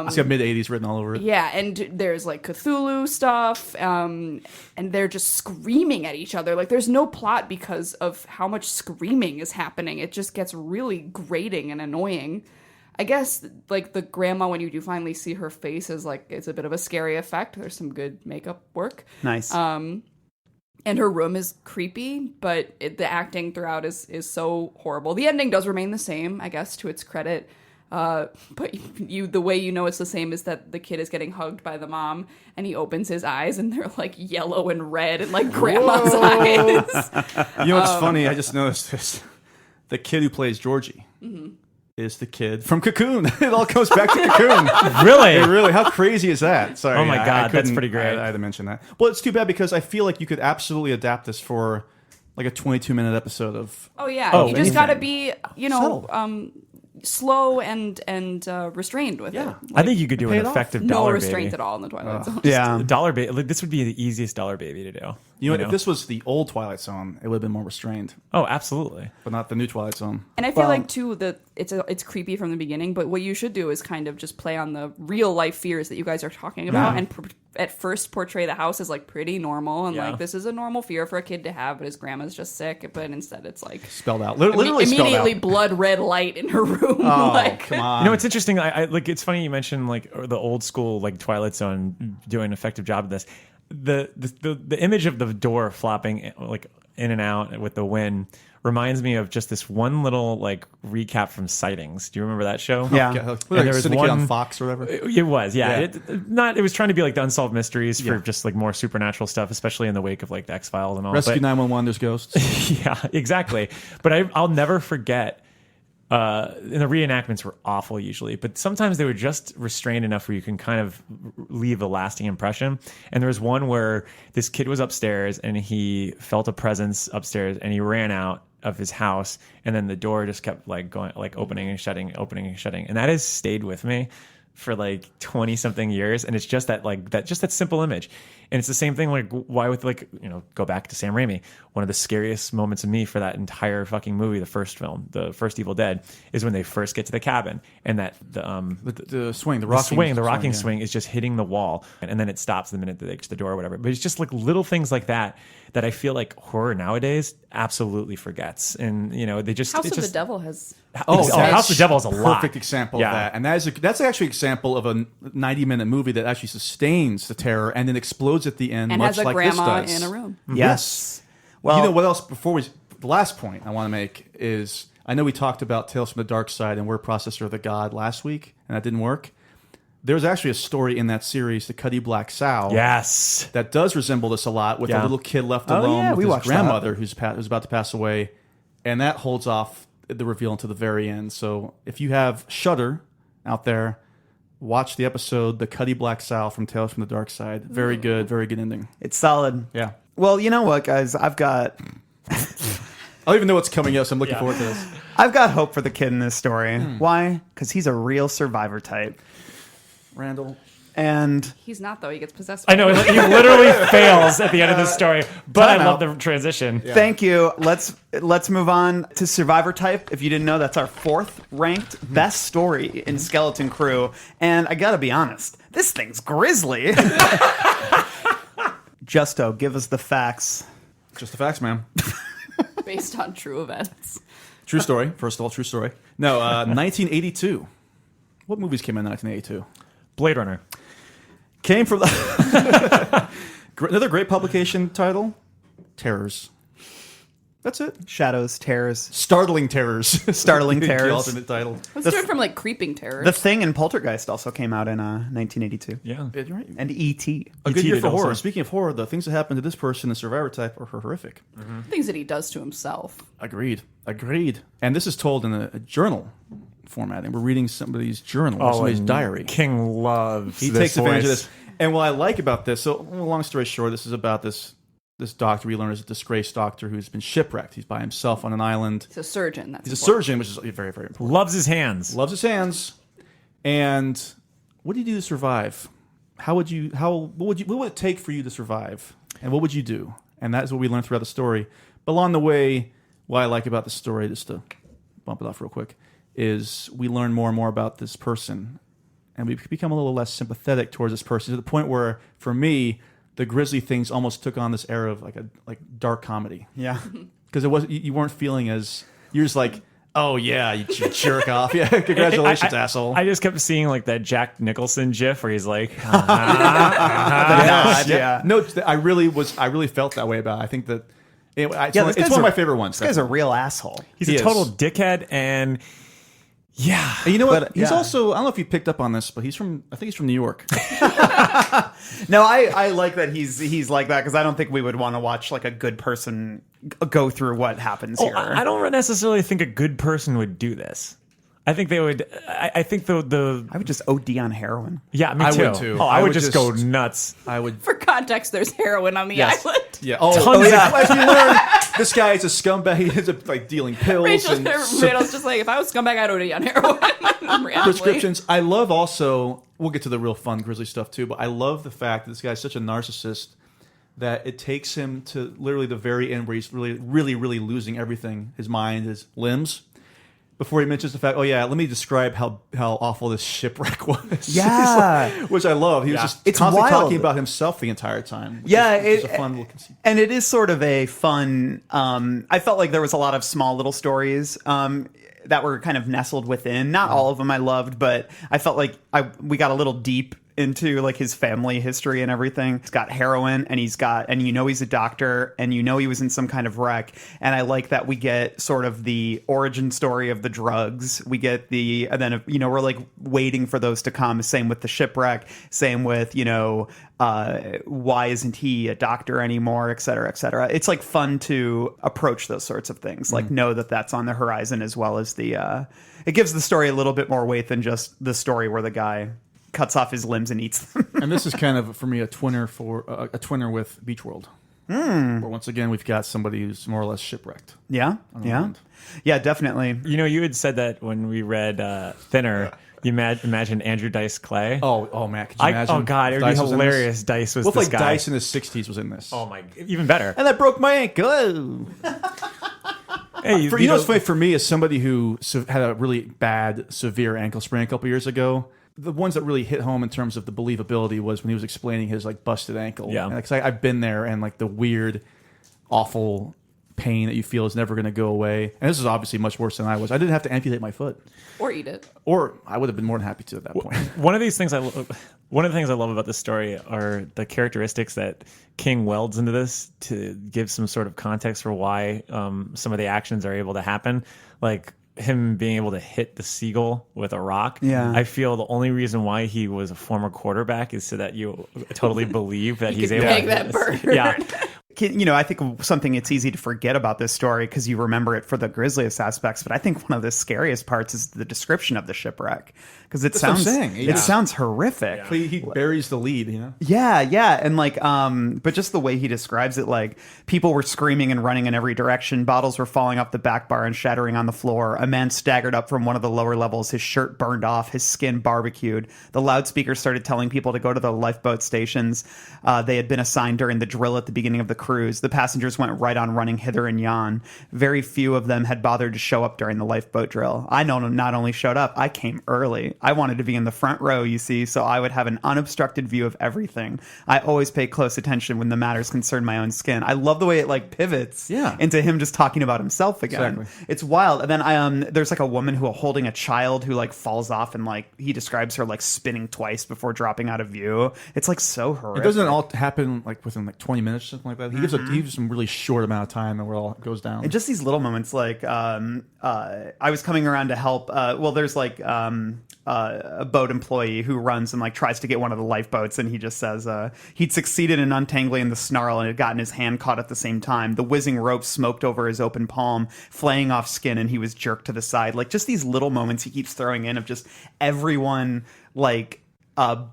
It's got mid-'80s written all over it. Yeah, and there's like Cthulhu stuff, and they're just screaming at each other. Like, there's no plot because of how much screaming is happening. It just gets really grating and annoying. I guess, like, the grandma, when you do finally see her face, is like, it's a bit of a scary effect. There's some good makeup work. Nice. And her room is creepy, but the acting throughout is so horrible. The ending does remain the same, I guess, to its credit. But the way you know it's the same is that the kid is getting hugged by the mom, and he opens his eyes, and they're like yellow and red, and like grandma's eyes. You know what's funny? I just noticed this. The kid who plays Georgie is the kid from Cocoon. It all comes back to Cocoon. Really? Hey, really? How crazy is that? Sorry. Oh my I God, that's couldn't- pretty great. I had to mention that. Well, it's too bad because I feel like you could absolutely adapt this for like a 22-minute episode of. Oh yeah, Oh, you just anything. got to be, Subtle. slow and restrained with it. I think you could do pay an it off. effective No dollar restraint baby. at all in the Twilight Zone. yeah. Dollar baby. Like, this would be the easiest dollar baby to do. You know what? If this was the old Twilight Zone, it would have been more restrained, Oh, absolutely. but not the new Twilight Zone. And I feel like too that it's creepy from the beginning, but what you should do is kind of just play on the real life fears that you guys are talking about, and at first portray the house as like pretty normal, and like this is a normal fear for a kid to have, but his grandma's just sick. But instead, it's like Spelled out. Literally spelled immediately out. blood red light in her room. Oh, like, come on. You know, it's interesting. I like. It's funny you mentioned like the old school like Twilight Zone doing an effective job of this. The image of the door flopping like in and out with the wind reminds me of just this one little like recap from Sightings. Do you remember that show? Yeah. Yeah, there was Syndicate on one- Fox or whatever. It was, yeah. Yeah. It was trying to be like the Unsolved Mysteries for just like more supernatural stuff, especially in the wake of like the X-Files and all. Rescue But- 911. There's ghosts. Yeah, exactly. But I'll never forget. And the reenactments were awful usually, but sometimes they were just restrained enough where you can kind of leave a lasting impression. And there was one where this kid was upstairs and he felt a presence upstairs and he ran out of his house, and then the door just kept like going, like opening and shutting, and that has stayed with me for like 20 something years, and it's just that simple image. And it's the same thing, like, why with, like, you know, go back to Sam Raimi. One of the scariest moments of me for that entire fucking movie, the first film, the first Evil Dead, is when they first get to the cabin, and that The swing, the rocking yeah. swing is just hitting the wall, and then it stops the minute that they reach the door or whatever. But it's just like little things like that I feel like horror nowadays absolutely forgets. And, you know, they just House it's of just, the Devil has. Oh, House of the Devil is a lot. Perfect example Yeah. of that, and that's actually an example of a 90-minute movie that actually sustains the terror and then explodes at the end, And much has a like grandma this does. in a room. Yes. Well, You know what else? The last point I want to make is, I know we talked about Tales from the Dark Side and Word Processor of the God last week, and that didn't work. There's actually a story in that series, The Cuddy Black Sow, yes. that does resemble this a lot, with a Yeah. little kid left Oh, alone yeah, we with his watched grandmother who's about to pass away, and that holds off the reveal until the very end. So if you have Shudder out there, watch the episode The Cuddy Black Sow from Tales from the Dark Side. Very good ending. it's solid. Yeah. Well, you know what, guys? I've got I don't even know what's coming up, so I'm looking forward to this. hope for the kid in this story. Why? Because he's a real survivor type. Randall. And He's not, though. He gets possessed. I know, he literally fails at the end of the story, but I time love out. the transition. thank you. Let's move on to survivor type. If you didn't know, that's our 4th ranked best story in Skeleton Crew. And I gotta be honest, this thing's grisly. Justo, give us the facts. Just the facts, man. Based on true events. True story. First of all, true story. No, 1982. What movies came out in 1982? Blade Runner. Came from another great publication title, Terrors. That's it. Shadows, terrors. Startling Terrors. Startling The Terrors. alternate title. Let's do it from, like, Creeping Terror. The Thing and Poltergeist also came out in 1982. Yeah. Yeah, you're right. And E.T. A good E.T. year did for horror. also. Speaking of horror, the things that happen to this person in Survivor Type are horrific. Things that he does to himself. Agreed. And this is told in a journal format, and we're reading somebody's journal, or somebody's and diary. King loves He this takes advantage of voice. this. And what I like about this, so long story short, this is about this doctor we learn is a disgraced doctor who's been shipwrecked. He's by himself on an island. He's a surgeon. That's He's a important. surgeon, which is very, very important. Loves his hands. Loves his hands. And what do you do to survive? What would it take for you to survive? And what would you do? And that is what we learn throughout the story. But along the way, what I like about the story, just to bump it off real quick, is we learn more and more about this person. And we become a little less sympathetic towards this person, to the point where, for me, the grisly things almost took on this air of like dark comedy. Yeah. Because it was you weren't feeling as, you're just like, oh yeah, you jerk off. Yeah, congratulations, asshole. I just kept seeing like that Jack Nicholson gif where he's like, Yeah. No, I really felt that way about it. I think that it's this guy's one of my favorite ones. This guy's a real asshole. he's He a total is. dickhead, and yeah, And you know what? But, He's yeah. also, I don't know if you picked up on this, but I think he's from New York. No, I like that he's like that, because I don't think we would want to watch like a good person go through what happens Oh, here. I don't necessarily think a good person would do this. I think they would. I think the I would just OD on heroin. yeah, me I too. would too. Oh, I I would would just go just- nuts. I would. For context, there's heroin on the island. Yeah. Tons Oh, of- yeah. As we learn, this guy is a scumbag. He's like dealing pills Rachel's and just like, if I was scumbag, I'd OD on heroin. Randomly. prescriptions. I love also. We'll get to the real fun grisly stuff too, but I love the fact that this guy's such a narcissist that it takes him to literally the very end where he's really losing everything, his mind, his limbs, before he mentions the fact, oh yeah, let me describe how awful this shipwreck was. Yeah. Which I love. He was just It's constantly wild. talking about himself the entire time. Which Yeah, is a fun little conceit. And it is sort of a fun. I felt like there was a lot of small little stories that were kind of nestled within. Not all of them I loved, but I felt like we got a little deep into like his family history and everything. He's got heroin, and he's a doctor, and he was in some kind of wreck. And I like that we get sort of the origin story of the drugs. We get and then we're like waiting for those to come. Same with the shipwreck. Same with why isn't he a doctor anymore, et cetera, et cetera. It's like fun to approach those sorts of things, like know that that's on the horizon, as well as it gives the story a little bit more weight than just the story where the guy cuts off his limbs and eats them. And this is kind of for me a twinner with Beach World. Where once again we've got somebody who's more or less shipwrecked. Yeah, yeah, mind. yeah, definitely. You know, you had said that when we read Thinner, you imagined Andrew Dice Clay. Oh man, could you imagine? Oh god, it would be Dice was in this? hilarious. Dice was Looked this like guy. Dice in his 60s was in this. Oh my, even better. And I broke my ankle. Hey, You know what's funny for me as somebody who had a really bad, severe ankle sprain a couple years ago? The ones that really hit home in terms of the believability was when he was explaining his like busted ankle. Yeah. And, 'cause I've been there, and like the weird, awful pain that you feel is never going to go away. And this is obviously much worse than I was. I didn't have to amputate my foot, Or eat it. or I would have been more than happy to at that point. One of the things I love about this story are the characteristics that King welds into this to give some sort of context for why some of the actions are able to happen, like him being able to hit the seagull with a rock. Yeah. I feel the only reason why he was a former quarterback is so that you totally believe that he's could able peg to that bird. Yeah. You know, I think something it's easy to forget about this story because you remember it for the grisliest aspects. But I think one of the scariest parts is the description of the shipwreck because it That's what I'm sounds saying. it sounds horrific. He buries the lead, you know? Yeah, yeah, and like, but just the way he describes it, like people were screaming and running in every direction, bottles were falling off the back bar and shattering on the floor. A man staggered up from one of the lower levels, his shirt burned off, his skin barbecued. The loudspeakers started telling people to go to the lifeboat stations. They had been assigned during the drill at the beginning of the cruise. The passengers went right on running hither and yon. Very few of them had bothered to show up during the lifeboat drill. I not only showed up, I came early. I wanted to be in the front row, you see, so I would have an unobstructed view of everything. I always pay close attention when the matters concern my own skin. I love the way it like pivots into him just talking about himself again. Exactly. It's wild. And then there's like a woman who holding a child who like falls off and like he describes her like spinning twice before dropping out of view. It's like so horrific. It doesn't all happen like within like 20 minutes or something like that. He gives some really short amount of time and where it all goes down. And just these little moments, like I was coming around to help. Well, there's like a boat employee who runs and like tries to get one of the lifeboats, and he just says he'd succeeded in untangling the snarl and had gotten his hand caught at the same time. The whizzing rope smoked over his open palm, flaying off skin, and he was jerked to the side. Like just these little moments he keeps throwing in of just everyone like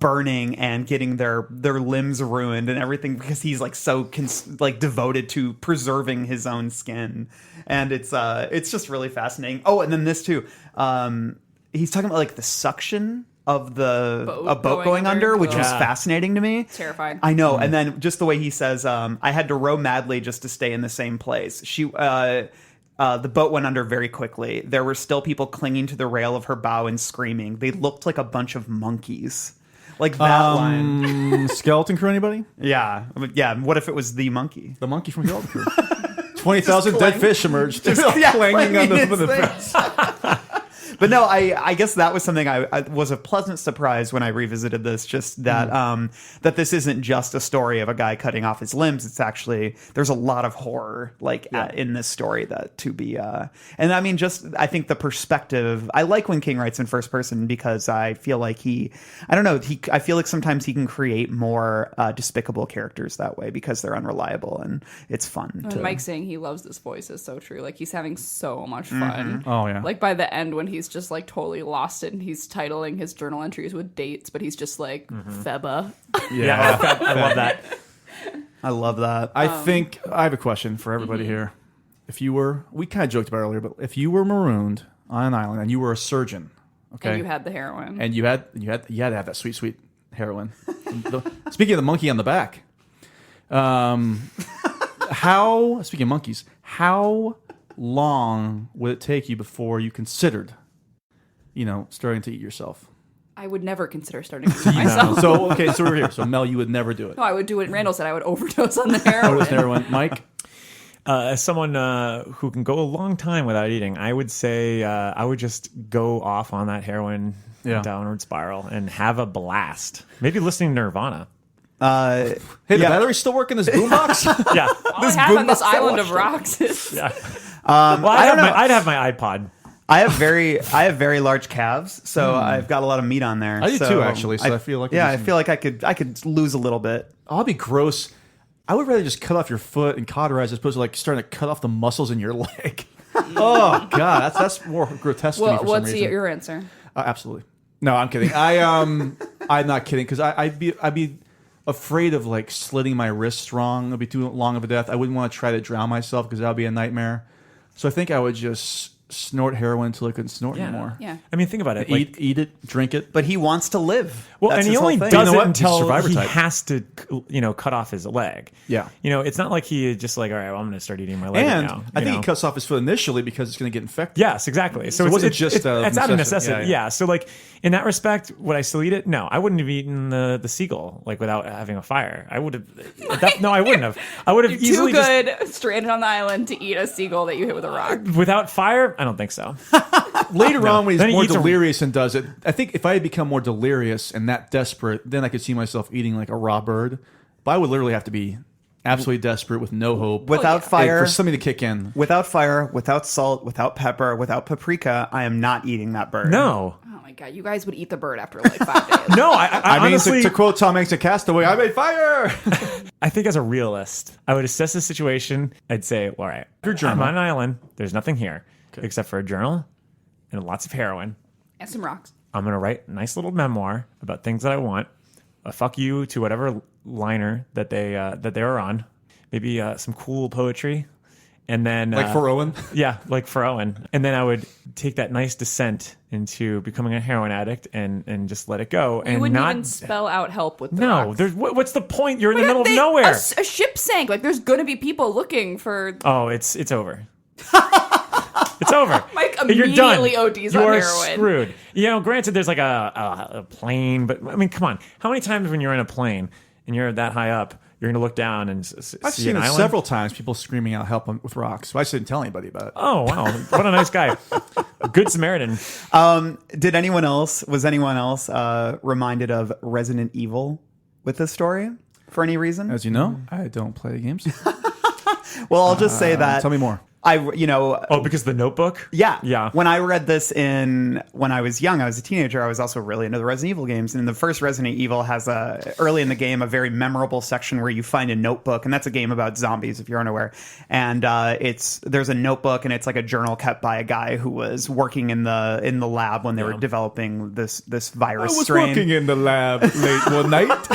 burning and getting their limbs ruined and everything because he's like so devoted to preserving his own skin, and it's just really fascinating. Oh, and then this too, he's talking about like the suction of a boat going under, which was fascinating to me. Terrifying. I know, and then just the way he says, I had to row madly just to stay in the same place. The boat went under very quickly. There were still people clinging to the rail of her bow and screaming. They looked like a bunch of monkeys. Like that line. Skeleton Crew, anybody? Yeah. Yeah. What if it was the monkey? The monkey from Skeleton Crew. 20,000 dead fish emerged. clanging on his the thing. But no, I guess that was something I was a pleasant surprise when I revisited this. Just that that this isn't just a story of a guy cutting off his limbs. It's actually there's a lot of horror in this story that to be. And I mean, I think the perspective. I like when King writes in first person because I feel like I feel like sometimes he can create more despicable characters that way because they're unreliable and it's fun. And Mike saying he loves this voice is so true. Like he's having so much fun. Oh yeah. Like by the end when he's just like totally lost it and he's titling his journal entries with dates, but he's just like Feba. Yeah, I love that. I love that. I think I have a question for everybody here. If you were, we kind of joked about it earlier, but if you were marooned on an island and you were a surgeon, okay, And you had the heroin. and you had to have that sweet heroin. Speaking of the monkey on the back, speaking of monkeys, how long would it take you before you considered, starting to eat yourself? I would never consider starting to myself. So we're here. So Mel, you would never do it. No, I would do what Randall said. I would overdose on the heroin. Overdose on heroin. Mike? As someone who can go a long time without eating, I would say I would just go off on that heroin downward spiral and have a blast. Maybe listening to Nirvana. Hey, the battery's still working this boombox? Yeah. All I have on this island of rocks is... Yeah. Well, I'd have my iPod. I have very large calves, so I've got a lot of meat on there. I do too, actually. So I feel like I feel like I could lose a little bit. Oh, that'd be gross. I would rather just cut off your foot and cauterize as opposed to like starting to cut off the muscles in your leg. Oh God, that's more grotesque to me for some what's reason. your answer? Absolutely. No, I'm kidding. I'm not kidding because I'd be afraid of like slitting my wrists wrong. It'll be too long of a death. I wouldn't want to try to drown myself because that would be a nightmare. So I think I would just snort heroin until I couldn't snort anymore. Yeah. I mean, think about it. Eat it, drink it. But he wants to live. Well, That's and he his whole only thing. does You know it what? until Survivor he type. has to, cut off his leg. Yeah. It's not like he just like, all right, well, I'm going to start eating my leg And now. I think he cuts off his foot initially because it's going to get infected. Yes, exactly. So it it's, wasn't it's, just it's, a it's out of necessity. necessity. Yeah, Yeah. So like in that respect, would I still eat it? No, I wouldn't have eaten the seagull like without having a fire. I would have. No, I wouldn't have. I would have You're easily too good stranded on the island to eat a seagull that you hit with a rock. without fire. I don't think so. Later on, when Then he's he more eats a- delirious and does it, I think if I had become more delirious and that desperate, then I could see myself eating like a raw bird. But I would literally have to be absolutely desperate with no hope. Without yeah. fire, for something to kick in. without fire, without salt, without pepper, without paprika, I am not eating that bird. No. Oh my god, you guys would eat the bird after like 5 days. No, I I mean, honestly, to quote Tom Hanks in Castaway, I made fire. I think as a realist, I would assess the situation. I'd say, all right, Your journal. I'm on an island. There's nothing here except for a journal and lots of heroin. And some rocks. I'm going to write a nice little memoir about things that I want. A fuck you to whatever liner that they are on. Maybe some cool poetry. And then Like for Owen. yeah, like for Owen. And then I would take that nice descent into becoming a heroin addict and just let it go. You and wouldn't not even spell out help with the no. rocks. There's what's the point? You're in the middle of They- nowhere. A ship sank. Like there's gonna be people looking for. Oh, it's over. It's over. Mike You're done. immediately ODs you on are heroin. screwed. Granted, there's like a plane, but I mean, come on. How many times when you're in a plane and you're that high up, you're going to look down and I've see seen an it island? several times, people screaming out help with rocks. So I just didn't tell anybody about it. Oh wow, what a nice guy. A good Samaritan. Was anyone else reminded of Resident Evil with this story for any reason? As you know, I don't play games. Well, I'll just say that. Tell me more. Oh, because the Notebook. Yeah. When I read this when I was young, I was a teenager, I was also really into the Resident Evil games. And the first Resident Evil has early in the game, a very memorable section where you find a notebook. And that's a game about zombies, if you're unaware. And there's a notebook and it's like a journal kept by a guy who was working in the lab when they were developing this virus strain. in the lab late one night.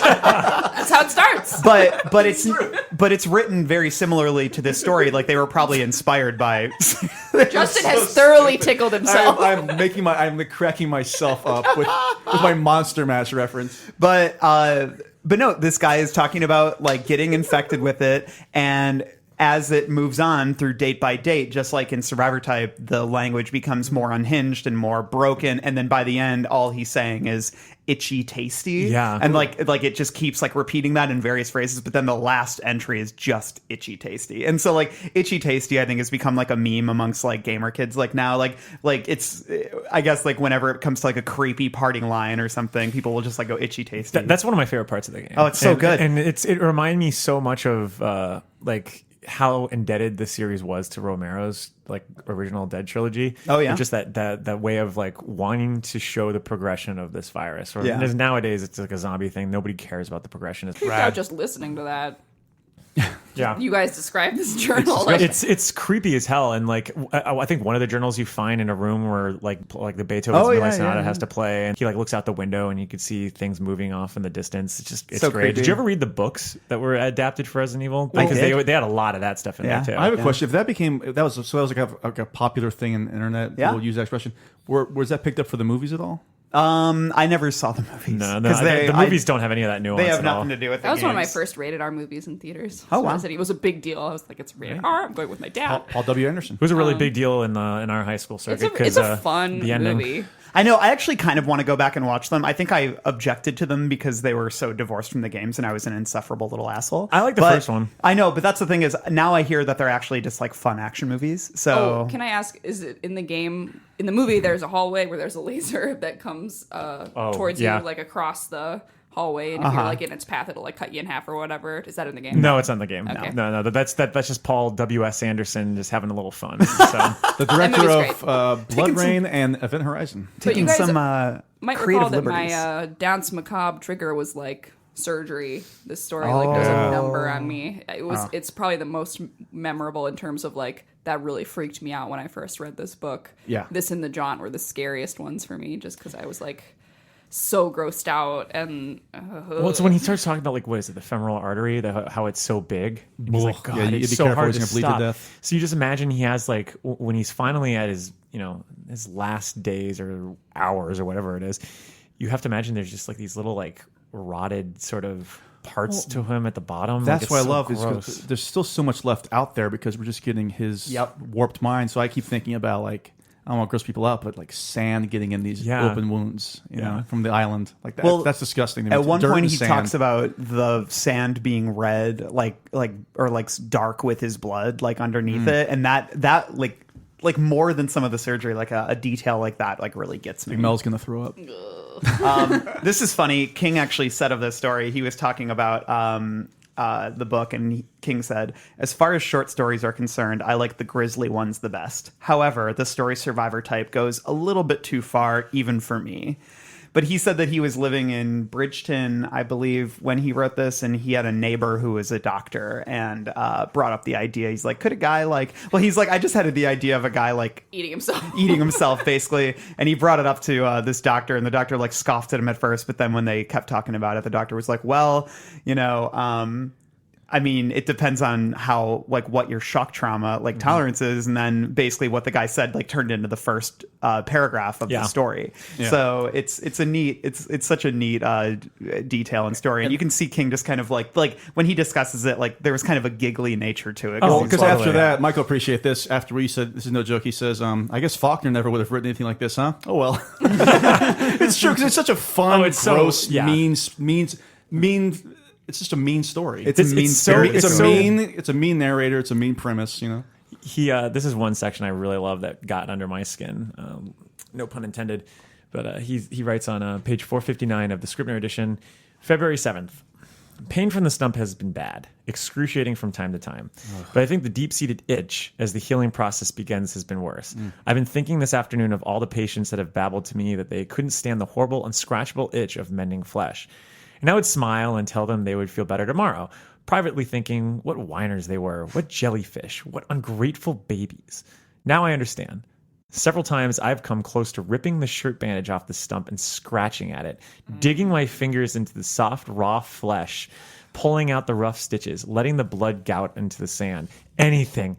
That's how it starts. But it's written very similarly to this story. Like they were probably inspired by. Justin has thoroughly tickled himself. I'm cracking myself up with my Monster Mash reference. But no, this guy is talking about like getting infected with it, and as it moves on through date by date, just like in Survivor Type, the language becomes more unhinged and more broken, and then by the end, all he's saying is itchy tasty. Yeah. And like it just keeps like repeating that in various phrases, but then the last entry is just itchy tasty. And so like itchy tasty I think has become like a meme amongst like gamer kids like now. Like it's I guess like whenever it comes to like a creepy parting line or something, people will just like go itchy tasty. That's one of my favorite parts of the game. Oh, it's so good. And it reminded me so much of like how indebted the series was to Romero's like original Dead trilogy. Oh, yeah? And just that way of like wanting to show the progression of this virus. Or Yeah. because nowadays it's like a zombie thing. Nobody cares about the progression. It's Freaked out rad. just listening to that. Yeah. You guys describe this journal. Like, It's creepy as hell, and like I think one of the journals you find in a room where like the Beethoven's Oh, Midnight yeah, Sonata yeah. has to play, and he like looks out the window and you could see things moving off in the distance. It's So great. creepy. Did you ever read the books that were adapted for Resident Evil? I Because did. they had a lot of that stuff in Yeah. there too. I have a question. If that was like a popular thing in the internet, Yeah. people use that expression. Was that picked up for the movies at all? I never saw the movies. No, 'Cause the movies don't have any of that nuance. They have at nothing all. to do with that was one of my games. first rated R movies in theaters. Oh, So wow. I said it was a big deal. I was like, it's rated R. I'm going with my dad. Paul W. Anderson. It was a really big deal in our high school circuit. It's 'cause, a fun the ending. movie. I know. I actually kind of want to go back and watch them. I think I objected to them because they were so divorced from the games, and I was an insufferable little asshole. I like the But- first one. I know, but that's the thing is now I hear that they're actually just like fun action movies. So Oh, can I ask? Is it in the game? In the movie, there's a hallway where there's a laser that comes towards yeah. you, like across the hallway, and if you're like in its path, it'll like cut you in half or whatever. Is that in the game? No, it's not in the game. Okay. No. That's just Paul W.S. Anderson just having a little fun. So. The director movie's of Blood Rain and Event Horizon. But taking you guys some might creative recall that liberties. my Dance Macabre trigger was like surgery. This story, like there's a number on me. It's probably the most memorable in terms of like that really freaked me out when I first read this book. Yeah. This and The Jaunt were the scariest ones for me, just because I was like, so grossed out and Well, it's when he starts talking about like what is it, the femoral artery, how it's so big. And he's like, Ugh. God, Yeah, you'd it's be so careful, hard he's to gonna bleed to stop. death. So you just imagine he has like when he's finally at his his last days or hours or whatever it is. You have to imagine there's just like these little like rotted sort of parts to him at the bottom. That's like, what I so love. Is 'cause gross. there's still so much left out there because we're just getting his warped mind. So I keep thinking about like, I don't want to gross people out, but like sand getting in these open wounds, you know, from the island. Like that. Well, that's disgusting. To me. At one Dirt point, and he sand. talks about the sand being red, or dark with his blood, like underneath it, and that like more than some of the surgery, like a detail like that, like really gets me. Mel's gonna throw up. This is funny. King actually said of this story, he was talking about the book, and King said, as far as short stories are concerned, I like the grisly ones the best. However, the story survivor type goes a little bit too far, even for me. But he said that he was living in Bridgeton, I believe, when he wrote this, and he had a neighbor who was a doctor and brought up the idea. He's like, could a guy I just had the idea of a guy like eating himself. eating himself, basically. And he brought it up to this doctor, and the doctor like scoffed at him at first, but then when they kept talking about it, the doctor was like, well, I mean, it depends on how, like, what your shock trauma, like, tolerance is. And then basically what the guy said, like, turned into the first paragraph of the story. Yeah. So it's such a neat detail and story. And you can see King just kind of like when he discusses it, like, there was kind of a giggly nature to it. Oh, he's because like- after that, Michael appreciate this. After we said this is no joke, he says, "I guess Faulkner never would have written anything like this, huh?" Oh well, it's true because it's such a fun, it's so- gross, yeah. mean. It's just a mean story. It's a mean story. It's a mean narrator. It's a mean premise. You know. He this is one section I really love that got under my skin. No pun intended. But he writes on page 459 of the Scribner edition, February 7th. Pain from the stump has been bad, excruciating from time to time. But I think the deep-seated itch as the healing process begins has been worse. I've been thinking this afternoon of all the patients that have babbled to me that they couldn't stand the horrible, unscratchable itch of mending flesh. And I would smile and tell them they would feel better tomorrow, privately thinking what whiners they were, what jellyfish, what ungrateful babies. Now I understand. Several times I've come close to ripping the shirt bandage off the stump and scratching at it, digging my fingers into the soft, raw flesh, pulling out the rough stitches, letting the blood gout into the sand. Anything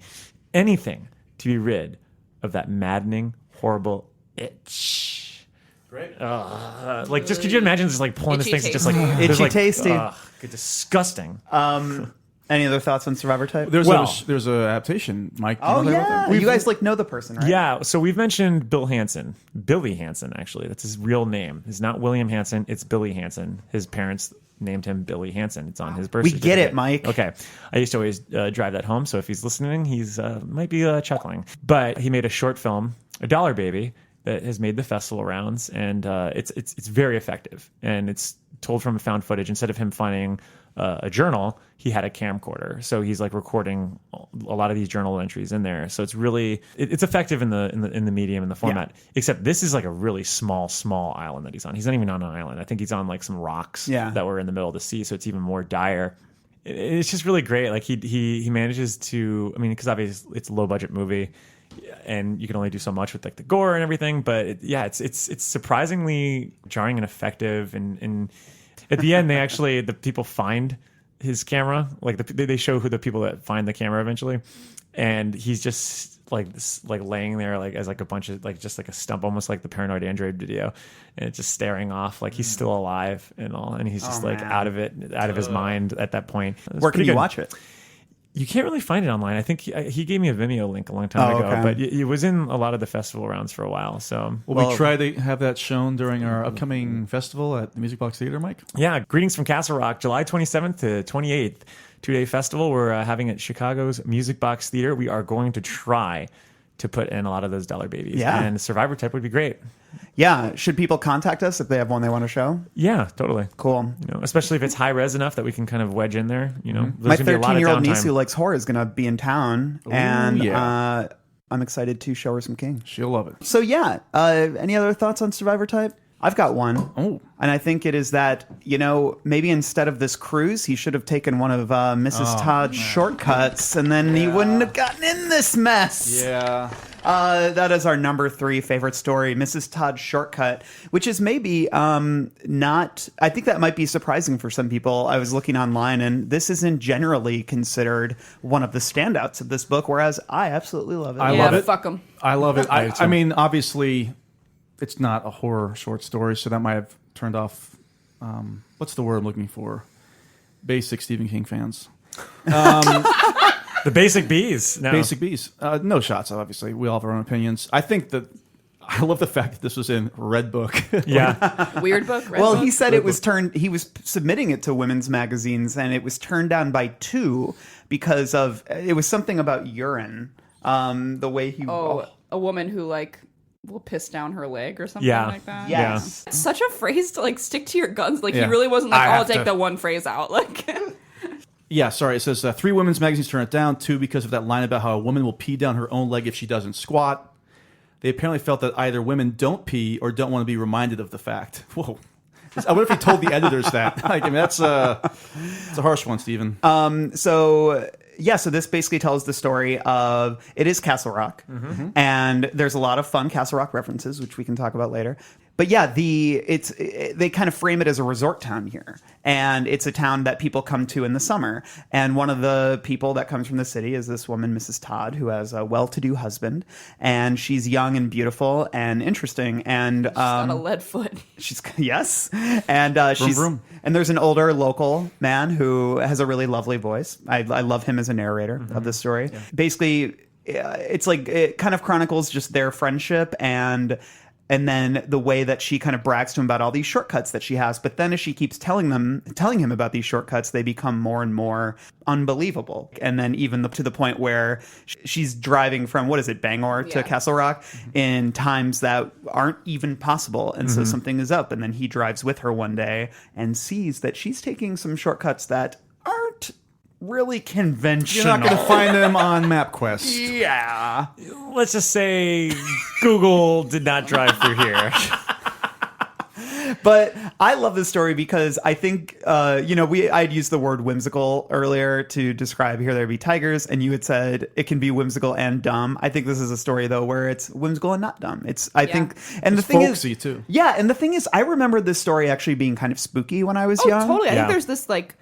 to be rid of that maddening, horrible itch. Great. Like, just could you imagine just like pulling Itchy this thing, just like tasty. there's, Itchy like, tasty. Disgusting. Any other thoughts on Survivor type? There's an adaptation, Mike. Oh, you know yeah. You guys like know the person, right? Yeah, so we've mentioned Billy Hansen, actually. That's his real name. It's not William Hansen, it's Billy Hansen. His parents named him Billy Hansen. It's on his birth We certificate. get it, Mike. Okay. I used to always drive that home, so if he's listening, he's might be chuckling. But he made a short film, A Dollar Baby, that has made the festival rounds, and it's very effective. And it's told from found footage. Instead of him finding a journal, he had a camcorder, so he's like recording a lot of these journal entries in there. So it's really it's effective in the medium and the format. Except this is like a really small island that he's on. He's not even on an island. I think he's on like some rocks that were in the middle of the sea. So it's even more dire. It's just really great. Like he manages to. I mean, because obviously it's a low budget movie, and you can only do so much with like the gore and everything. But it's surprisingly jarring and effective. And at the end, the people find his camera. Like they show who the people that find the camera eventually, and he's just like this, like laying there like as like a bunch of like just like a stump, almost like the Paranoid Android video, and it's just staring off like he's still alive and all, and he's just like out of his mind at that point. Where can you watch it? You can't really find it online. I think he gave me a Vimeo link a long time ago, okay. but it was in a lot of the festival rounds for a while. So Will we try to have that shown during our upcoming festival at the Music Box Theater, Mike? yeah, greetings from Castle Rock, July 27th to 28th, 2-day festival. We're having at Chicago's Music Box Theater. We are going to try to put in a lot of those dollar babies. Yeah. And Survivor type would be great. Yeah. Should people contact us if they have one they want to show? Yeah, totally. Cool. You know, especially if it's high res enough that we can kind of wedge in there. You know, My there's gonna be a lot of 13-year-old niece downtime. who likes horror is going to be in town, and yeah. I'm excited to show her some King. She'll love it. So yeah, any other thoughts on Survivor type? I've got one. Oh. And I think it is that, maybe instead of this cruise, he should have taken one of Mrs. Todd's shortcuts, and then he wouldn't have gotten in this mess. Yeah. That is our number 3 favorite story, Mrs. Todd's Shortcut, which is maybe not. I think that might be surprising for some people. I was looking online, and this isn't generally considered one of the standouts of this book, whereas I absolutely love it. I love it. Fuck them. I love it. I mean, obviously, it's not a horror short story, so that might have turned off. What's the word I'm looking for? Basic Stephen King fans. The basic bees. No. Basic bees. No shots, obviously. We all have our own opinions. I think that I love the fact that this was in Red Book. Yeah. Weird book. Red Well, book? he said it was turned. He was submitting it to women's magazines, and it was turned down by 2 because of it was something about urine. The way he. A woman who like will piss down her leg or something Yeah. like that. Yes. It's such a phrase to like stick to your guns. Like Yeah. he really wasn't like, I I'll have take to- the one phrase out. Like Yeah, sorry. It says 3 women's magazines turn it down. 2 because of that line about how a woman will pee down her own leg if she doesn't squat. They apparently felt that either women don't pee or don't want to be reminded of the fact. Whoa. I wonder if he told the editors that. Like, I mean, that's it's a harsh one, Stephen. So this basically tells the story of it is Castle Rock, and there's a lot of fun Castle Rock references, which we can talk about later. But yeah, they kind of frame it as a resort town here, and it's a town that people come to in the summer. And one of the people that comes from the city is this woman, Mrs. Todd, who has a well-to-do husband, and she's young and beautiful and interesting. And on a lead foot. she's yes, and she's vroom. and there's an older local man who has a really lovely voice. I love him as a narrator of this story. Basically, it's like it kind of chronicles just their friendship and then the way that she kind of brags to him about all these shortcuts that she has. But then as she keeps telling him about these shortcuts, they become more and more unbelievable. And then even to the point where she's driving from, what is it, Bangor to Yeah. Castle Rock in times that aren't even possible. And so something is up. And then he drives with her one day and sees that she's taking some shortcuts that aren't really conventional. You're not going to find them on MapQuest. Yeah. Let's just say Google did not drive through here. But I love this story because I think, I'd used the word whimsical earlier to describe Here There Be Tigers, and you had said it can be whimsical and dumb. I think this is a story, though, where it's whimsical and not dumb. The It's thing folksy, is, too. Yeah, and the thing is, I remember this story actually being kind of spooky when I was Oh, young. totally. I Yeah. think there's this like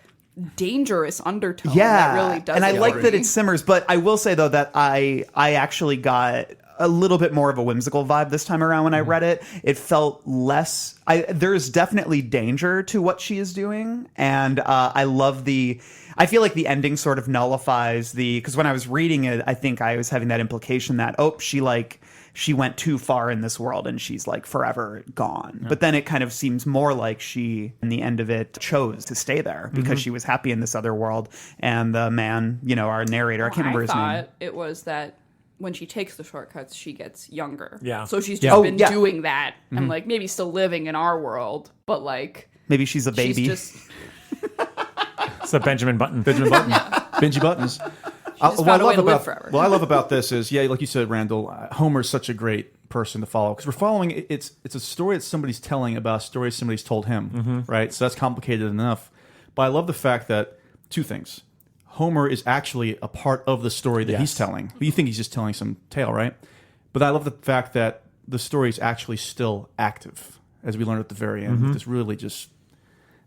dangerous undertone Yeah, that really does and I it like for that me. it simmers. But I will say though that I actually got a little bit more of a whimsical vibe this time around when I read it. It felt less. There's definitely danger to what she is doing, and I love the. I feel like the ending sort of nullifies because when I was reading it, I think I was having that implication that she went too far in this world and she's like forever gone. But then it kind of seems more like she, in the end of it, chose to stay there because she was happy in this other world. And the man, our narrator, I can't remember his name. thought it was that when she takes the shortcuts, she gets younger. Yeah. So she's Yeah. just Oh, been yeah. doing that and like maybe still living in our world, but like Maybe she's a baby. she's just It's a Benjamin Button. Benji Buttons. just found a way to live forever. What I love about this is, like you said, Randall, Homer's such a great person to follow because we're following. It's a story that somebody's telling about a story somebody's told him, right? So that's complicated enough. But I love the fact that 2 things: Homer is actually a part of the story that he's telling. You think he's just telling some tale, right? But I love the fact that the story is actually still active, as we learned at the very end. It's really just.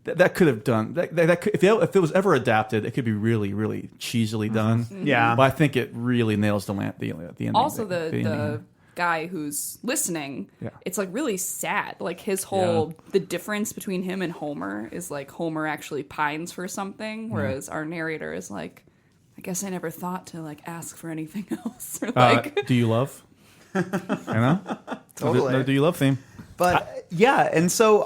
That could have done that could, if it was ever adapted, it could be really, really cheesily done. Yeah. But I think it really nails the ending. also the ending the here. guy who's listening. Yeah. It's like really sad. Like his whole the difference between him and Homer is like Homer actually pines for something, whereas our narrator is like, I guess I never thought to like ask for anything else. Or like Do you love? Totally. The Do you love theme? But yeah, and so,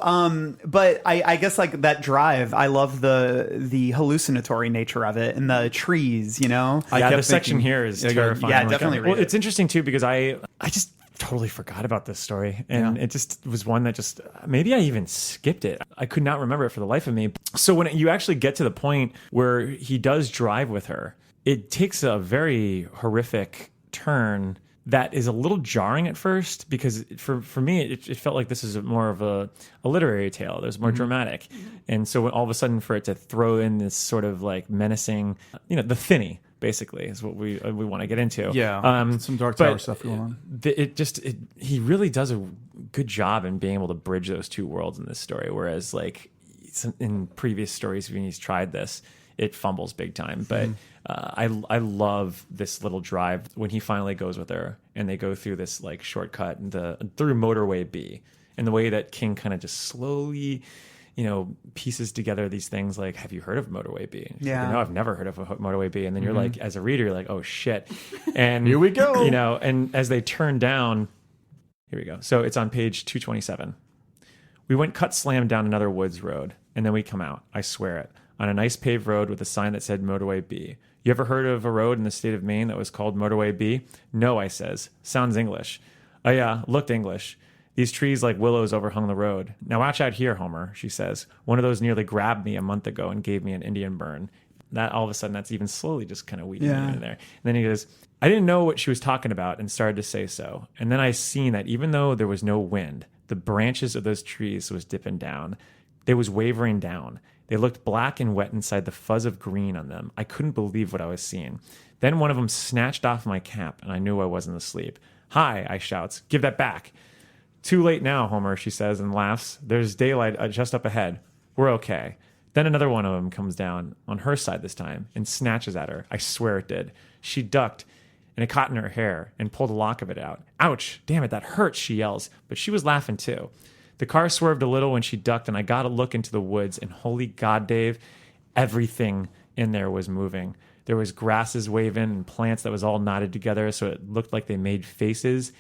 but I guess like that drive, I love the hallucinatory nature of it and the trees, Yeah, kept the section thinking- here is Yeah, go ahead. terrifying. Yeah, Like, definitely read Well, it. it's interesting too because I just totally forgot about this story, and it just was one that just maybe I even skipped it. I could not remember it for the life of me. So when you actually get to the point where he does drive with her, it takes a very horrific turn that is a little jarring at first because for me it felt like this is more of a literary tale. There's more dramatic, and so all of a sudden for it to throw in this sort of like menacing, the Thinny basically, is what we want to get into. Yeah, some Dark Tower but stuff going on. He really does a good job in being able to bridge those two worlds in this story. Whereas like in previous stories when he's tried this, it fumbles big time. But I love this little drive when he finally goes with her and they go through this like shortcut through Motorway B, and the way that King kind of just slowly, pieces together these things like, have you heard of Motorway B? Yeah. No, I've never heard of a Motorway B. And then you're like, as a reader, you're like, oh shit. And Here we go. And as they turn down, here we go. So it's on page 227. We went cut slam down another woods road, and then we come out, I swear it, on a nice paved road with a sign that said Motorway B. You ever heard of a road in the state of Maine that was called Motorway B? No, I says. Sounds English. Oh yeah, looked English. These trees like willows overhung the road. Now watch out here, Homer, she says. One of those nearly grabbed me a month ago and gave me an Indian burn. That all of a sudden, that's even slowly just kind of weeding in there. And then he goes, I didn't know what she was talking about and started to say so. And then I seen that even though there was no wind, the branches of those trees was dipping down. They was wavering down. They looked black and wet inside the fuzz of green on them. I couldn't believe what I was seeing. Then one of them snatched off my cap, and I knew I wasn't asleep. Hi, I shouts. Give that back. Too late now, Homer, she says and laughs. There's daylight just up ahead. We're okay. Then another one of them comes down, on her side this time, and snatches at her. I swear it did. She ducked, and it caught in her hair, and pulled a lock of it out. Ouch! Damn it, that hurts, she yells. But she was laughing too. The car swerved a little when she ducked, and I got a look into the woods, and holy God, Dave, everything in there was moving. There was grasses waving and plants that was all knotted together, so it looked like they made faces.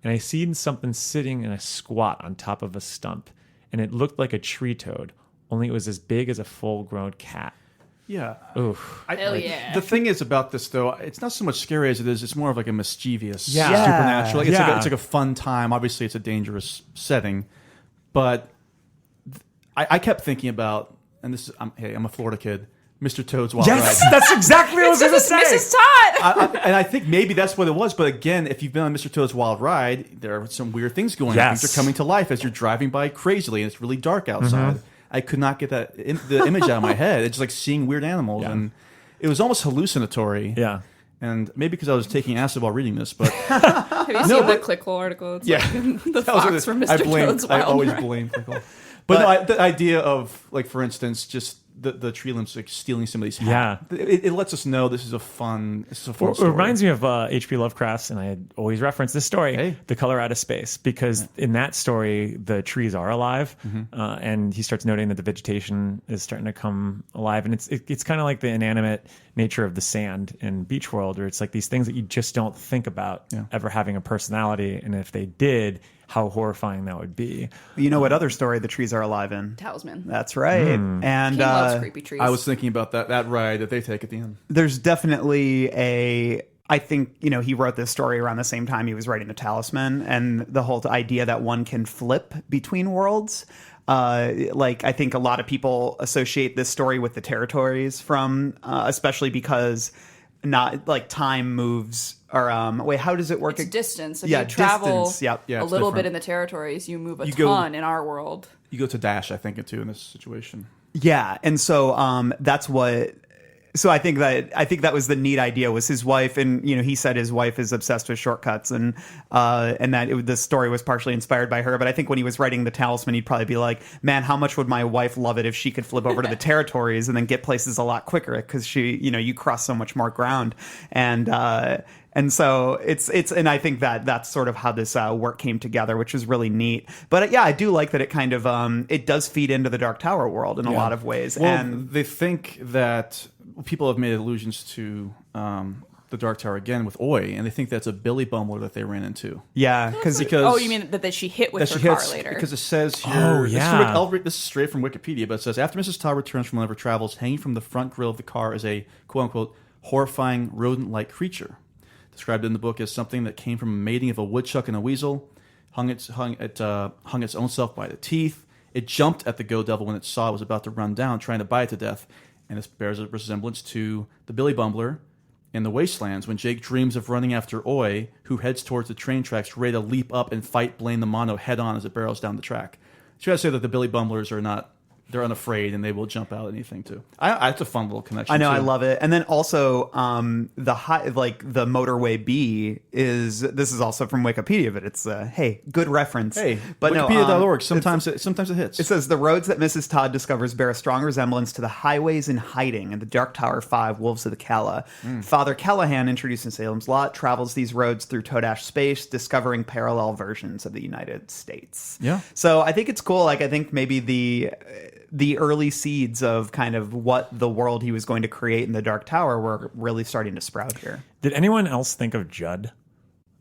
And I seen something sitting in a squat on top of a stump, and it looked like a tree toad, only it was as big as a full-grown cat. Yeah. Oof. Hell yeah. The thing is about this, though, it's not so much scary as it is. It's more of like a mischievous, Yeah. supernatural. It's, Yeah. it's like a fun time. Obviously, it's a dangerous setting, but I kept thinking about, and this is, I'm a Florida kid, Mr. Toad's Wild Ride. That's exactly what I was going to say. Mrs. Todd. And I think maybe that's what it was. But again, if you've been on Mr. Toad's Wild Ride, there are some weird things going on. Yes. Things are coming to life as you're driving by crazily, and it's really dark outside. I could not get the image out of my head. It's just like seeing weird animals, and it was almost hallucinatory. Yeah. And maybe because I was taking acid while reading this, but Have you seen the Clickle article? It's like the fox from Mr. Toad's I Wild always Ride. blame Clickle. But no, the idea of, like, for instance, just the tree limbs like stealing somebody's hat. Yeah. It lets us know this is a fun It story. reminds me of H.P. Lovecraft's, and I had always referenced this story, Hey. The Color Out of Space, because in that story, the trees are alive, and he starts noting that the vegetation is starting to come alive, and it's kind of like the inanimate nature of the sand in Beach World, where it's like these things that you just don't think about ever having a personality, and if they did, how horrifying that would be. You know what other story the trees are alive in? Talisman. That's right. And King loves creepy trees. I was thinking about that ride that they take at the end. there's definitely I think, he wrote this story around the same time he was writing The Talisman, and the whole idea that one can flip between worlds. I think a lot of people associate this story with the territories from, especially because not like time moves or how does it work? It's distance. If Yeah, you travel distance, yep. Yeah, a it's little different. bit in the territories, you move a You go- ton in our world. You go to Dash, I think, too, in this situation. Yeah, and so that's what. So I think that was the neat idea was his wife, and he said his wife is obsessed with shortcuts, and that the story was partially inspired by her. But I think when he was writing The Talisman, he'd probably be like, "Man, how much would my wife love it if she could flip over to the territories and then get places a lot quicker because she, you cross so much more ground." And so and I think that's sort of how this work came together, which is really neat. But I do like that it kind of it does feed into the Dark Tower world in a lot of ways. Well, And they think that people have made allusions to the Dark Tower again with Oi, and they think that's a Billy Bumbler that they ran into. yeah, Because Oh, you mean that she hit with her car later? Because it says here. Oh, yeah. This is straight from Wikipedia, but it says after Mrs. Todd returns from one of her travels, hanging from the front grille of the car is a quote unquote horrifying rodent-like creature, described in the book as something that came from a mating of a woodchuck and a weasel, hung its own self by the teeth. It jumped at the Go Devil when it saw it was about to run down, trying to bite it to death. And this bears a resemblance to the Billy Bumbler in the Wastelands when Jake dreams of running after Oi, who heads towards the train tracks, ready to leap up and fight Blaine the Mono head on as it barrels down the track. So you gotta say that the Billy Bumblers are not they're unafraid and they will jump out at anything too. It's a fun little connection. I know, too. I love it. And then also, the motorway B this is also from Wikipedia, but it's hey, good reference. Hey, but Wikipedia.org. Sometimes it hits. It says the roads that Mrs. Todd discovers bear a strong resemblance to the highways in hiding in the Dark Tower 5 Wolves of the Calla. Father Callahan, introduced in Salem's Lot, travels these roads through Todash space, discovering parallel versions of the United States. Yeah. So I think it's cool. Like, I think maybe the early seeds of kind of what the world he was going to create in the Dark Tower were really starting to sprout here. Did anyone else think of Judd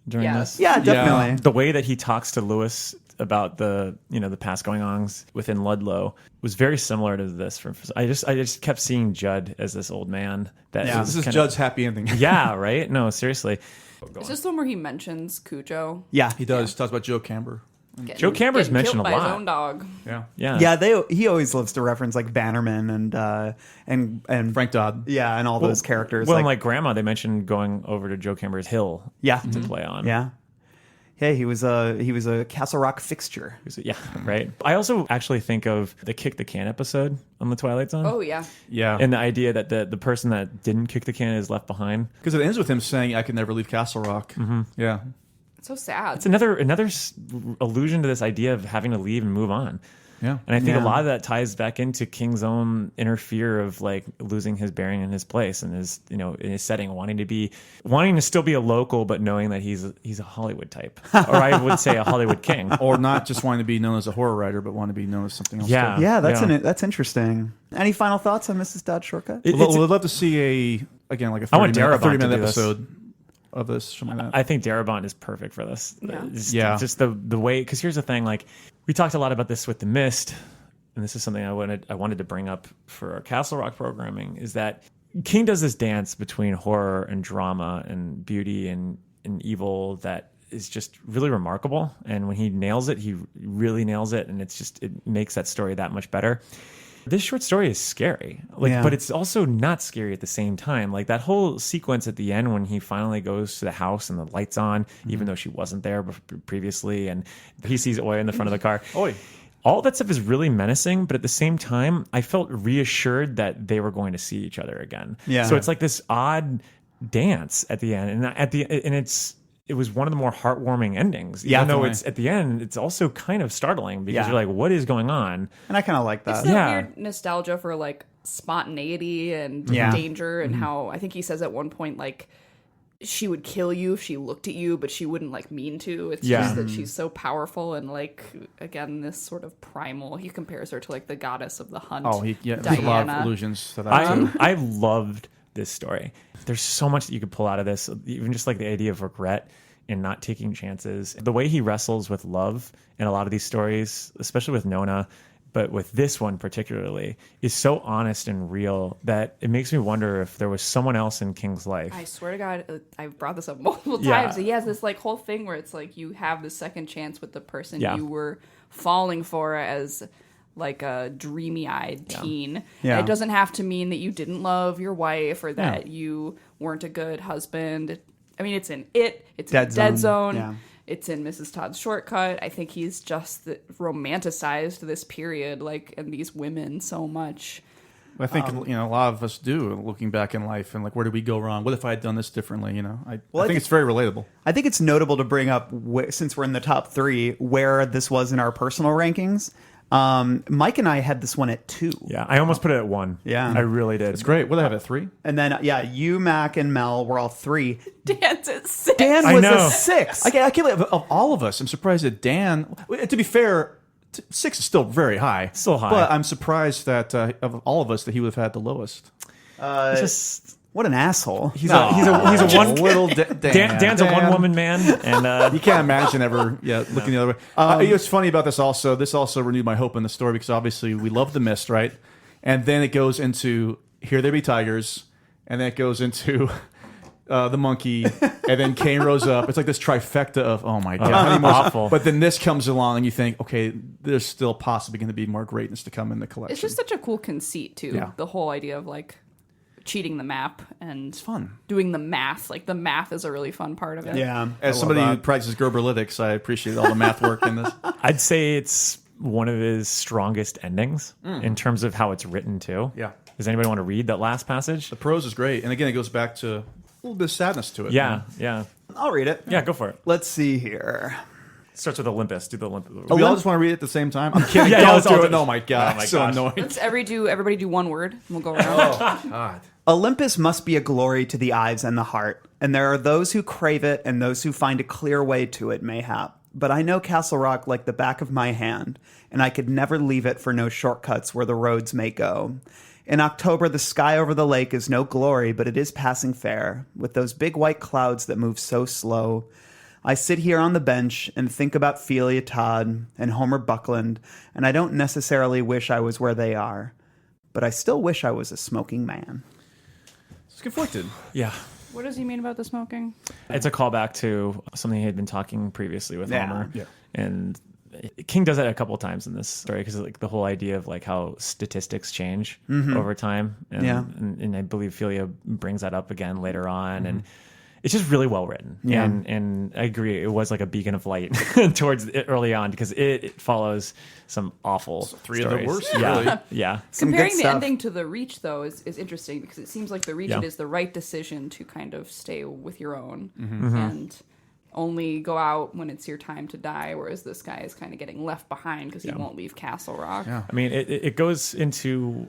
during Yes. this? Yeah, definitely. The way that he talks to Lewis about the past going ons within Ludlow was very similar to this. I just kept seeing Judd as this old man. This is Judd's happy ending. Yeah, right? No, seriously. Is this the one where he mentions Cujo? Yeah. He does. He talks about Joe Camber. Joe Camber's Getting mentioned killed a by lot. his own dog. Yeah. Yeah. He always loves to reference like Bannerman and Frank Dodd. Yeah, and all those characters. Well, like Grandma, they mentioned going over to Joe Camber's Hill Yeah. to play on. Yeah. Hey, he was a Castle Rock fixture. Yeah, right. I also actually think of the Kick the Can episode on the Twilight Zone. Oh yeah. Yeah. And the idea that the person that didn't kick the can is left behind. Because it ends with him saying, "I could never leave Castle Rock." Mm-hmm. Yeah. It's so sad. It's another allusion to this idea of having to leave and move on. Yeah. And I think Yeah. a lot of that ties back into King's own inner fear of like losing his bearing in his place and his, in his setting, wanting to still be a local, but knowing that he's a Hollywood type, or I would say a Hollywood king. Or not just wanting to be known as a horror writer, but want to be known as something else. Yeah. too. Yeah, that's interesting. Any final thoughts on Mrs. Dodd Shortcut? It- We'd it's- love to see a 30 want minute, Darabont to 30-minute do this. episode of this. Something like that. I think Darabont is perfect for this. Yeah. Just the way, because here's the thing, like we talked a lot about this with The Mist, and this is something I wanted to bring up for our Castle Rock programming, is that King does this dance between horror and drama and beauty and evil that is just really remarkable. And when he nails it, he really nails it, and it makes that story that much better. This short story is scary, but it's also not scary at the same time. Like that whole sequence at the end when he finally goes to the house and the light's on, even though she wasn't there previously, and he sees Oy in the front of the car. Oy. All that stuff is really menacing, but at the same time, I felt reassured that they were going to see each other again. Yeah. So it's like this odd dance at the end, and it was one of the more heartwarming endings. Yeah, Even though definitely. it's at the end, it's also kind of startling because Yeah. you're like, what is going on? And I kind of like It's that. that Yeah. weird nostalgia for like spontaneity and Yeah. danger, and how I think he says at one point like she would kill you if she looked at you, but she wouldn't like mean to. It's Yeah. just that she's so powerful and like again this sort of primal. He compares her to like the goddess of the hunt. There's a lot of Diana. allusions to that too. I loved this story. There's so much that you could pull out of this, even just like the idea of regret and not taking chances. The way he wrestles with love in a lot of these stories, especially with Nona, but with this one particularly, is so honest and real that it makes me wonder if there was someone else in King's life. I swear to God, I've brought this up multiple Yeah. times. He has this like whole thing where it's like you have the second chance with the person Yeah. you were falling for as like a dreamy-eyed teen. Yeah. It doesn't have to mean that you didn't love your wife or that you weren't a good husband. I mean, it's in Dead Dead Zone. Zone. Yeah. It's in Mrs. Todd's Shortcut. I think he's just romanticized this period, like, and these women so much. I think a lot of us do, looking back in life, and like, where did we go wrong? What if I had done this differently? I think it's very relatable. I think it's notable to bring up, since we're in the top 3, where this was in our personal rankings. Mike and I had this one at 2. Yeah, I almost put it at 1. Yeah. I really did. It's great. What do I have at 3? And then, you, Mac, and Mel were all 3. Dan's at 6. Dan I was know. a 6. I can't believe of all of us. I'm surprised that Dan. To be fair, 6 is still very high. Still high. But I'm surprised that of all of us that he would have had the lowest. It's just What an asshole. he's a one little Dan's a one woman man, and You can't imagine ever looking the other way. What's funny about this also, renewed my hope in the story, because obviously we love The Mist, right? And then it goes into Here There Be Tigers, and then it goes into the monkey, and then Cain Rose Up. It's like this trifecta of, oh my God. how many more- awful. But then this comes along and you think, okay, there's still possibly going to be more greatness to come in the collection. It's just such a cool conceit, too. Yeah. The whole idea of, like, cheating the map and fun. doing the math. Like, the math is a really fun part of it. Yeah. As somebody who practices Gerberlytics, I appreciate all the math work in this. I'd say it's one of his strongest endings in terms of how it's written too. Yeah. Does anybody want to read that last passage? The prose is great, and again, it goes back to a little bit of sadness to it. Yeah, yeah. I'll read it. Yeah, go for it. Let's see here. Starts with Olympus. Do the Olympus. We all just want to read it at the same time. I'm kidding. Yeah, Don't let's all do do it. it. Oh my god, Oh my so gosh. annoying. Let's everybody do one word, and we'll go around. God. Olympus must be a glory to the eyes and the heart, and there are those who crave it and those who find a clear way to it, mayhap. But I know Castle Rock like the back of my hand, and I could never leave it for no shortcuts where the roads may go. In October, the sky over the lake is no glory, but it is passing fair, with those big white clouds that move so slow. I sit here on the bench and think about Felia Todd and Homer Buckland, and I don't necessarily wish I was where they are, but I still wish I was a smoking man. It's conflicted. Yeah. What does he mean about the smoking? It's a callback to something he had been talking previously with Yeah. Homer. Yeah. And King does that a couple of times in this story because like the whole idea of like how statistics change over time. And, Yeah. and I believe Felia brings that up again later on. And it's just really well written. Yeah. And I agree. It was like a beacon of light towards it early on because it follows some awful Three of the stories. worst, Yeah. really. Yeah. Some Comparing good the stuff. ending to the Reach, though, is interesting because it seems like the Reach Yeah. it is the right decision to kind of stay with your own Mm-hmm. and only go out when it's your time to die, whereas this guy is kind of getting left behind because he won't leave Castle Rock. Yeah. I mean, it goes into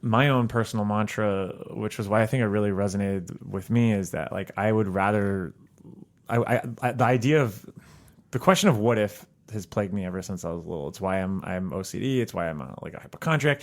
my own personal mantra, which was why I think it really resonated with me, is that like I would rather, the idea of the question of what if has plagued me ever since I was little. It's why I'm OCD. It's why I'm like a hypochondriac.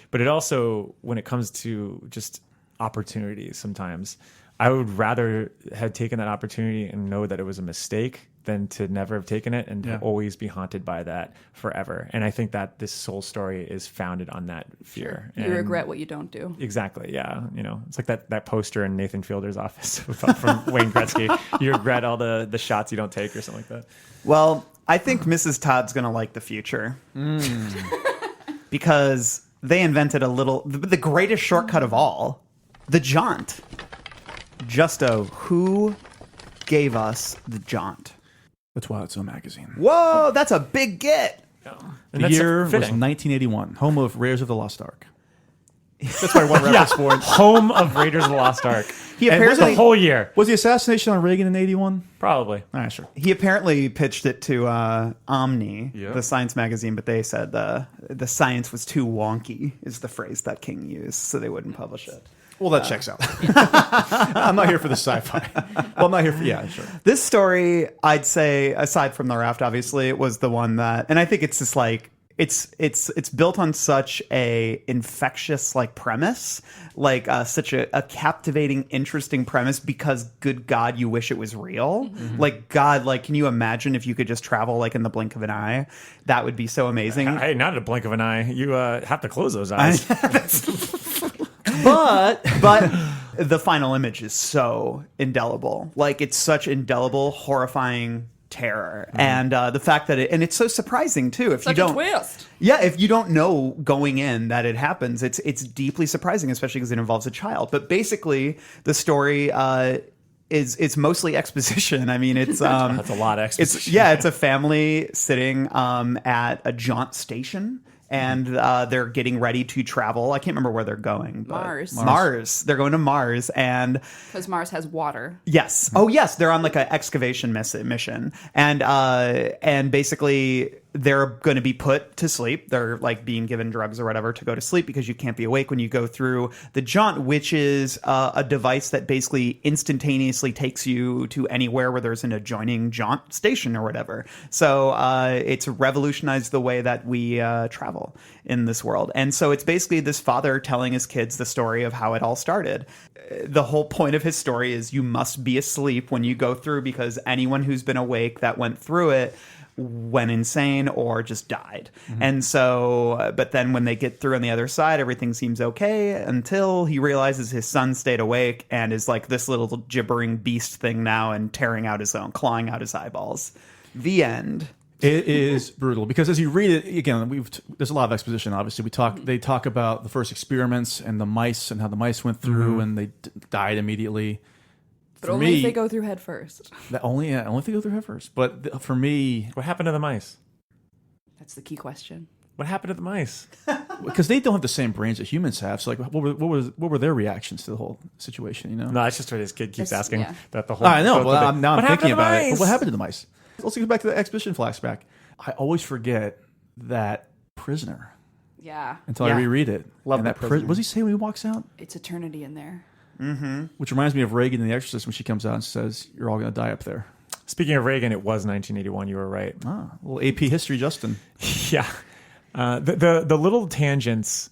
But it also, when it comes to just opportunities, sometimes I would rather have taken that opportunity and know that it was a mistake than to never have taken it and to always be haunted by that forever. And I think that this soul story is founded on that fear. You And- regret what you don't do. Exactly. Yeah. You know, it's like that poster in Nathan Fielder's office from Wayne Gretzky. You regret all the shots you don't take or something like that. Well, I think Mrs. Todd's going to like the future. Because they invented the greatest shortcut of all, the jaunt. Justo, who gave us the jaunt? The Twilight Zone magazine. Whoa, that's a big get. And The that's year was fitting. 1981, home of Raiders of the Lost Ark. That's my one reference for it. Home of Raiders of the Lost Ark. He And The apparently whole year, Was the assassination on Reagan in 81? probably. All right, sure. he apparently pitched it to Omni, Yeah. the science magazine, but they said the science was too wonky, is the phrase that King used, so they wouldn't publish it. Well, that checks out. I'm not here for the sci-fi. Well, I'm not here for... Yeah, sure. This story, I'd say, aside from the raft, obviously, it was the one that, and I think it's just like it's built on such a infectious like premise, like such a captivating, interesting premise. Because good God, you wish it was real. Like God, like can you imagine if you could just travel like in the blink of an eye? That would be so amazing. Hey, not at a blink of an eye. You have to close those eyes. But the final image is so indelible. Like it's such indelible, horrifying terror, and the fact that it's so surprising too. If Such you a don't, twist. yeah, if you don't know going in that it happens, it's deeply surprising, especially because it involves a child. But basically, the story is mostly exposition. I mean, it's That's a lot of exposition. it's a family sitting at a jaunt station. And they're getting ready to travel. I can't remember where they're going. But Mars. They're going to Mars, and Because Mars has water. yes. Oh, yes. They're on like an excavation mission, and basically they're going to be put to sleep. They're like being given drugs or whatever to go to sleep because you can't be awake when you go through the jaunt, which is a device that basically instantaneously takes you to anywhere where there's an adjoining jaunt station or whatever. So it's revolutionized the way that we travel in this world. And so it's basically this father telling his kids the story of how it all started. The whole point of his story is you must be asleep when you go through, because anyone who's been awake that went through it went insane or just died. And so, but then when they get through on the other side, everything seems okay until he realizes his son stayed awake and is like this little gibbering beast thing now and tearing out his own, clawing out his eyeballs. The end. It is brutal because as you read it again, there's a lot of exposition. Obviously, they talk about the first experiments and the mice and how the mice went through and they died immediately. But only if they go through head first. Only if they go through head first. But for me, What happened to the mice? That's the key question. What happened to the mice? Because they don't have the same brains that humans have. So, like, what were their reactions to the whole situation? You know, No, it's just what his kid keeps It's- asking. yeah. That the whole. I know. the Well, thing. now What I'm happened thinking to the about it. mice? What happened to the mice? Let's get back to the exposition flashback. I always forget that prisoner Yeah. until I Yeah. reread it. Love and that What prisoner. does he say when he walks out? It's eternity in there. Which reminds me of Reagan in The Exorcist when she comes out and says, "You're all going to die up there." Speaking of Reagan, it was 1981. You were right. Ah, a little AP history, Justin. Yeah. The little tangents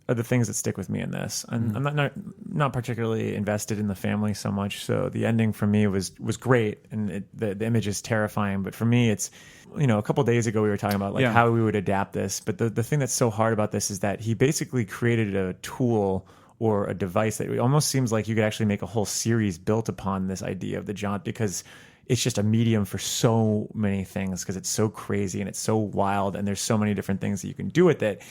are the things that stick with me in this. And I'm not particularly invested in the family so much. So the ending for me was great, and the image is terrifying. But for me, it's, a couple of days ago we were talking about like how we would adapt this. But the thing that's so hard about this is that he basically created a tool or a device that it almost seems like you could actually make a whole series built upon this idea of the jaunt, because it's just a medium for so many things, because it's so crazy and it's so wild and there's so many different things that you can do with it.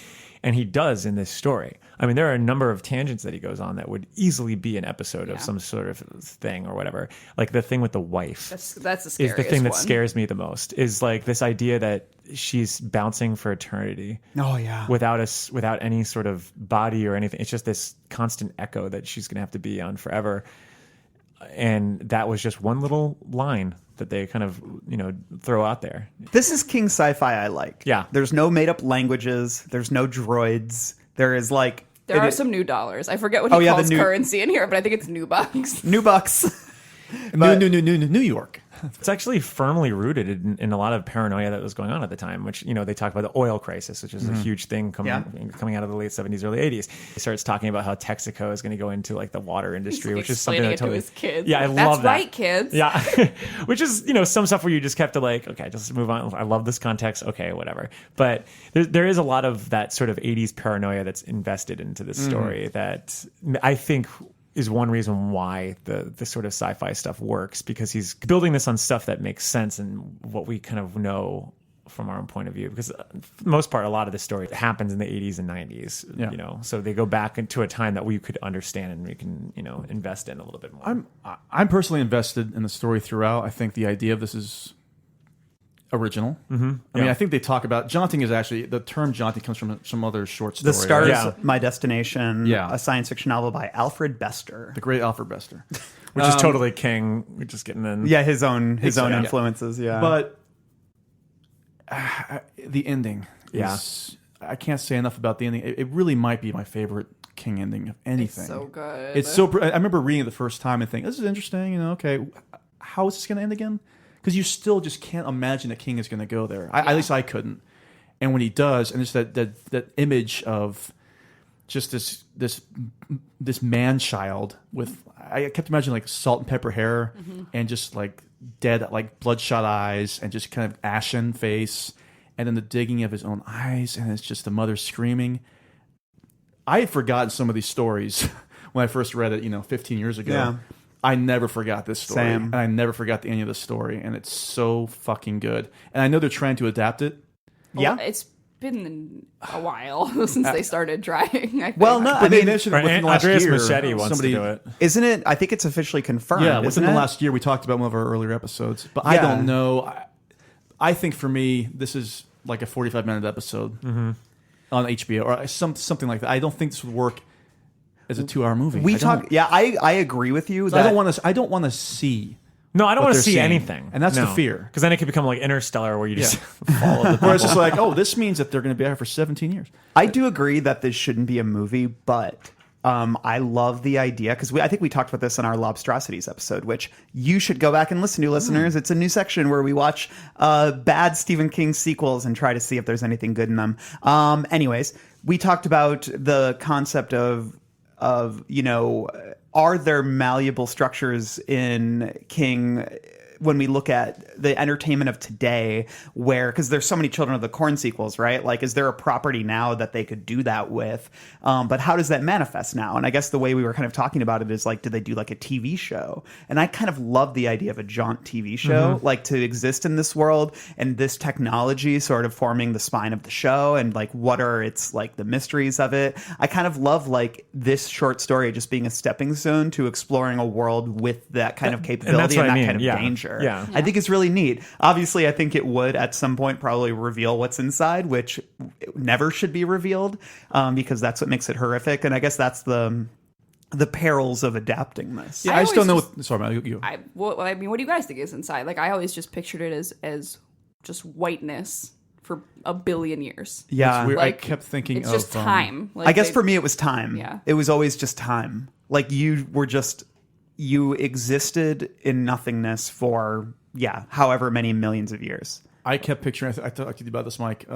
And he does in this story. I mean, there are a number of tangents that he goes on that would easily be an episode of some sort of thing or whatever. Like the thing with the wife. That's the Is scariest the thing that one. scares me the most, is like this idea that she's bouncing for eternity Oh yeah. without any sort of body or anything. It's just this constant echo that she's going to have to be on forever. And that was just one little line that they kind of, throw out there. This is King sci-fi I like. Yeah. There's no made up languages. There's no droids. There is like There are some new dollars. I forget what he the calls new- currency in here, but I think it's new bucks. new bucks. New York. It's actually firmly rooted in a lot of paranoia that was going on at the time, which, they talk about the oil crisis, which is a huge thing coming out of the late 70s, early 80s. He starts talking about how Texaco is going to go into like the water industry, which is something that Explaining it totally to his kids. Yeah, I That's love that. right, kids. Yeah, which is some stuff where you just have to like, okay, just move on. I love this context. Okay, whatever. But there is a lot of that sort of 80s paranoia that's invested into this story that I think is one reason why the sort of sci-fi stuff works, because he's building this on stuff that makes sense and what we kind of know from our own point of view. Because for the most part, a lot of the story happens in the 80s and 90s. So they go back into a time that we could understand and we can invest in a little bit more. I'm personally invested in the story throughout. I think the idea of this is original. I mean, I think they talk about jaunting is actually, the term jaunting comes from some other short story. The Stars, Yeah. My Destination, Yeah. a science fiction novel by Alfred Bester. The great Alfred Bester. Which is totally King. We're just getting in. Yeah, his own Yeah. influences. Yeah, But the ending Yeah. is, I can't say enough about the ending. It really might be my favorite King ending of anything. So good. It's so. I remember reading it the first time and thinking, "This is interesting." Okay, how is this going to end again? Because you still just can't imagine that King is going to go there. At least I couldn't. And when he does, and just that image of just this man child with, I kept imagining like salt and pepper hair and just like dead, like bloodshot eyes and just kind of ashen face, and then the digging of his own eyes, and it's just the mother screaming. I had forgotten some of these stories when I first read it, 15 years ago. Yeah. I never forgot this story. Same. And I never forgot the ending of the story. And it's so fucking good. And I know they're trying to adapt it. Well, it's been a while since they started trying. I think. well, no, I But they mean, mentioned Right, within the last Andreas year. Machete wants somebody, to do it. isn't it? I think it's officially confirmed. Yeah, isn't within the it? last year, we talked about one of our earlier episodes. But I Yeah. don't know. I think for me, this is like a 45-minute episode on HBO or something like that. I don't think this would work as a 2-hour movie. We I don't. talk. Yeah, I agree with you. I That don't want to. I don't want to see. No, I don't what want to they're see saying. anything. And that's the fear. Because then it could become like Interstellar, where you just Yeah. follow the Where it's just like, oh, this means that they're going to be out for 17 years. I do agree that this shouldn't be a movie, but I love the idea because I think we talked about this in our Lobstrosities episode, which you should go back and listen to, listeners. It's a new section where we watch bad Stephen King sequels and try to see if there's anything good in them. Anyways, we talked about the concept of are there malleable structures in King when we look at the entertainment of today, where, because there's so many Children of the Corn sequels, right? Like, is there a property now that they could do that with? But how does that manifest now? And I guess the way we were kind of talking about it is like, do they do like a TV show? And I kind of love the idea of a jaunt TV show, like to exist in this world and this technology sort of forming the spine of the show, and like what are its like the mysteries of it. I kind of love like this short story just being a stepping stone to exploring a world with that kind of capability and what that I mean. kind of Yeah. danger. character. Yeah. I think it's really neat. Obviously, I think it would at some point probably reveal what's inside, which never should be revealed, because that's what makes it horrific. And I guess that's the perils of adapting this. Yeah, I I just don't know. always Sorry, man, you. I mean, what do you guys think is inside? Like, I always just pictured it as just whiteness for a billion years. Yeah. It's weird. Like, I kept thinking it's of just time. Like, I guess for me, it was time. Yeah. It was always just time. Like you existed in nothingness for, however many millions of years. I kept picturing. I talked to you about this, Mike.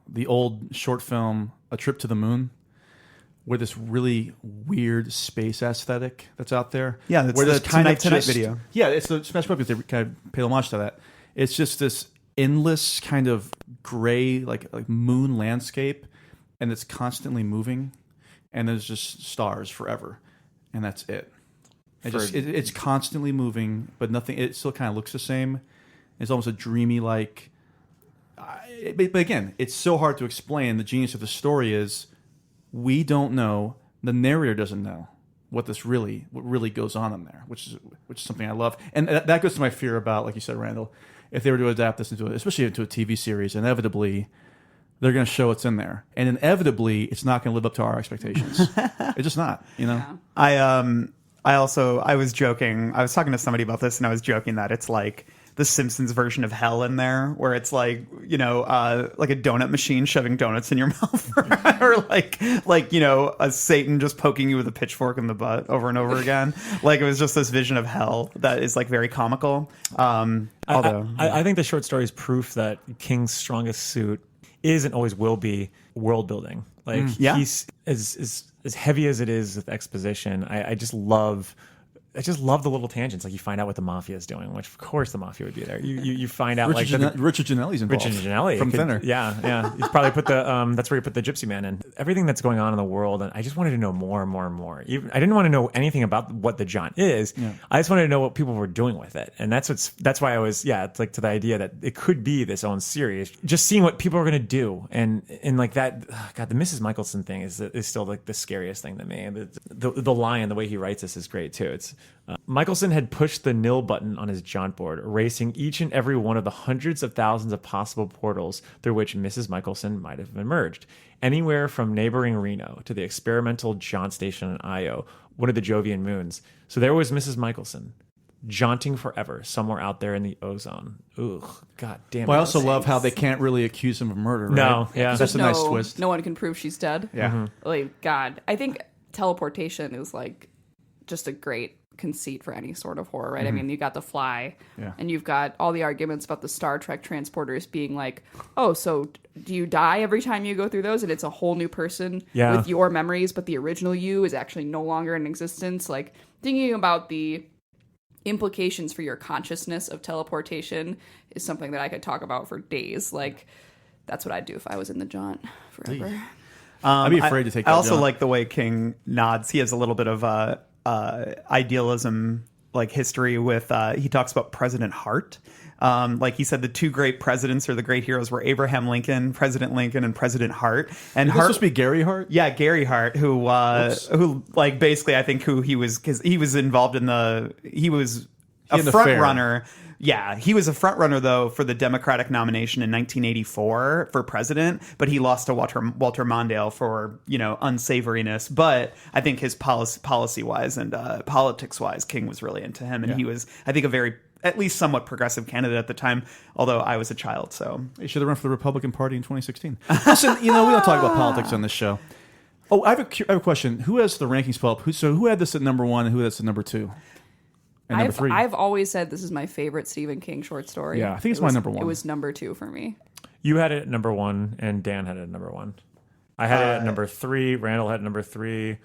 The old short film, A Trip to the Moon, where this really weird space aesthetic that's out there. Yeah, that's where the this kind of Tonight just, video. Yeah, it's the Smash Puppets. They kind of paid homage to that. It's just this endless kind of gray, like moon landscape, and it's constantly moving, and there's just stars forever, and that's it. It's constantly moving, but nothing. It still kind of looks the same. It's almost a dreamy like. But again, it's so hard to explain. The genius of the story is we don't know. The narrator doesn't know what really goes on in there, which is something I love, and that goes to my fear about, like you said, Randall. If they were to adapt this especially into a TV series, inevitably they're going to show what's in there, and inevitably it's not going to live up to our expectations. It's just not, Yeah. I was joking. I was talking to somebody about this, and I was joking that it's like the Simpsons version of hell in there, where it's like, like a donut machine shoving donuts in your mouth, or like a Satan just poking you with a pitchfork in the butt over and over again. Like, it was just this vision of hell that is like very comical. I think the short story is proof that King's strongest suit is and always will be world building. Like, he's as heavy as it is with exposition. I just love the little tangents. Like, you find out what the mafia is doing, which of course the mafia would be there. You find out Richard Janelli's involved. Richard Janelli from Thinner. Yeah. He's probably put the that's where he put the Gypsy Man in. Everything that's going on in the world, and I just wanted to know more and more and more. Even I didn't want to know anything about what the jaunt is. Yeah. I just wanted to know what people were doing with it, and that's why I was it's like to the idea that it could be this own series. Just seeing what people are going to do, and like that. God, the Mrs. Michelson thing is still like the scariest thing to me. The lion, the way he writes this is great too. It's Michelson had pushed the nil button on his jaunt board, erasing each and every one of the hundreds of thousands of possible portals through which Mrs. Michelson might have emerged. Anywhere from neighboring Reno to the experimental jaunt station in Io, one of the Jovian moons. So there was Mrs. Michelson, jaunting forever somewhere out there in the ozone. Ugh, god damn it. Well, I also love how they can't really accuse him of murder, right? No, yeah. That's a nice twist. No one can prove she's dead. Yeah. Like, God, I think teleportation is like just a great conceit for any sort of horror, right? I mean, you got The Fly, and you've got all the arguments about the Star Trek transporters being like, oh, so do you die every time you go through those, and it's a whole new person with your memories, but the original you is actually no longer in existence? Like, thinking about the implications for your consciousness of teleportation is something that I could talk about for days. Like, that's what I'd do if I was in the jaunt forever. I'd be afraid to take that I also jaunt. like the way King nods. He has a little bit of idealism, like history with, he talks about President Hart. Like he said, the two great presidents or the great heroes were Abraham Lincoln, President Lincoln, and President Hart. And Hart supposed to be Gary Hart? Yeah, Gary Hart, who like basically I think who he was, because he was involved in he was a front runner. Yeah, he was a front runner though for the Democratic nomination in 1984 for president, but he lost to Walter Mondale for unsavoriness. But I think his policy wise and politics wise, King was really into him, and he was, I think, a very at least somewhat progressive candidate at the time. Although I was a child, so he should have run for the Republican Party in 2016. Listen, we don't talk about politics on this show. Oh, I have a question. Who has the rankings pull up? Who had this at number 1 and who had this at number 2? And number 3. I've always said this is my favorite Stephen King short story. Yeah, I think it's my number 1. It was number 2 for me. You had it at number 1, and Dan had it at number 1. I had it at number 3. Randall had number 3.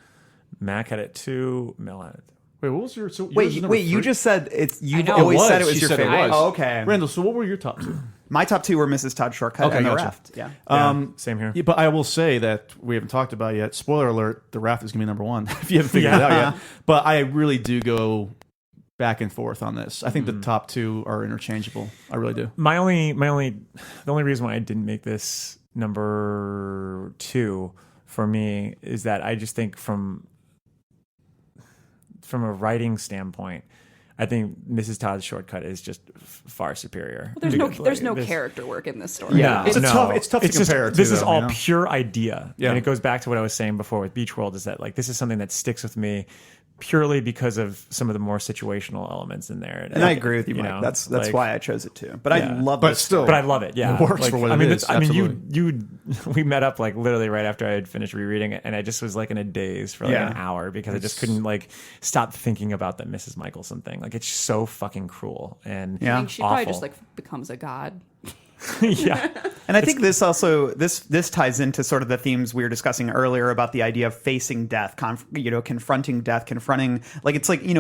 Mac had it 2. Mel had it. Wait, what was your? So wait, you just said it's. You've always said it was She your said favorite. It was. Oh, okay. Randall, so what were your top 2? My top 2 were Mrs. Todd Shortcut and The gotcha. Raft. Yeah. Same here. Yeah, but I will say that we haven't talked about it yet. Spoiler alert: The Raft is going to be number 1 if you haven't figured it out yet. But I really do go back and forth on this. I think the top 2 are interchangeable. I really do. The only reason why I didn't make this number 2 for me is that I just think from a writing standpoint, I think Mrs. Todd's shortcut is just far superior. There's no This- character work in this story. Yeah, It's tough to just- compare it This to, is though, all you know? pure idea, Yeah. and it goes back to what I was saying before with Beach World. Is that like this is something that sticks with me purely because of some of the more situational elements in there. And I agree with you, Mike. know, that's like- why I chose it too. But I Yeah. love But this still- But I love it. Yeah, It works for what I it mean, is, I mean, absolutely. we met up like literally right after I had finished rereading it, and I just was like in a daze for like Yeah. an hour because I just couldn't like stop thinking about that Mrs. Michelson thing. Like it's so fucking cruel and Yeah. I think she probably awful. just like becomes a god. yeah. And I think this also this ties into sort of the themes we were discussing earlier about the idea of facing death, confronting death, confronting like it's like in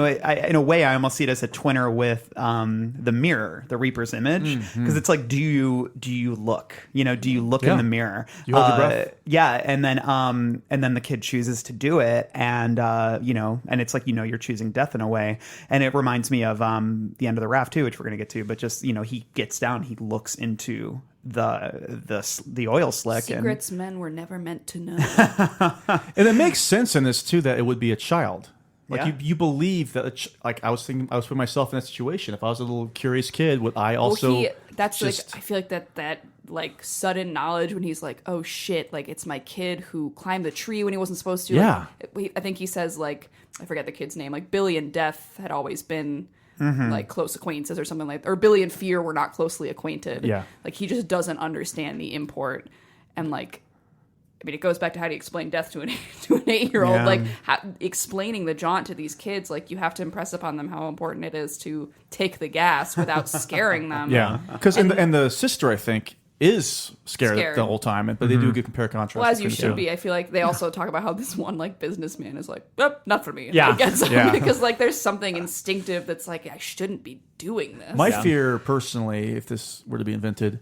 a way I almost see it as a twinner with the mirror, the Reaper's image, because it's like do you look, do you look in the mirror? You hold your breath. Yeah, and then the kid chooses to do it, and and it's like you're choosing death in a way, and it reminds me of the end of the raft too, which we're gonna get to, but just he gets down, he looks into the oil slick, Secrets men were never meant to know. And it makes sense in this too that it would be a child. Like Yeah. you believe that I was putting myself in that situation. If I was a little curious kid, would I also? That's just- like I feel like that like sudden knowledge when he's like, oh shit, like it's my kid who climbed the tree when he wasn't supposed to. Yeah. Like, I think he says like I forget the kid's name. Like Billy and Death had always been like close acquaintances or something or Billy and Fear were not closely acquainted. Yeah. Like he just doesn't understand the import and like. I mean, it goes back to how do you explain death to an 8-year-old? Yeah. Like explaining the jaunt to these kids, like you have to impress upon them how important it is to take the gas without scaring them. Yeah, because and the sister I think is scared the whole time, but they do a good compare contrast. Well, as you between the should two. be. I feel like they also talk about how this one like businessman is like, not for me. Yeah. Like, gets Yeah. because like there's something instinctive that's like I shouldn't be doing this. My fear, personally, if this were to be invented,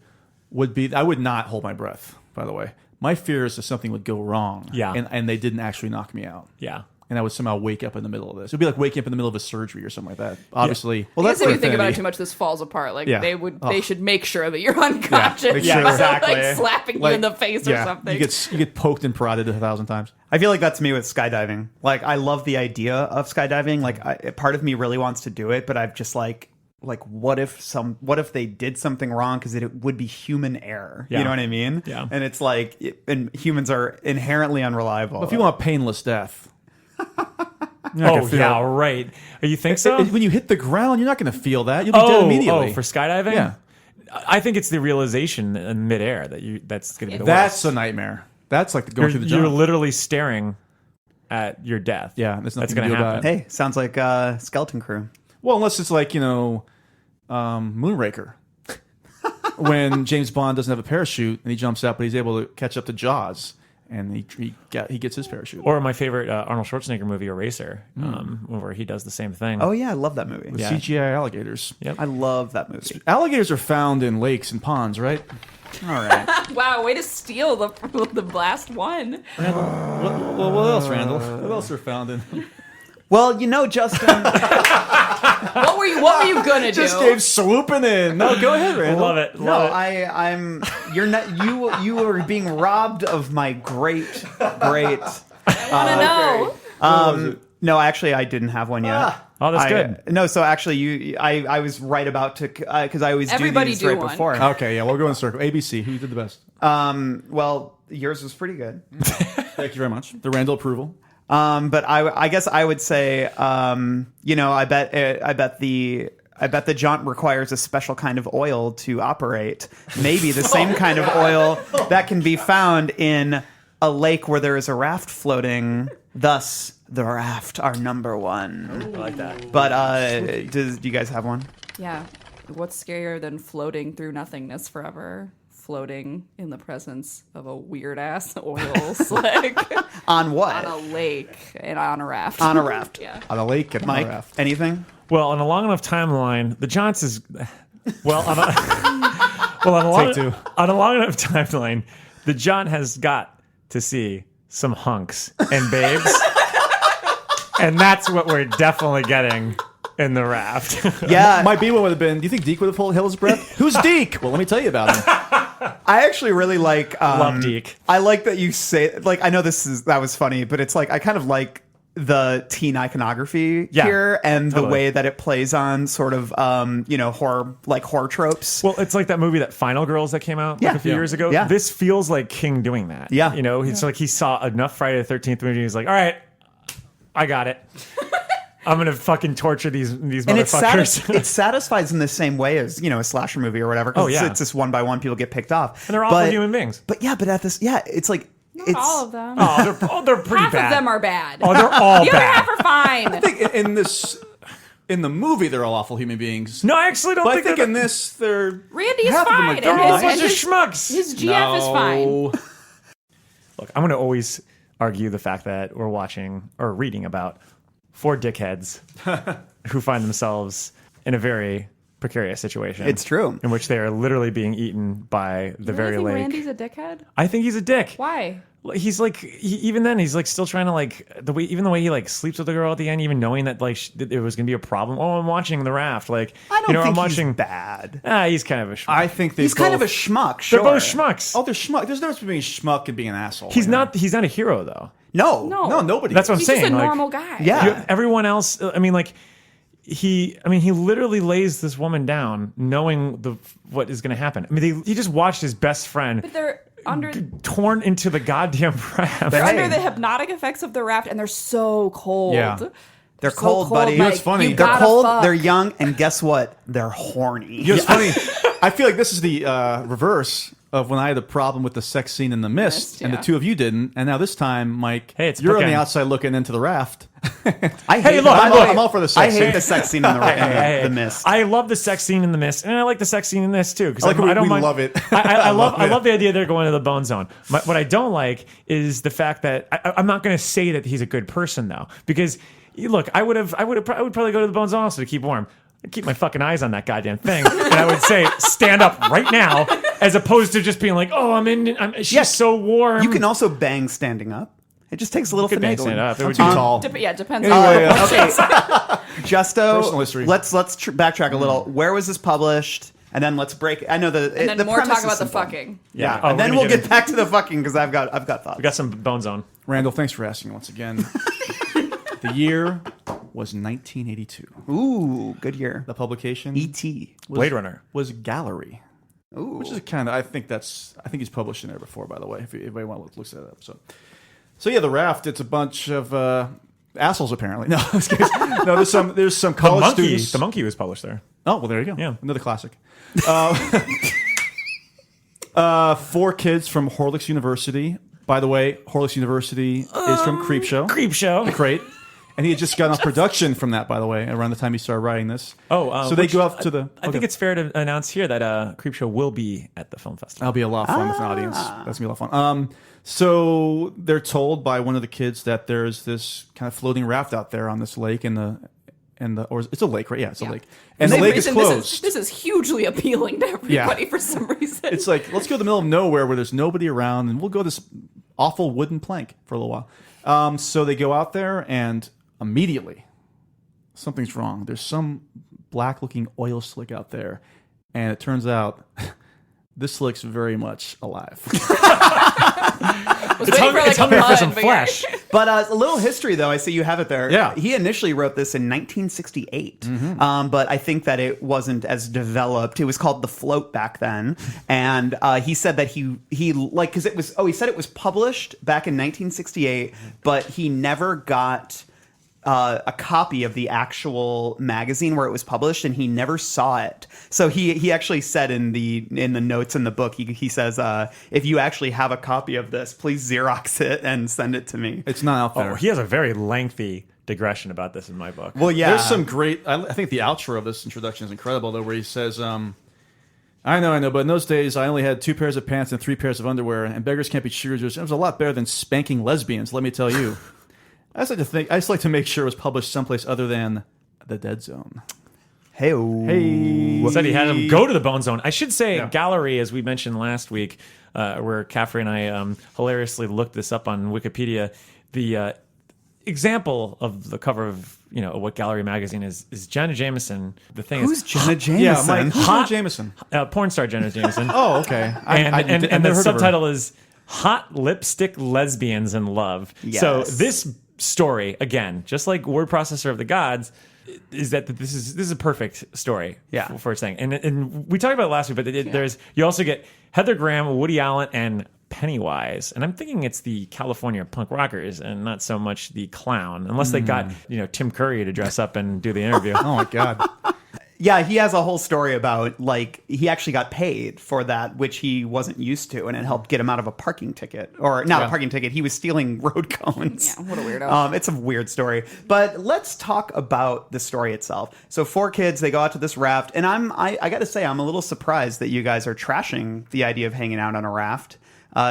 would be I would not hold my breath. By the way, my fear is that something would go wrong. Yeah. and they didn't actually knock me out. Yeah. And I would somehow wake up in the middle of this. It would be like waking up in the middle of a surgery or something like that. Obviously, I guess if you think about it Infinity. too much, this falls apart. Like Yeah. they should make sure that you're unconscious. make sure- by, exactly. like slapping you in the face or something. You get poked and prodded 1,000 times. I feel like that's me with skydiving. Like I love the idea of skydiving. Like part of me really wants to do it, but I've just like what if they did something wrong because it would be human error. Yeah. You know what I mean? Yeah. And it's like and humans are inherently unreliable. If you want painless death, Oh yeah, right. You think so? when you hit the ground, you're not going to feel that. You'll be dead immediately. Oh, for skydiving? Yeah. I think it's the realization in midair that's going to be the That's worst. a nightmare. That's like going through the You're jump. literally staring at your death. Yeah, there's that's nothing going to to do about happen. it. hey, sounds like Skeleton Crew. Well, unless it's like Moonraker, when James Bond doesn't have a parachute and he jumps out, but he's able to catch up to Jaws, and he gets his parachute. Or my favorite Arnold Schwarzenegger movie, Eraser, where he does the same thing. Oh yeah, I love that movie. With yeah. CGI alligators. Yep. I love that movie. Alligators are found in lakes and ponds, right? All right. Wow, way to steal the last one. What else, Randall? What else are found in? Well, Justin. What were you gonna do? Just gave swooping in. No, go ahead, Randall. Love it. No, Love it. I'm. You're not. You are being robbed of my great. I want to know. No, actually, I didn't have one yet. Oh, that's good. No, so actually, I was right about to because I always Everybody do these do right one. before. Okay, yeah, we'll go in a circle. ABC, who did the best? Well, yours was pretty good. Thank you very much. The Randall approval. But I guess I would say, I bet the jaunt requires a special kind of oil to operate. Maybe the same kind of oil that can be found in a lake where there is a raft floating. Thus, the raft, our number one. I like that. But do you guys have one? Yeah. What's scarier than floating through nothingness forever? Floating in the presence of a weird ass oil slick On what? on a lake and on a raft. On a raft. Yeah. On a lake and on Mike, a raft. anything? Well, on a long enough timeline, the Jaunts is well on a Take two. on a long enough timeline, the Jaunt has got to see some hunks and babes, and that's what we're definitely getting in the raft. Yeah, My B one would have been, do you think Deke would have held his breath? Who's Deke? Well, let me tell you about him. I actually really like Love Deke. I like that you say, like, I know that was funny, but it's like I kind of like the teen iconography Yeah, here and the totally. way that it plays on sort of horror tropes. Well, it's like that movie, that Final Girls, that came out like Yeah. a few Yeah. years ago. Yeah. This feels like King doing that. Yeah. You know, it's like he saw enough Friday the 13th movie. He's like, all right, I got it. I'm going to fucking torture these and motherfuckers. it satisfies in the same way as a slasher movie or whatever. 'Cause Oh, yeah. it's just one by one people get picked off, And they're awful human beings. But it's like it's all of them. They're pretty Half bad. of them are bad. Oh, they're all the other bad. half are fine. in the movie, they're all awful human beings. No, I actually don't But I think think they're in this, they're Randy is half of them fine. are they're and all a his- bunch and of his- schmucks. His GF is fine. No. Look, I'm going to always argue the fact that we're watching or reading about 4 dickheads who find themselves in a very precarious situation. It's true. In which they are literally being eaten by the You very really think lake. Randy's a dickhead? I think he's a dick. Why? He's like, even then, he's like still trying to like the way he like sleeps with the girl at the end, even knowing that like that it was gonna be a problem. Oh, I'm watching The Raft. Like, I don't I'm think watching. he's bad. He's kind of a schmuck. I think He's kind of a schmuck. Sure. They're both schmucks. Oh, they're schmuck. There's no difference between schmuck and being an asshole. He's not a hero though. No, No. nobody. That's what I'm He's saying. just a like, normal guy. Yeah. everyone else. I mean, like. He literally lays this woman down, knowing what is going to happen. I mean, he just watched his best friend But they're under torn into the goddamn raft. they're Hey. under the hypnotic effects of the raft, and they're so cold. Yeah. They're So cold, buddy. like, You know what's funny? you They're gotta cold. fuck. They're young, and guess what? They're horny. You know, it's funny. I feel like this is the reverse of when I had a problem with the sex scene in The Mist, and the yeah. two of you didn't. And now this time, Mike, Hey, it's you're on the bookend. outside looking into the raft. I hate. look, by the look, way, I'm all for the sex I hate scene. the sex scene in the Mist. I love the sex scene in The Mist, and I like the sex scene in this too. Because I like I don't we mind. love it. I love love it. the idea they're going to the bone zone. What I don't like is the fact that I'm not going to say that he's a good person though, because look, I would probably go to the bone zone also to keep warm. I'd keep my fucking eyes on that goddamn thing, and I would say, stand up right now, as opposed to just being like, oh, she's Yes. so warm. You can also bang standing up. It just takes a little Could bang finagling. stand up. It would Too be- tall. Depends Anyway, on Okay, Justo. Personal history. Let's backtrack a little. Where was this published? And then let's break. I know the and then the more premise talk is about the simple. fucking. Yeah, Oh, and we're then gonna we'll get get back to the fucking because I've got thoughts. We got some bone zone. Randall, thanks for asking once again. The year was 1982. Ooh, good year. The publication E.T. Blade Runner. was Gallery. Ooh. Which is kind of, I think he's published in there before, by the way, if anybody want to look that up. So yeah, The Raft, it's a bunch of assholes, apparently. No, I'm just kidding. No, there's some college students. The Monkey was published there. Oh, well, there you go. Yeah. Another classic. 4 kids from Horlicks University. By the way, Horlicks University is from Creepshow. Creep show. Great. And he had just gotten off production from that, by the way, around the time he started writing this. So they go up to the... I think it's fair to announce here that Creepshow will be at the film festival. That'll be a lot of fun with an audience. That's going to be a lot of fun. So they're told by one of the kids that there's this kind of floating raft out there on this lake or it's a lake, right? Yeah, it's a lake. And the Same lake is reason closed. This is hugely appealing to everybody for some reason. It's like, let's go to the middle of nowhere where there's nobody around, and we'll go this awful wooden plank for a little while. So they go out there, and immediately something's wrong. There's some black-looking oil slick out there, and it turns out this slick's very much alive. It's hungry for some flesh. But a little history, though. I see you have it there. Yeah. He initially wrote this in 1968, but I think that it wasn't as developed. It was called The Float back then, and he said that he like because it was. Oh, he said it was published back in 1968, but he never got a copy of the actual magazine where it was published, and he never saw it. So he actually said in the notes in the book, he says, if you actually have a copy of this, please Xerox it and send it to me. It's not out there. Oh, he has a very lengthy digression about this in my book. Well, yeah. There's some great... I think the outro of this introduction is incredible, though, where he says... I know, but in those days, I only had 2 pairs of pants and 3 pairs of underwear, and beggars can't be choosers. It was a lot better than spanking lesbians, let me tell you. I just like to make sure it was published someplace other than the Dead Zone. Hey, He said he had him go to the Bone Zone. I should say Gallery, as we mentioned last week, where Caffrey and I hilariously looked this up on Wikipedia. The example of the cover of what Gallery magazine is Jenna Jameson. The thing Who's is, Jenna Jameson? Yeah, Mike. Who's Hot- Jenna Jameson? porn star Jenna Jameson. Oh, okay. and I've the never heard of her. subtitle is "Hot Lipstick Lesbians in Love." Yes. So this story, again, just like Word Processor of the Gods, is that this is a perfect story for its thing. And we talked about it last week, but there's you also get Heather Graham, Woody Allen, and Pennywise, and I'm thinking it's the California punk rockers and not so much the clown, unless they got Tim Curry to dress up and do the interview. Oh my god. Yeah, he has a whole story about like he actually got paid for that, which he wasn't used to, and it helped get him out of a parking ticket, or not a parking ticket. He was stealing road cones. Yeah, what a weirdo. It's a weird story, but let's talk about the story itself. So 4 kids, they go out to this raft, and I got to say, I'm a little surprised that you guys are trashing the idea of hanging out on a raft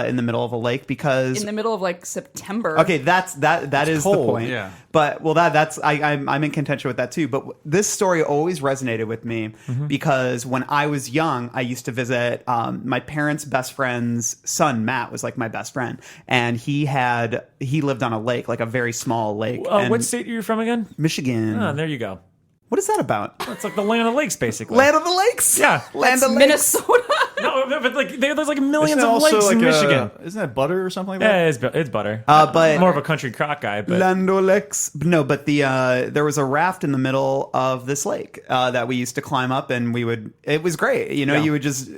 in the middle of a lake, because in the middle of like September. Okay, that is cold, the point. yeah. But I'm in contention with that too. But this story always resonated with me because when I was young, I used to visit my parents' best friend's son. Matt was like my best friend, and he lived on a lake, like a very small lake. And What state are you from again? Michigan. Oh, there you go. What is that about? It's like the land of lakes, basically. Land of the lakes. Yeah. Land of lakes. Minnesota. No, but like there's like millions Isn't it of also lakes like in Michigan. Isn't that butter or something like that? Yeah, it's butter. But More of a country crock guy, but Land of lakes. No, but there was a raft in the middle of this lake that we used to climb up, and it was great. You would just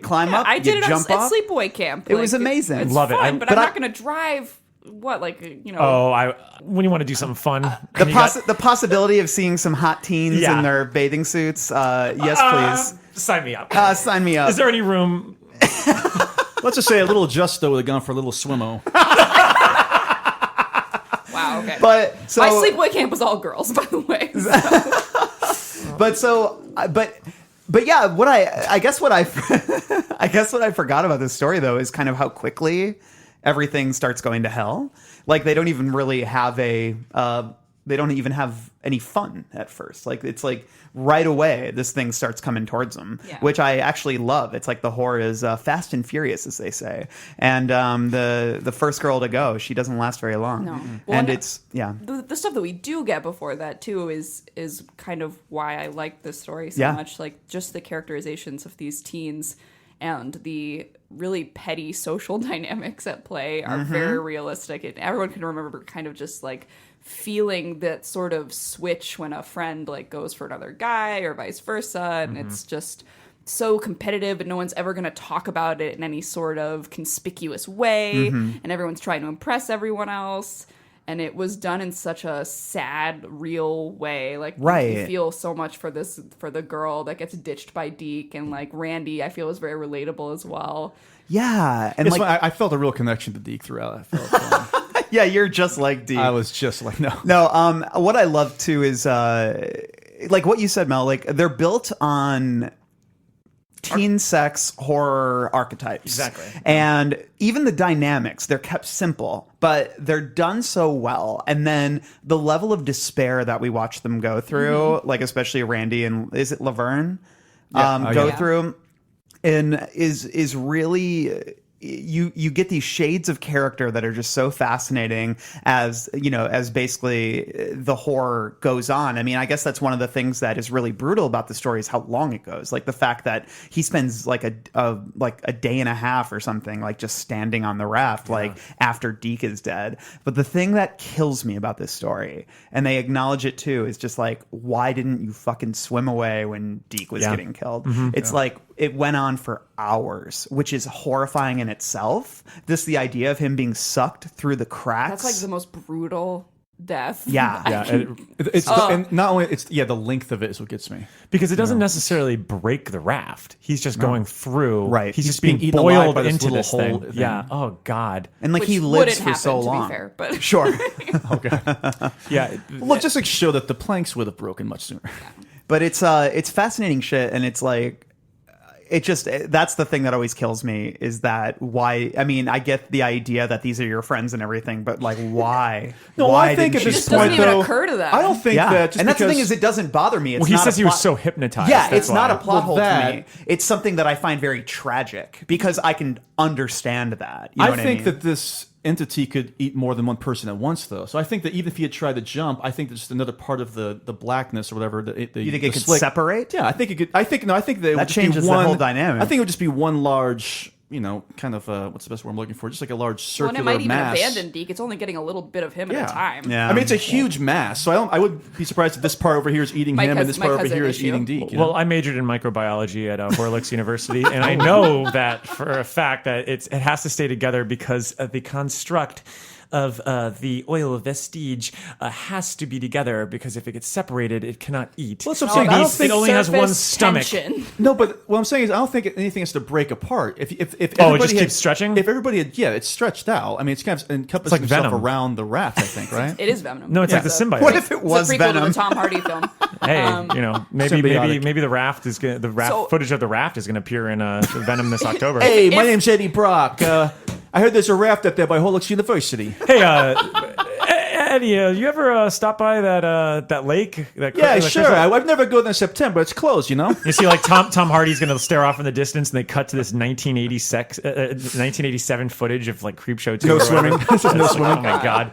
climb up, I did you it jump at off. Sleepaway Camp. It was amazing. It's Love it. fun, but I'm I- not going to drive. What, like, when you want to do something fun, The possibility of seeing some hot teens Yeah. in their bathing suits. Yes, please. sign me up. Sign me up. Is there any room? Let's just say a little Justo would have gone for a little swimmo. wow, okay. But so My sleepaway camp was all girls, by the way. But yeah, I guess what I forgot about this story though is kind of how quickly everything starts going to hell. Like they don't even really have they don't even have any fun at first. Like it's like right away this thing starts coming towards them, which I actually love. It's like the horror is fast and furious, as they say. And the first girl to go, she doesn't last very long. No. And Well, it's the stuff that we do get before that too is kind of why I like this story so much. Like just the characterizations of these teens and the really petty social dynamics at play are very realistic. And everyone can remember kind of just like feeling that sort of switch when a friend like goes for another guy or vice versa, and it's just so competitive, and no one's ever going to talk about it in any sort of conspicuous way, and everyone's trying to impress everyone else. And it was done in such a sad, real way. Like, you feel so much for the girl that gets ditched by Deke, and like Randy, I feel was very relatable as well. yeah, and It's like fun. I felt a real connection to Deke throughout. I felt yeah, you're just like Deke. I was just like, no. No, what I love too is like what you said, Mel. Like they're built on teen sex horror archetypes, Exactly. and even the dynamics, they're kept simple, but they're done so well. And then the level of despair that we watch them go through, like especially Randy and is it Laverne, go through, and is really. You get these shades of character that are just so fascinating as basically the horror goes on. I mean, I guess that's one of the things that is really brutal about the story is how long it goes. Like the fact that he spends like a day and a half or something, like just standing on the raft, like after Deke is dead. But the thing that kills me about this story, and they acknowledge it too, is just like, why didn't you fucking swim away when Deke was getting killed? It's like, it went on for hours, which is horrifying in itself. The idea of him being sucked through the cracks. That's like the most brutal death. Yeah. And not only the length of it is what gets me. Because it doesn't necessarily break the raft. He's just going through. Right. He's just being being eaten alive boiled by this into little this hole thing. thing. Yeah. Oh God. And like Which he wouldn't lives for happen, so to long. be fair, but Sure. Yeah. Well, just to show that the planks would have broken much sooner. But it's fascinating shit, and it's like that's the thing that always kills me is that why. I mean, I get the idea that these are your friends and everything, but like why? No, why I think didn't at you this just doesn't point, even though, occur to them. I don't think that. Just and that's the thing because- is, it doesn't bother me. It's Well, he not says a he was plot- so hypnotized. Yeah, That's it's not a why. plot hole to that- me. It's something that I find very tragic because I can understand that. You know I what think mean? that this entity could eat more than one person at once, though. So I think that even if he had tried to jump, I think there's just another part of the blackness or whatever. You think it could separate? Yeah, I think it could. I think that it would just changes be the one whole dynamic. I think it would just be one large kind of what's the best word I'm looking for? Just like a large Well, circular and it might even mass. abandon Deke. It's only getting a little bit of him at a time. Yeah. I mean, it's a huge mass, so I would be surprised if this part over here is eating My him and cous- this my part over cousin here is issue. eating Deke. Well, I majored in microbiology at Horlicks University, and I know that for a fact that it has to stay together because of the construct of the oil vestige has to be together, because if it gets separated, it cannot eat. Well, that's what I'm Oh, saying. I don't that's think it only has one surface stomach. tension. No, but what I'm saying is I don't think anything has to break apart. If Oh, it everybody just had- keeps stretching? If everybody had, it's stretched out. I mean, it's kind of encompassed like itself Venom. around the raft, I think, right? It is Venom. No, it's like the It's a- symbiote. What if it It's was a prequel Venom? to the Tom Hardy film. Hey, maybe Symbiotic. the raft is gonna, So- footage of the raft is going to appear in Venom this October. Hey, my If- name's Eddie Brock. I heard there's a raft up there by Horlicks University. Hey, Eddie, you ever stop by that lake? Yeah, sure. I've never gone in September. It's closed, you know. You see, like Tom Hardy's going to stare off in the distance, and they cut to this 1987 footage of like Creepshow 2. No or whatever. swimming. This is no It's like, swimming. oh my god!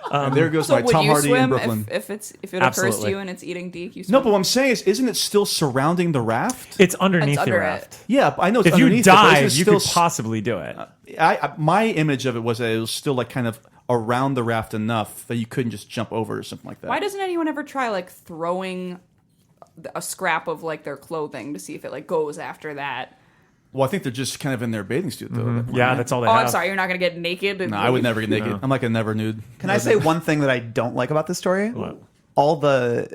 And there goes So my would Tom you Hardy in swim Brooklyn. if it occurs to Absolutely. you and it's eating Deke? You swim? No, but what I'm saying is, isn't it still surrounding the raft? It's underneath It's the under raft. it. Yeah, I know. It's If you underneath it, but isn't dive, it you still could possibly do it. my image of it was that it was still like kind of around the raft enough that you couldn't just jump over or something like that. Why doesn't anyone ever try like throwing a scrap of like their clothing to see if it like goes after that? Well, I think they're just kind of in their bathing suit though. at that point, Yeah, right? that's all they Oh, have. I'm sorry, you're not gonna get naked. No, I would never get naked. I'm like a never nude. Can I say one thing that I don't like about this story? What? All the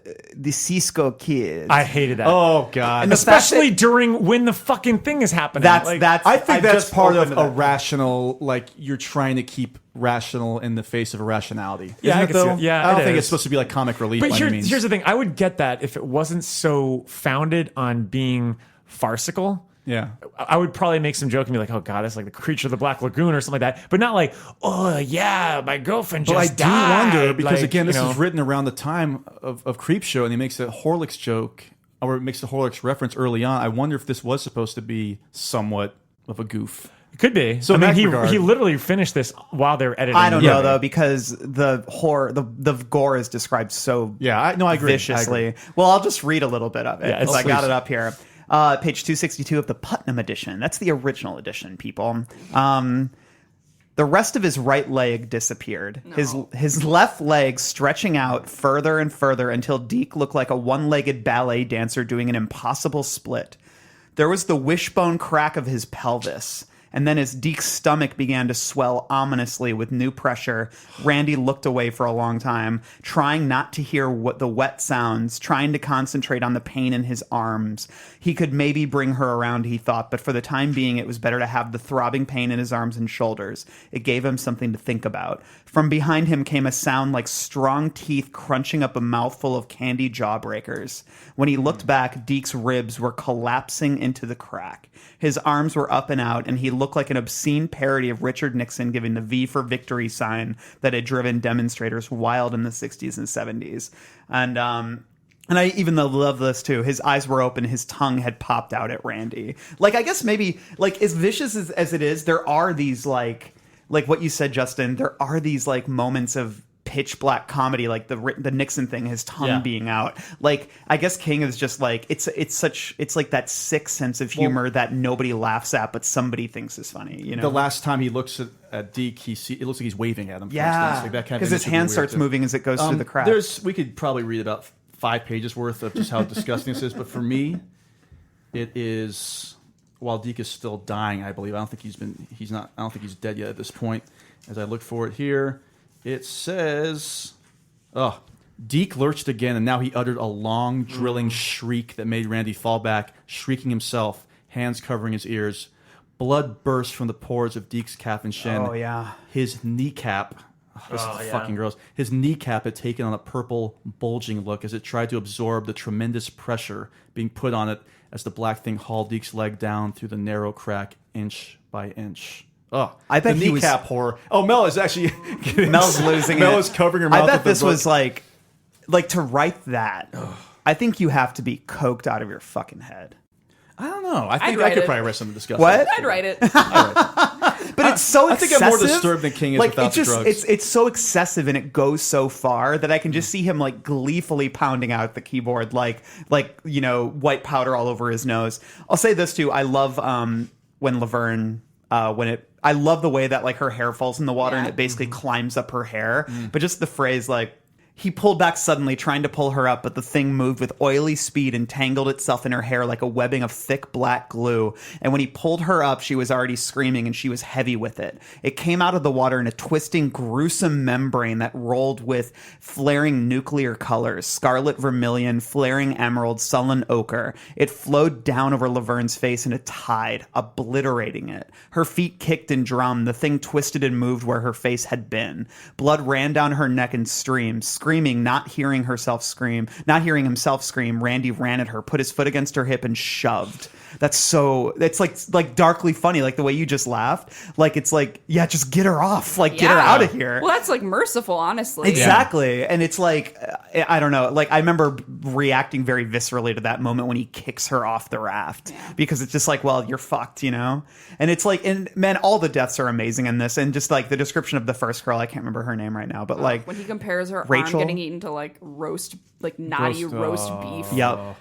Cisco kids. I hated that. Oh God. And the fact Especially that- during when the fucking thing is happening. That's Like, that's. I think I've that's just part of opened a that. rational, like you're trying to keep rational in the face of irrationality. Yeah, Isn't I it can see though? that. Yeah, I don't it think is. it's supposed to be like comic relief But by any means. here's the thing. I would get that if it wasn't so founded on being farcical. Yeah. I would probably make some joke and be like, "Oh God, it's like the creature of the Black Lagoon" or something like that. But not like, "Oh yeah, my girlfriend But I just do died." wonder because Like, again, this you know, is written around the time of Creepshow, and he makes a Horlicks joke or makes the Horlicks reference early on. I wonder if this was supposed to be somewhat of a goof. It could be. So I in mean, that he regard- literally finished this while they're editing. I don't the know movie. though, because the horror, the gore is described so Yeah, I agree. viciously. I agree. Well, I'll just read a little bit of it Yeah, because I got please. it up here. Page 262 of the Putnam edition. That's the original edition, people. The rest of his right leg disappeared. His left leg stretching out further and further until Deke looked like a one-legged ballet dancer doing an impossible split. There was the wishbone crack of his pelvis. And then as Deke's stomach began to swell ominously with new pressure, Randy looked away for a long time, trying not to hear what the wet sounds, trying to concentrate on the pain in his arms. He could maybe bring her around, he thought, but for the time being, it was better to have the throbbing pain in his arms and shoulders. It gave him something to think about. From behind him came a sound like strong teeth crunching up a mouthful of candy jawbreakers. When he looked back, Deke's ribs were collapsing into the crack. His arms were up and out, and he looked like an obscene parody of Richard Nixon giving the V for victory sign that had driven demonstrators wild in the 60s and 70s. And I even love this too. His eyes were open. His tongue had popped out at Randy. Like, I guess maybe, like, as vicious as it is, there are these, like what you said, Justin, there are these, like, moments of pitch black comedy, like the Nixon thing, his tongue being out. Like, I guess King is just like, it's like that sick sense of humor that nobody laughs at, but somebody thinks is funny, you know? The last time he looks at Deke, it looks like he's waving at him. For Yeah, instance. Like that kind of because his image would be hand weird, starts too. moving as it goes through the crack. We could probably read about 5 pages worth of just how disgusting this is, but for me, it is while Deke is still dying. I believe I don't think he's dead yet at this point. As I look for it here, it says, Deke lurched again, and now he uttered a long, drilling shriek that made Randy fall back, shrieking himself, hands covering his ears. Blood burst from the pores of Deke's calf and shin. Oh, yeah. His kneecap. This is fucking gross. His kneecap had taken on a purple, bulging look as it tried to absorb the tremendous pressure being put on it as the black thing hauled Deke's leg down through the narrow crack, inch by inch. Oh, I bet the he was- kneecap horror. Oh, Mel is actually Mel's losing it. Mel is covering her mouth. I bet with the this book. was like to write that. I think you have to be coked out of your fucking head. I don't know. I think I write could it. probably write something disgusting. What? I'd write it. But it's so I think excessive. I'm more disturbed than King is without it just, the drugs. It's so excessive and it goes so far that I can just see him like gleefully pounding out the keyboard like white powder all over his nose. I'll say this too. I love when Laverne when it. I love the way that like her hair falls in the water and Yeah. it basically climbs up her hair. But just the phrase like. He pulled back suddenly, trying to pull her up, but the thing moved with oily speed and tangled itself in her hair like a webbing of thick black glue. And when he pulled her up, she was already screaming, and she was heavy with it. It came out of the water in a twisting, gruesome membrane that rolled with flaring nuclear colors, scarlet vermilion, flaring emerald, sullen ochre. It flowed down over Laverne's face in a tide, obliterating it. Her feet kicked and drummed. The thing twisted and moved where her face had been. Blood ran down her neck and streamed. Screaming, not hearing himself scream, Randy ran at her, put his foot against her hip and shoved. It's like darkly funny, like the way you just laughed. Like it's like, yeah, just get her off, like get her Yeah. out of here. Well, that's like merciful, honestly. Exactly. And it's like, I don't know, like I remember reacting very viscerally to that moment when he kicks her off the raft because it's just like, well, you're fucked, you know? And it's like, and man, all the deaths are amazing in this. And just like the description of the first girl, I can't remember her name right now, but like When he compares her Rachel? arm getting eaten to like naughty roast beef. Yep.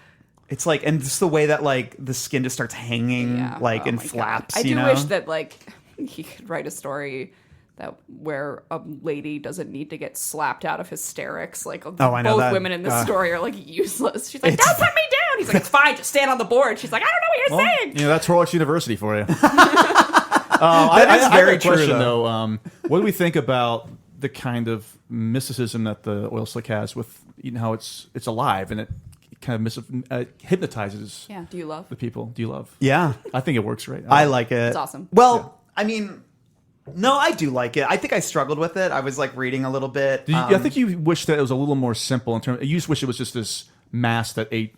It's like, and just the way that like the skin just starts hanging, Yeah. like Oh in my God. flaps. I you do know? wish that like he could write a story that where a lady doesn't need to get slapped out of hysterics. Like I know both that. women in this story are like useless. She's like, "Don't put me down." He's like, "It's fine, just stand on the board." She's like, "I don't know what you're saying." You know, that's Horrocks University for you. That is very I have a true, question, though. what do we think about the kind of mysticism that the oil slick has with how it's alive and it kind of hypnotizes Yeah. Do you love? the people? Do you love? Yeah. I think it works great. I like it. It's awesome. Well, I mean, no, I do like it. I think I struggled with it. I was like reading a little bit. I think you wish that it was a little more simple in terms. You just wish it was just this mass that ate.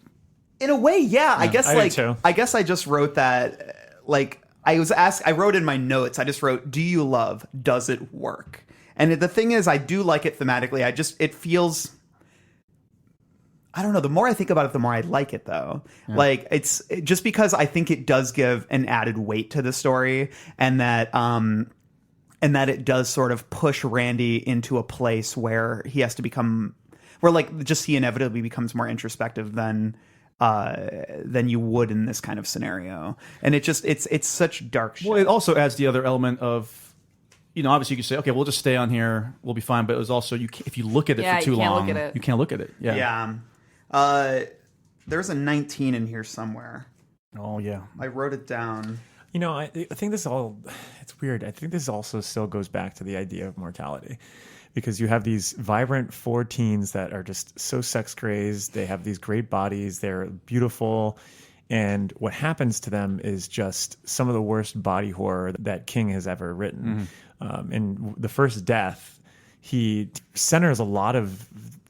In a way, yeah. I guess I do like too. I guess I just wrote that like I was asked. I wrote in my notes. I just wrote, "Do you love? Does it work?" And the thing is, I do like it thematically. It feels. I don't know. The more I think about it, the more I like it, though. Yeah. Like just because I think it does give an added weight to the story, and that it does sort of push Randy into a place where he has to become, where like just he inevitably becomes more introspective than you would in this kind of scenario. And it's such dark shit. Well, it also adds the other element of. Obviously you could say, okay, we'll just stay on here, we'll be fine. But it was also if you look at it for too you can't long, look at it. you can't look at it. Yeah. Yeah. There's a 19 in here somewhere. Oh yeah. I wrote it down. I think this it's weird. I think this also still goes back to the idea of mortality, because you have these vibrant 4 teens that are just so sex crazed. They have these great bodies. They're beautiful. And what happens to them is just some of the worst body horror that King has ever written. In the first death, he centers a lot of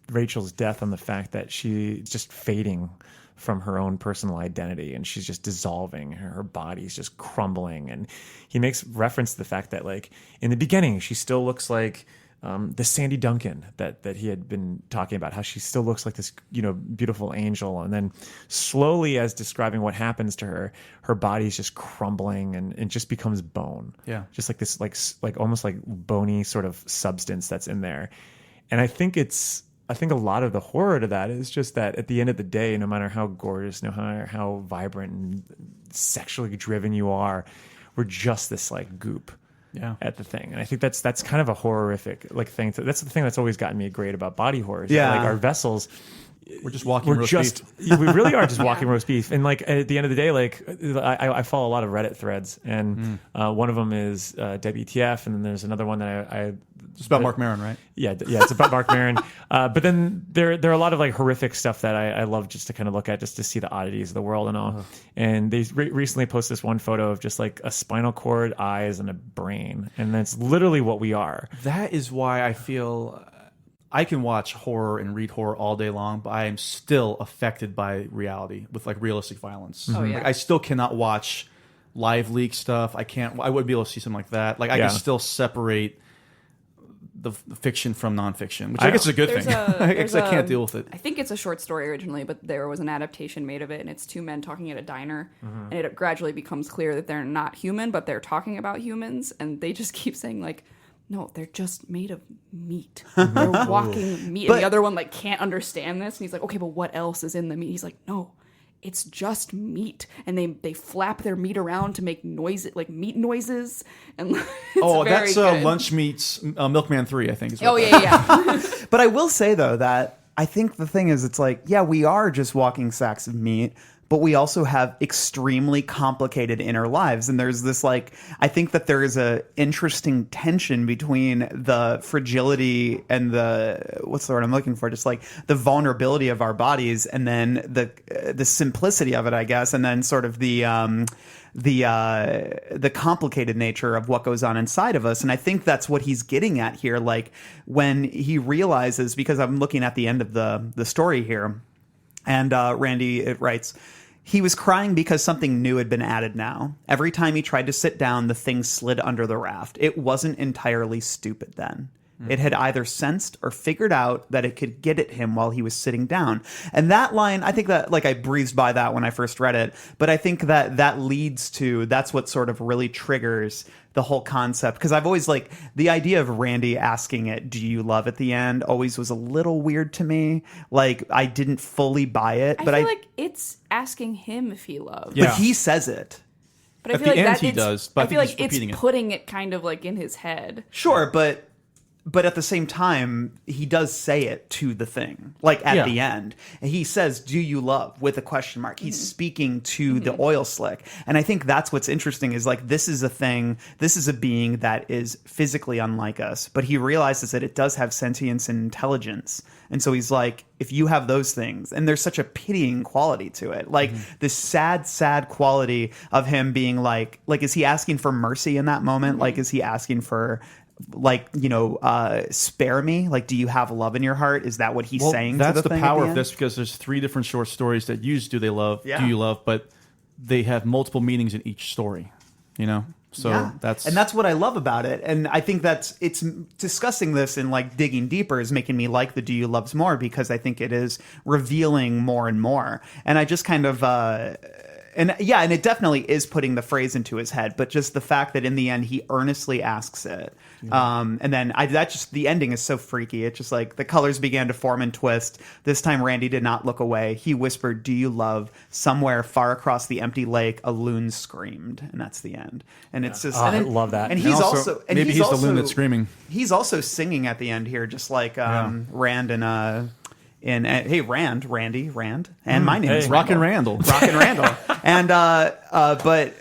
Rachel's death on the fact that she's just fading from her own personal identity, and she's just dissolving. Her body's just crumbling. And he makes reference to the fact that, like, in the beginning, she still looks like the Sandy Duncan that he had been talking about, how she still looks like this, beautiful angel. And then slowly, as describing what happens to her, her body's just crumbling and just becomes bone. Yeah. Just like this, like almost like bony sort of substance that's in there. And I think a lot of the horror to that is just that at the end of the day, no matter how gorgeous, no matter how vibrant and sexually driven you are, we're just this like goop. Yeah. At the thing. And I think that's kind of a horrific like thing. That's the thing that's always gotten me great about body horror. Yeah. Like our vessels, We're just walking roast beef. we really are just walking roast beef. And like at the end of the day, like I follow a lot of Reddit threads, and one of them is WTF, and then there's another one that I It's about Mark Maron, right? yeah, it's about Mark Maron. But then there are a lot of like horrific stuff that I love just to kind of look at, just to see the oddities of the world and all. And they recently posted this one photo of just like a spinal cord, eyes, and a brain, and that's literally what we are. That is why I feel I can watch horror and read horror all day long, but I am still affected by reality with like realistic violence. Oh, yeah. Like, I still cannot watch live leak stuff. I wouldn't be able to see something like that. Like I Yeah. can still separate the fiction from nonfiction, which I I guess is know. a good There's thing. there's I can't deal with it. I think it's a short story originally, but there was an adaptation made of it, and it's 2 men talking at a diner, and it gradually becomes clear that they're not human, but they're talking about humans, and they just keep saying like, no, they're just made of meat. They're walking meat. And the other one like can't understand this, and he's like, okay, but what else is in the meat? He's like, no, it's just meat, and they flap their meat around to make noise, like meat noises, and it's very that's good. Lunch Meats Milkman 3, I think. Is what Oh that- yeah. But I will say though that I think the thing is, it's like, yeah, we are just walking sacks of meat, but we also have extremely complicated inner lives. And there's this, like, I think that there is a interesting tension between the fragility and what's the word I'm looking for? Just like the vulnerability of our bodies, and then the simplicity of it, I guess. And then sort of the complicated nature of what goes on inside of us. And I think that's what he's getting at here. Like when he realizes, because I'm looking at the end of the story here, and Randy, it writes, he was crying because something new had been added now. Every time he tried to sit down, the thing slid under the raft. It wasn't entirely stupid then. It had either sensed or figured out that it could get at him while he was sitting down. And that line, I think that, like, I breezed by that when I first read it, but I think that leads to, that's what sort of really triggers the whole concept. Because I've always, like, the idea of Randy asking it, do you love at the end, always was a little weird to me. Like, I didn't fully buy it. I But feel like it's asking him if he loves. Yeah. But he says it. But I At feel the like end that he it's, does, but I I feel think like he's it's repeating it. putting it kind of like in his head. Sure, but at the same time, he does say it to the thing, like at Yeah. the end. And he says, do you love, with a question mark. He's speaking to the oil slick. And I think that's what's interesting is, like, this is a thing, this is a being that is physically unlike us, but he realizes that it does have sentience and intelligence. And so he's like, if you have those things, and there's such a pitying quality to it, like this sad quality of him being like, is he asking for mercy in that moment? Like, is he asking for, like, spare me? Like, do you have love in your heart? Is that what he's saying? That's to the thing at power the of end? this, because there's 3 different short stories that use "Do they love?" Yeah. "Do you love?" but they have multiple meanings in each story. So Yeah. that's what I love about it. And I think it's discussing this and, like, digging deeper is making me like the Do You Loves more, because I think it is revealing more and more. And I just kind of and it definitely is putting the phrase into his head, but just the fact that in the end he earnestly asks it. And then the ending is so freaky. It's just like the colors began to form and twist. This time Randy did not look away. He whispered, "Do you love?" Somewhere far across the empty lake, a loon screamed, and that's the end. And it's just, Oh, and I then- love that. And And he's also, also, and maybe he's the loon also- that's screaming. He's also singing at the end here, just like Rand and hey, Randy, and my name is hey. Rockin' Randall. Randall. Rockin' Randall. And but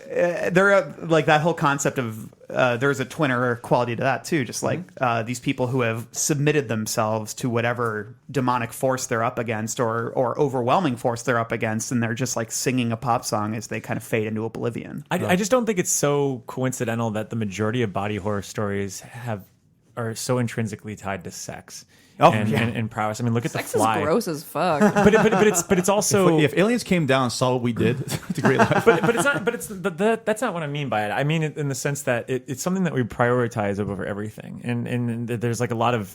there are, like, that whole concept of there's a twinner quality to that too. Just like these people who have submitted themselves to whatever demonic force they're up against, or overwhelming force they're up against, and they're just like singing a pop song as they kind of fade into oblivion. I just don't think it's so coincidental that the majority of body horror stories are so intrinsically tied to sex. Oh, and, yeah. and prowess. I mean, look at Sex the is Fly. gross as fuck. But it's also If aliens came down and saw what we did, it's a great life. but it's not. But that's not what I mean by it. I mean it in the sense that it's something that we prioritize over everything, and there's like a lot of,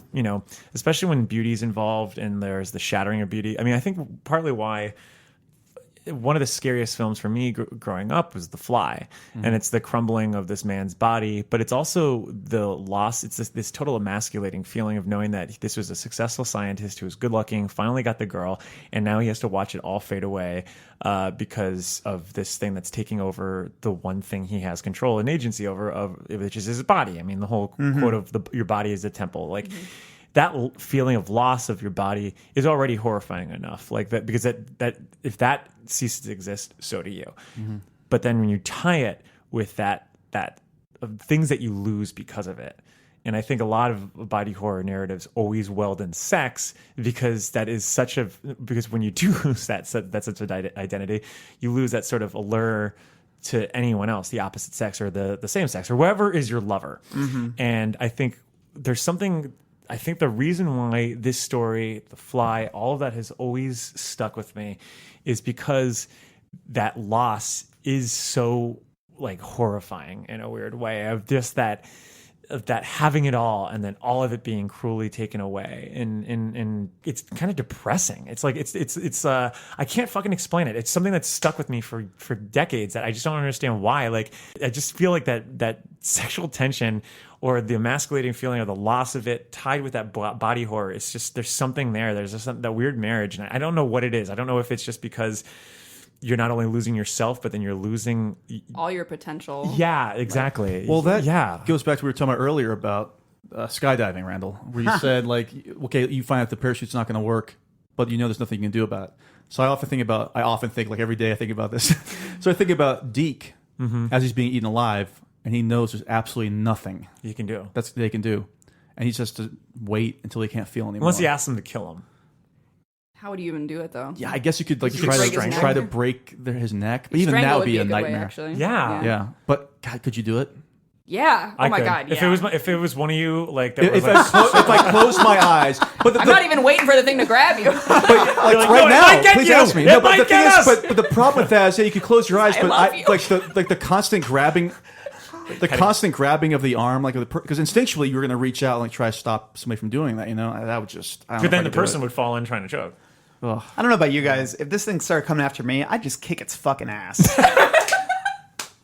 especially when beauty's involved and there's the shattering of beauty. I mean, I think partly why one of the scariest films for me growing up was The Fly, and it's the crumbling of this man's body, but it's also the loss. It's this total emasculating feeling of knowing that this was a successful scientist who was good looking, finally got the girl, and now he has to watch it all fade away because of this thing that's taking over the one thing he has control and agency over, which is his body. I mean, the whole quote of your body is a temple, like. That feeling of loss of your body is already horrifying enough, like that, because that if that ceases to exist, so do you. But then when you tie it with that things that you lose because of it, and I think a lot of body horror narratives always weld in sex, because because when you do lose that sense of identity, you lose that sort of allure to anyone else, the opposite sex or the same sex or whoever is your lover. And I think there's something. I think the reason why this story, The Fly, all of that has always stuck with me is because that loss is so, like, horrifying in a weird way, of just that having it all and then all of it being cruelly taken away, and it's kind of depressing. It's like it's I can't fucking explain it. It's something that's stuck with me for decades that I just don't understand why. Like, I just feel like that sexual tension or the emasculating feeling of the loss of it tied with that body horror. It's just, there's something there. There's just that weird marriage, and I don't know what it is. I don't know if it's just because you're not only losing yourself, but then you're losing. All your potential. Yeah, exactly. Well, that yeah. goes back to what we were talking about earlier about skydiving, Randall, where you said, like, okay, you find out the parachute's not going to work, but you know there's nothing you can do about it. So I often think, like every day I think about this. So I think about Deke as he's being eaten alive, and he knows there's absolutely nothing You can do. they can do. And he just has to wait until he can't feel anymore. Unless he asks them to kill him. How would you even do it though? Yeah, I guess you could like You could break his try to neck. break his neck, but even Strangle that would be a good way, nightmare. actually. Yeah. Yeah, but God, could you do it? Yeah. Oh I my could. God. If Yeah. it was one of you, like, that was If like, I close my eyes, but I'm not even waiting for the thing to grab you. like, like, right no, it now, might get please you. ask me. It No, but might the thing get is, us. but the problem with that is, yeah, you could close your eyes, I but love you. the constant grabbing, constant grabbing of the arm, like because instinctually you're going to reach out and like try to stop somebody from doing that. You know, that would just. I don't know but if then I the could do person it. would fall in trying to choke. I don't know about you guys. If this thing started coming after me, I'd just kick its fucking ass.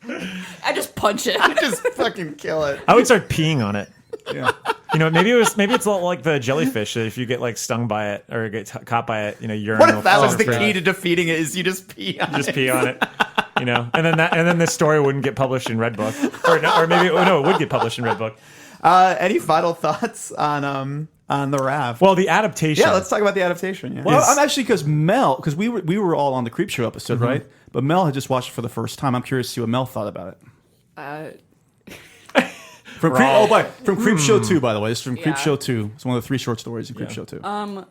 I just punch it. Just fucking kill it. I would start peeing on it. Yeah. You know, maybe it's like the jellyfish. That if you get like stung by it or get caught by it, you know, urine. What will if that fall was the through key it. to defeating it? Is you just pee on Just it? pee on it, you know, and then the story wouldn't get published in Redbook, or maybe it would get published in Redbook. Any final thoughts on the raft? Well, the adaptation. yeah, let's talk about the adaptation. Yeah. Well, I'm actually because we were all on the Creep Show episode, Mm-hmm. right? But Mel had just watched it for the first time. I'm curious to see what Mel thought about it. From Creep Show 2, by the way. This is from Creep Yeah. Show 2. It's one of the 3 short stories in Creep Show 2. I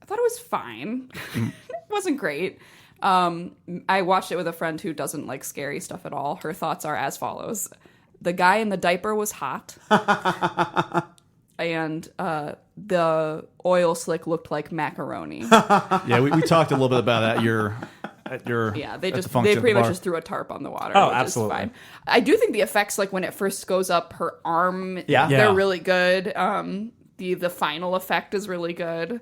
thought it was fine. It wasn't great. I watched it with a friend who doesn't like scary stuff at all. Her thoughts are as follows. The guy in the diaper was hot. And the oil slick looked like macaroni. Yeah, we talked a little bit about that at your Yeah, they at the just function they pretty at the much bar. just threw a tarp on the water. Oh, which absolutely. Is fine. I do think the effects, like when it first goes up, her arm, Yeah. they're Yeah. really good. The final effect is really good.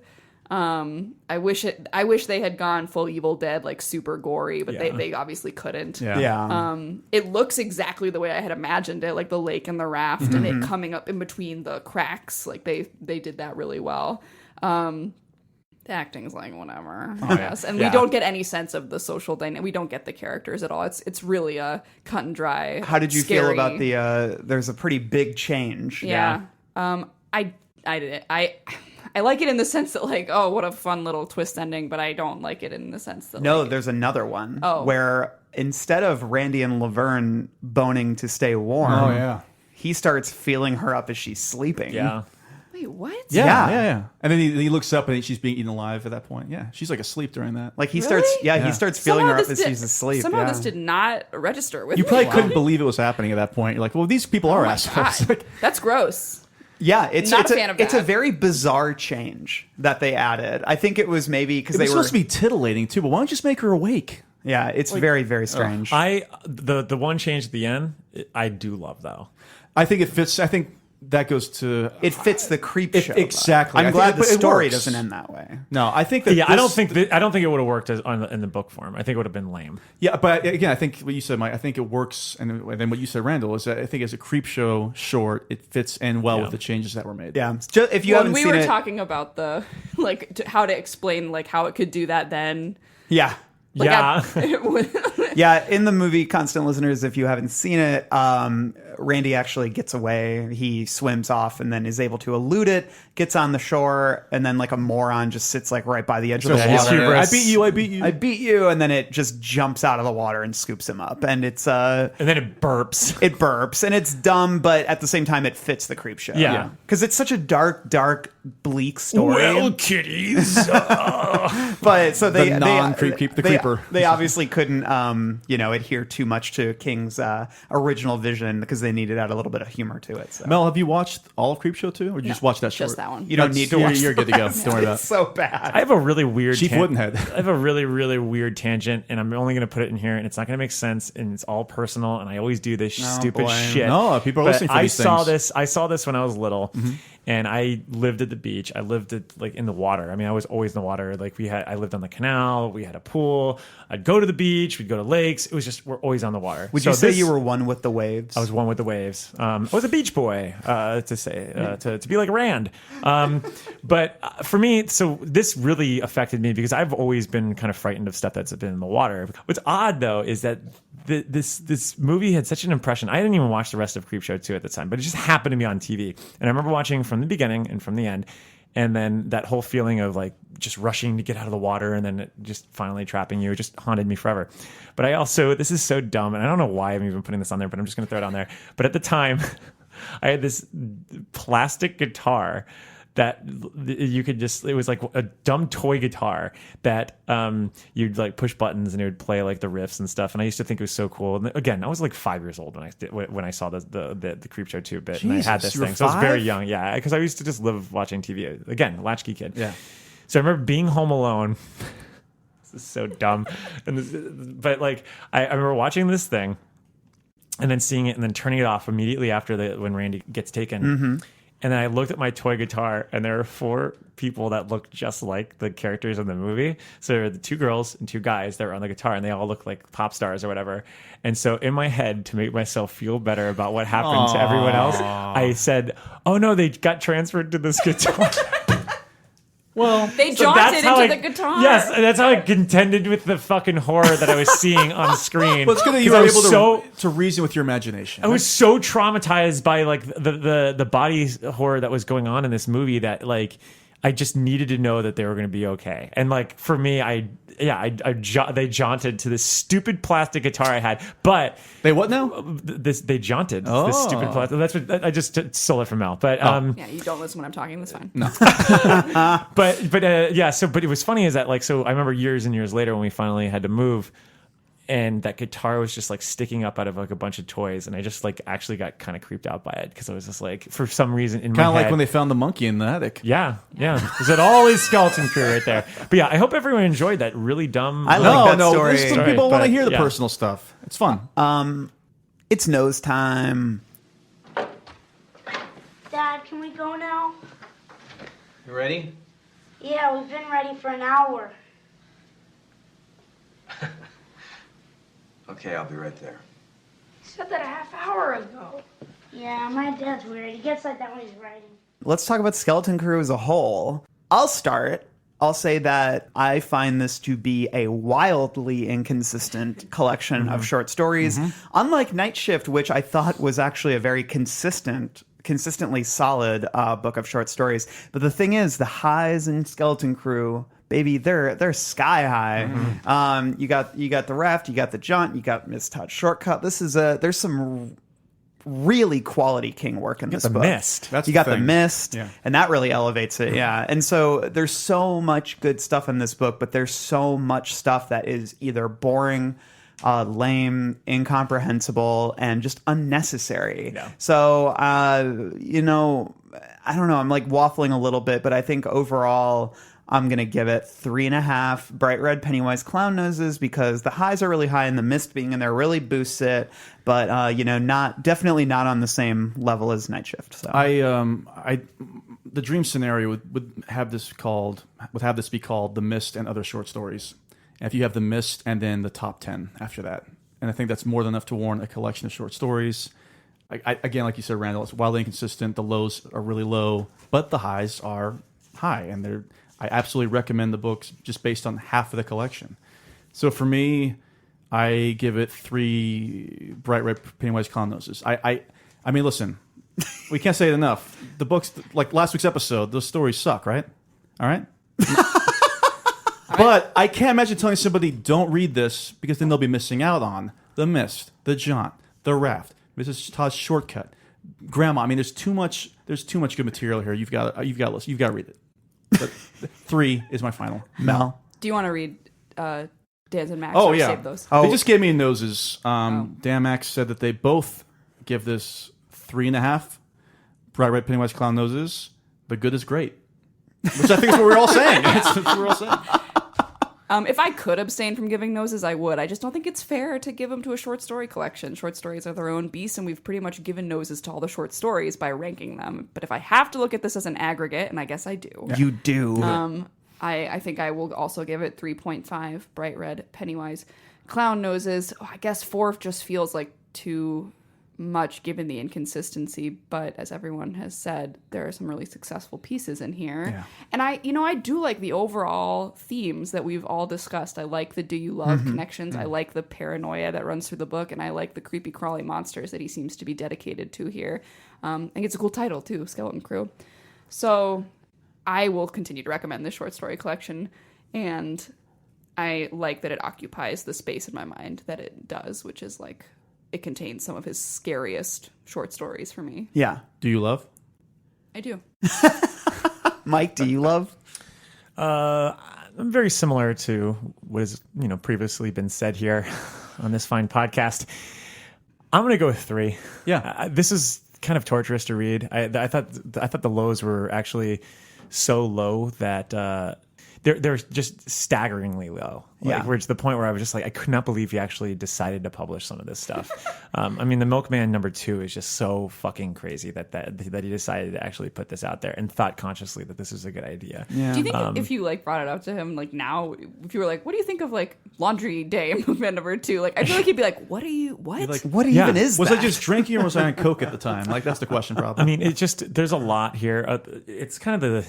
I wish they had gone full Evil Dead, like super gory, but they obviously couldn't. Yeah. It looks exactly the way I had imagined it, like the lake and the raft, and Mm-hmm. it coming up in between the cracks. Like they did that really well. The acting's like whatever, I guess, and Yeah. we don't get any sense of the social dynamic. We don't get the characters at all. It's really a cut and dry. How did you feel scary- about the? There's a pretty big change. Yeah. I did it. I like it in the sense that like, oh, what a fun little twist ending, but I don't like it in the sense that No, like, there's another one Oh. where instead of Randy and Laverne boning to stay warm, Oh yeah. he starts feeling her up as she's sleeping. Yeah. wait, what? Yeah. And then he looks up and she's being eaten alive at that point. Yeah, she's like asleep during that. Like he Really? starts, he Yeah. starts feeling Somehow her up this as did- she's asleep. Somehow yeah. this did not register with You me. probably couldn't believe it was happening at that point. You're like, well, these people are Oh my assholes. God. Like, That's gross. Yeah, it's Not it's a fan of it's a that. very bizarre change that they added. I think it was maybe because it they was were. supposed to be titillating too, but why don't you just make her awake? Yeah, it's very very strange. The one change at the end, I do love though. I think it fits. I think that goes to it fits the creep It- show. exactly. I I'm think glad it- the but it story works. doesn't end that way. no. I think that Yeah, I this- don't think it would have worked in the book form. I think it would have been lame. Yeah, but again, I think what you said, Mike. I think it works, and then what you said, Randall, is that I think as a creep show short, it fits in well Yeah. with the changes that were made. Yeah, if you When haven't we seen were it, talking about the like how to explain like how it could do that then. yeah. Like, Yeah. Yeah, in the movie, constant listeners, if you haven't seen it, Randy actually gets away. He swims off and then is able to elude it, gets on the shore, and then like a moron just sits like right by the edge of the Yeah, water. his hubris. I beat you. I beat you. I beat you, and then it just jumps out of the water and scoops him up. And it's And then it burps. it burps, and it's dumb, but at the same time, it fits the creep show. Yeah. because it's such a dark, bleak story. kitties. But so they The non-creep- the creeper. They obviously couldn't adhere too much to King's original vision because they needed to add a little bit of humor to it. So. Mel, have you watched all of Creep Show too, or did you just watch that short? Just that one. You don't need to watch. You're good to go. Don't worry about It's it. so bad. I have a really weird Chief Woodenhead. I have a really, really weird tangent, and I'm only going to put it in here, and it's not going to make sense, and it's all personal, and I always do this stupid boy. shit. No, people are But listening for I these saw things. this. I saw this when I was little, and I lived at the beach. I lived at like in the water. I mean, I was always in the water. Like I lived on the canal. We had a pool. I'd go to the beach. We'd go to lakes. It was just we're always on the water. Would So you say this- you were one with the waves? I was one with with the waves. I was a beach boy, to be like Rand. But for me, so this really affected me because I've always been kind of frightened of stuff that's been in the water. What's odd though is that this movie had such an impression. I didn't even watch the rest of Creepshow 2 at the time, but it just happened to be on TV. And I remember watching from the beginning and from the end. And then that whole feeling of like just rushing to get out of the water and then it just finally trapping you, it just haunted me forever. But I also, this is so dumb, and I don't know why I'm even putting this on there, but I'm just going to throw it on there. But at the time, I had this plastic guitar that you could just, it was like a dumb toy guitar that you'd like push buttons and it would play like the riffs and stuff. And I used to think it was so cool. And again, I was like 5 years old when I saw the Creepshow 2 bit. And I had this thing. So I was very young. Yeah. Because I used to just live watching TV. Again, latchkey kid. Yeah. So I remember being home alone. This is so dumb. But like, I remember watching this thing and then seeing it and then turning it off immediately after when Randy gets taken. Mm-hmm. And then I looked at my toy guitar, and there were 4 people that looked just like the characters in the movie. So there were the 2 girls and 2 guys that were on the guitar, and they all looked like pop stars or whatever. And so in my head, to make myself feel better about what happened to everyone else, I said, "Oh no, they got transferred to this guitar." Well, They jaunted into the guitar. Yes, and that's how I contended with the fucking horror that I was seeing on screen. well, it's good that you were able to reason with your imagination. I was so traumatized by like the body horror that was going on in this movie that like I just needed to know that they were going to be okay. And like for me, they jaunted to this stupid plastic guitar I had, but They what now? they jaunted this stupid plastic. That's what I just stole it from Mel. But Yeah, you don't listen when I'm talking. That's fine. No. yeah. So, but it was funny is that like, so I remember years and years later when we finally had to move, and that guitar was just like sticking up out of like a bunch of toys, and I just like actually got kind of creeped out by it because I was just like, for some reason in my head, Kind of like when they found the monkey in the attic. Yeah. Is it always skeleton crew right there? But yeah, I hope everyone enjoyed that really dumb. I like that story. Some people want to but, hear the yeah. personal stuff. It's fun. It's nose time. Dad, can we go now? You ready? Yeah, we've been ready for an hour. Okay, I'll be right there. You said that a half hour ago. Yeah, my dad's weird. He gets like that when he's writing. Let's talk about Skeleton Crew as a whole. I'll start. I'll say that I find this to be a wildly inconsistent collection of short stories. Unlike Night Shift, which I thought was actually a very consistently solid book of short stories. But the thing is, the highs in Skeleton Crew, baby, they're sky high. You got the raft, you got the jaunt, you got Mistouch Shortcut. There's some really quality King work in this the book. mist. That's you the got the thing. mist, Yeah. and that really elevates it. Yeah, and so there's so much good stuff in this book, but there's so much stuff that is either boring, lame, incomprehensible, and just unnecessary. Yeah. So, I don't know. I'm like waffling a little bit, but I think overall, I'm going to give it 3.5 bright red Pennywise clown noses because the highs are really high and the mist being in there really boosts it. But, definitely not on the same level as Night Shift. So The dream scenario would have this be called The Mist and Other Short Stories. And if you have The Mist and then the top 10 after that. And I think that's more than enough to warrant a collection of short stories. Again, like you said, Randall, it's wildly inconsistent. The lows are really low, but the highs are high. And I absolutely recommend the books just based on half of the collection. So for me, I give it 3 bright red Pennywise clown noses. I mean, listen, we can't say it enough. The books, like last week's episode, those stories suck, right? All right? But I can't imagine telling somebody, don't read this, because then they'll be missing out on The Mist, The Jaunt, The Raft, Mrs. Todd's Shortcut, Grandma. I mean, there's too much good material here. You've got to read it. But 3 is my final. Mel. Do you want to read Dan's and Max? Oh, or yeah. Save those? They just gave me noses. Dan Max said that they both give this 3.5 bright red Pennywise clown noses. The good is great. Which I think is what we're all saying. That's what we're all saying. If I could abstain from giving noses, I would. I just don't think it's fair to give them to a short story collection. Short stories are their own beast, and we've pretty much given noses to all the short stories by ranking them. But if I have to look at this as an aggregate, and I guess I do, You do. I think I will also give it 3.5 bright red Pennywise clown noses. Oh, I guess 4 just feels like too much given the inconsistency, but as everyone has said, there are some really successful pieces in here. Yeah. And I do like the overall themes that we've all discussed. I like the do you love connections. I like the paranoia that runs through the book, and I like the creepy crawly monsters that he seems to be dedicated to here. I think it's a cool title too, Skeleton Crew. So I will continue to recommend this short story collection, and I like that it occupies the space in my mind that it does, which is like it contains some of his scariest short stories for me. Yeah. Do you love? I do. Mike, do you love? I'm very similar to what has previously been said here on this fine podcast. I'm going to go with 3. Yeah. This is kind of torturous to read. I thought the lows were actually so low that they're just staggeringly low. Yeah. We're to the point where I was just like, I could not believe he actually decided to publish some of this stuff. I mean, The Milkman #2 is just so fucking crazy that he decided to actually put this out there and thought consciously that this is a good idea. Yeah. Do you think if you like brought it up to him like now, if you were like, what do you think of like Laundry Day Milkman #2? Like I feel like he'd be like, what? Like, What even is was that? I just drinking or was I on coke at the time? Like that's the question, probably. I mean, there's a lot here. It's kind of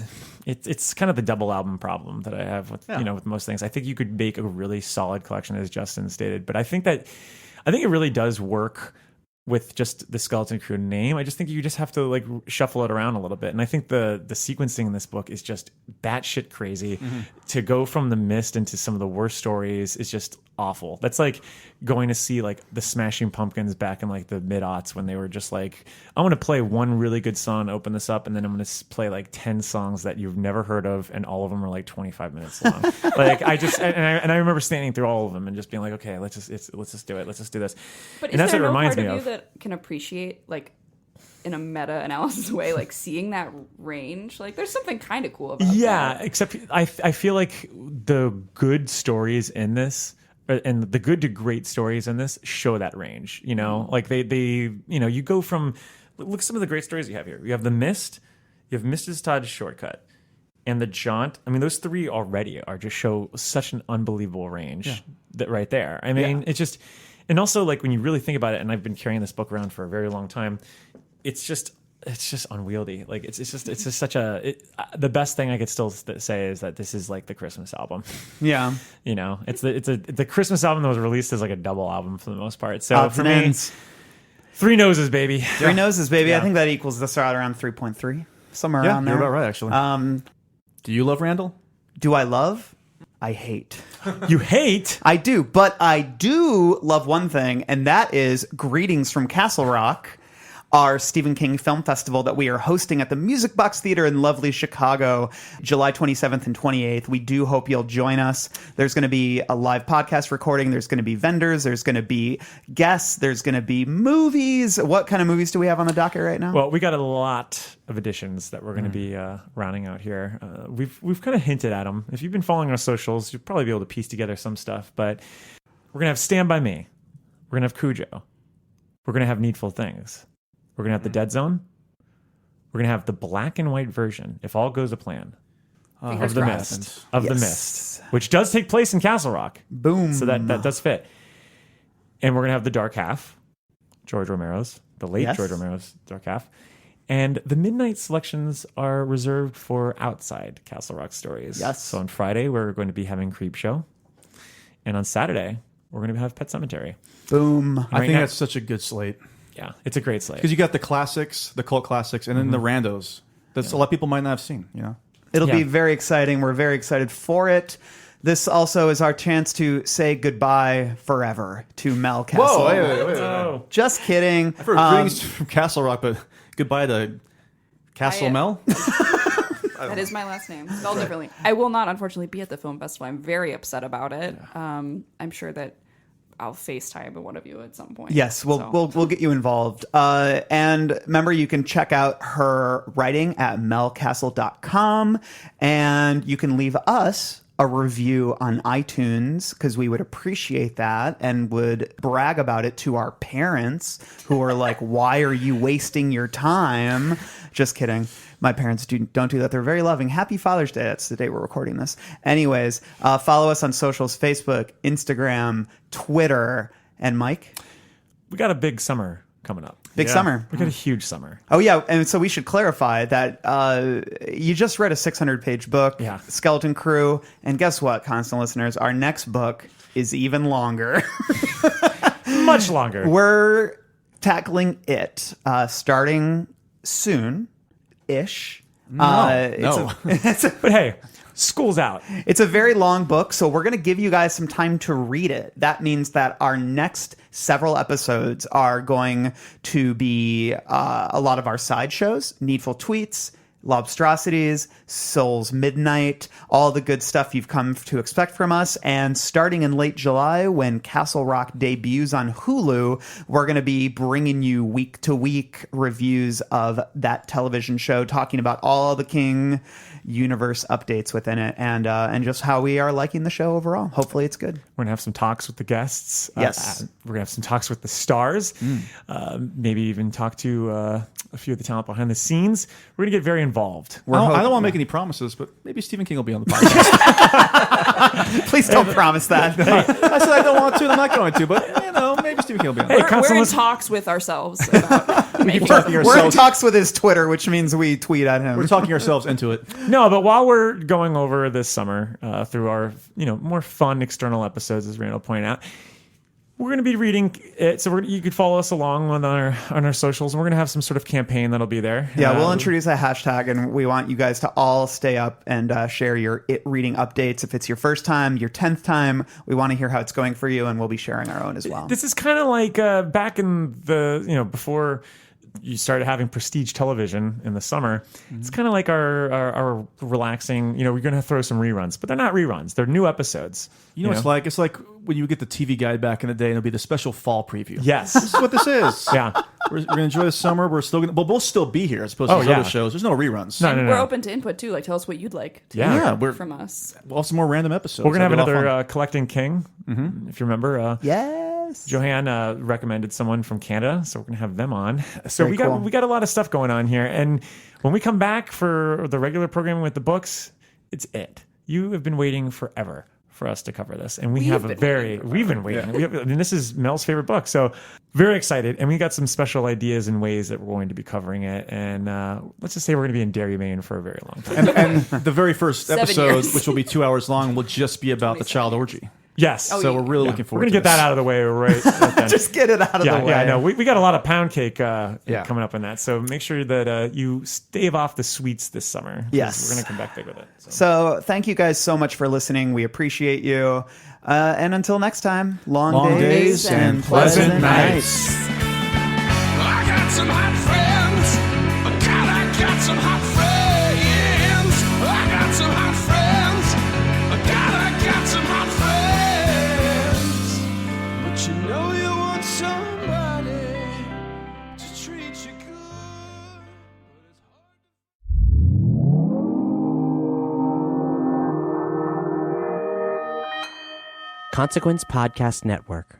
the double album problem that I have with with most things. I think you could make a really solid collection, as Justin stated, but I think it really does work with just the Skeleton Crew name. I just think you just have to like shuffle it around a little bit. And I think the sequencing in this book is just batshit crazy. To go from The Mist into some of the worst stories is just awful. That's like going to see like the Smashing Pumpkins back in like the mid-aughts when they were just like, I'm going to play one really good song to open this up, and then I'm going to play like 10 songs that you've never heard of, and all of them are like 25 minutes long. Like I remember standing through all of them and just being like, okay, let's just do it. Let's just do this. But and is that's there what it no reminds part me of you of. that can appreciate like in a meta-analysis way, like seeing that range? Like there's something kind of cool about that. Except I feel like the good stories in this and the good to great stories in this show that range, like they you go from, look at some of the great stories you have here. You have The Mist, you have Mrs. Todd's Shortcut, and The Jaunt. I mean, those 3 already are just show such an unbelievable range that right there. I mean, it's just, and also like when you really think about it, and I've been carrying this book around for a very long time, it's just unwieldy. Like it's just such a. The best thing I could still say is that this is like the Christmas album. Yeah. It's the Christmas album that was released as like a double album for the most part. So Odds for and me, ends. 3 noses, baby. 3 noses, baby. I Yeah. think that equals this out around 3.3, somewhere yeah, around there. you're about right, actually. Do you love Randall? Do I love? I hate. You hate? I do, but I do love one thing, and that is Greetings from Castle Rock, our Stephen King Film Festival that we are hosting at the Music Box Theater in lovely Chicago, July 27th and 28th. We do hope you'll join us. There's going to be a live podcast recording. There's going to be vendors. There's going to be guests. There's going to be movies. What kind of movies do we have on the docket right now? Well, we got a lot of editions that we're going to be rounding out here. We've kind of hinted at them. If you've been following our socials, you'll probably be able to piece together some stuff. But we're going to have Stand By Me. We're going to have Cujo. We're going to have Needful Things. We're going to have The Dead Zone. We're going to have the black and white version, if all goes to plan, of The Mist. Of The Mist, which does take place in Castle Rock. Boom. So that does fit. And we're going to have The Dark Half, George Romero's, the late Yes. George Romero's Dark Half. And the midnight selections are reserved for outside Castle Rock stories. Yes. So on Friday, we're going to be having Creep Show. And on Saturday, we're going to have Pet Cemetery. Boom. I think now- that's such a good slate. Yeah, it's a great slate. Because you got the classics, the cult classics, and then the randos. That's a lot of people might not have seen, It'll Yeah. be very exciting. We're very excited for it. This also is our chance to say goodbye forever to Mel Castle. Whoa, wait. Oh. Just kidding. I've heard greetings from Castle Rock, but goodbye to Castle Mel. That is my last name, spelled differently. I will not, unfortunately, be at the film festival. I'm very upset about it. I'm sure that I'll FaceTime one of you at some point. Yes, we'll get you involved. And remember, you can check out her writing at melcastle.com, and you can leave us a review on iTunes because we would appreciate that and would brag about it to our parents who are like, why are you wasting your time? Just kidding. My parents don't do that. They're very loving. Happy Father's Day. That's the day we're recording this. Anyways, follow us on socials, Facebook, Instagram, Twitter. And Mike? We got a big summer coming up. Big summer. We got a huge summer. Oh, yeah. And so we should clarify that you just read a 600-page book, Yeah. Skeleton Crew. And guess what, constant listeners? Our next book is even longer. Much longer. We're tackling it starting soon-ish. No. But hey, school's out. It's a very long book, so we're going to give you guys some time to read it. That means that our next several episodes are going to be a lot of our sideshows, Needful Tweets, Lobstrosities, Souls Midnight, all the good stuff you've come to expect from us. And starting in late July, when Castle Rock debuts on Hulu, we're going to be bringing you week-to-week reviews of that television show, talking about all the King universe updates within it, and just how we are liking the show overall. Hopefully it's good. We're gonna have some talks with the guests. Yes. We're gonna have some talks with the stars. Maybe even talk to a few of the talent behind the scenes. We're gonna get very involved. I don't want to make any promises, but maybe Stephen King will be on the podcast. Please don't promise that. I said I don't want to, and I'm not going to, but maybe Stephen King will be on the Hey, podcast. constant We're in listen- talks with ourselves about maybe. Talking We're in ourselves- talks with his Twitter, which means we tweet at him. We're talking ourselves into it. No, but while we're going over this summer through our more fun external episodes, as Randall pointed out, we're going to be reading it. So you could follow us along on our socials. And we're going to have some sort of campaign that'll be there. Yeah, we'll introduce a hashtag, and we want you guys to all stay up and share your It reading updates. If it's your first time, your 10th time, we want to hear how it's going for you, and we'll be sharing our own as well. This is kind of like back in the before you started having prestige television in the summer. It's kind of like our relaxing. We're going to throw some reruns, but they're not reruns. They're new episodes. You know what it's like? It's like when you get the TV Guide back in the day, and it'll be the special fall preview. Yes. This is what this is. Yeah. We're going to enjoy the summer. We're still going to, we'll still be here as opposed to yeah. other shows. There's no reruns. No. We're open to input too. Like, tell us what you'd like to Yeah. hear from us. We'll have some more random episodes. We're going to have That'll be a lot of another Collecting King, if you remember. Yes. Johanne recommended someone from Canada, so we're going to have them on. So Very cool. we got a lot of stuff going on here. And when we come back for the regular programming with the books, it's it. You have been waiting forever for us to cover this, and we've been waiting. This is Mel's favorite book, so very excited. And we got some special ideas and ways that we're going to be covering it. And let's just say we're going to be in Derry, Maine for a very long time. and the very first 7 episode, years. which will be 2 hours long, will just be about the child orgy. Yes. So we're really looking We're forward going to to get that out of the way right then. Just get it out of the way. Yeah, I know. We got a lot of pound cake coming up in that. So make sure that you stave off the sweets this summer. 'Cause Yes. We're going to come back big with it. So thank you guys so much for listening. We appreciate you. And until next time, long days and pleasant nights. I got some hot friends. God, I got some hot friends. I got some hot friends. God, I got some hot friends. But you know you want somebody to treat you good. Consequence Podcast Network.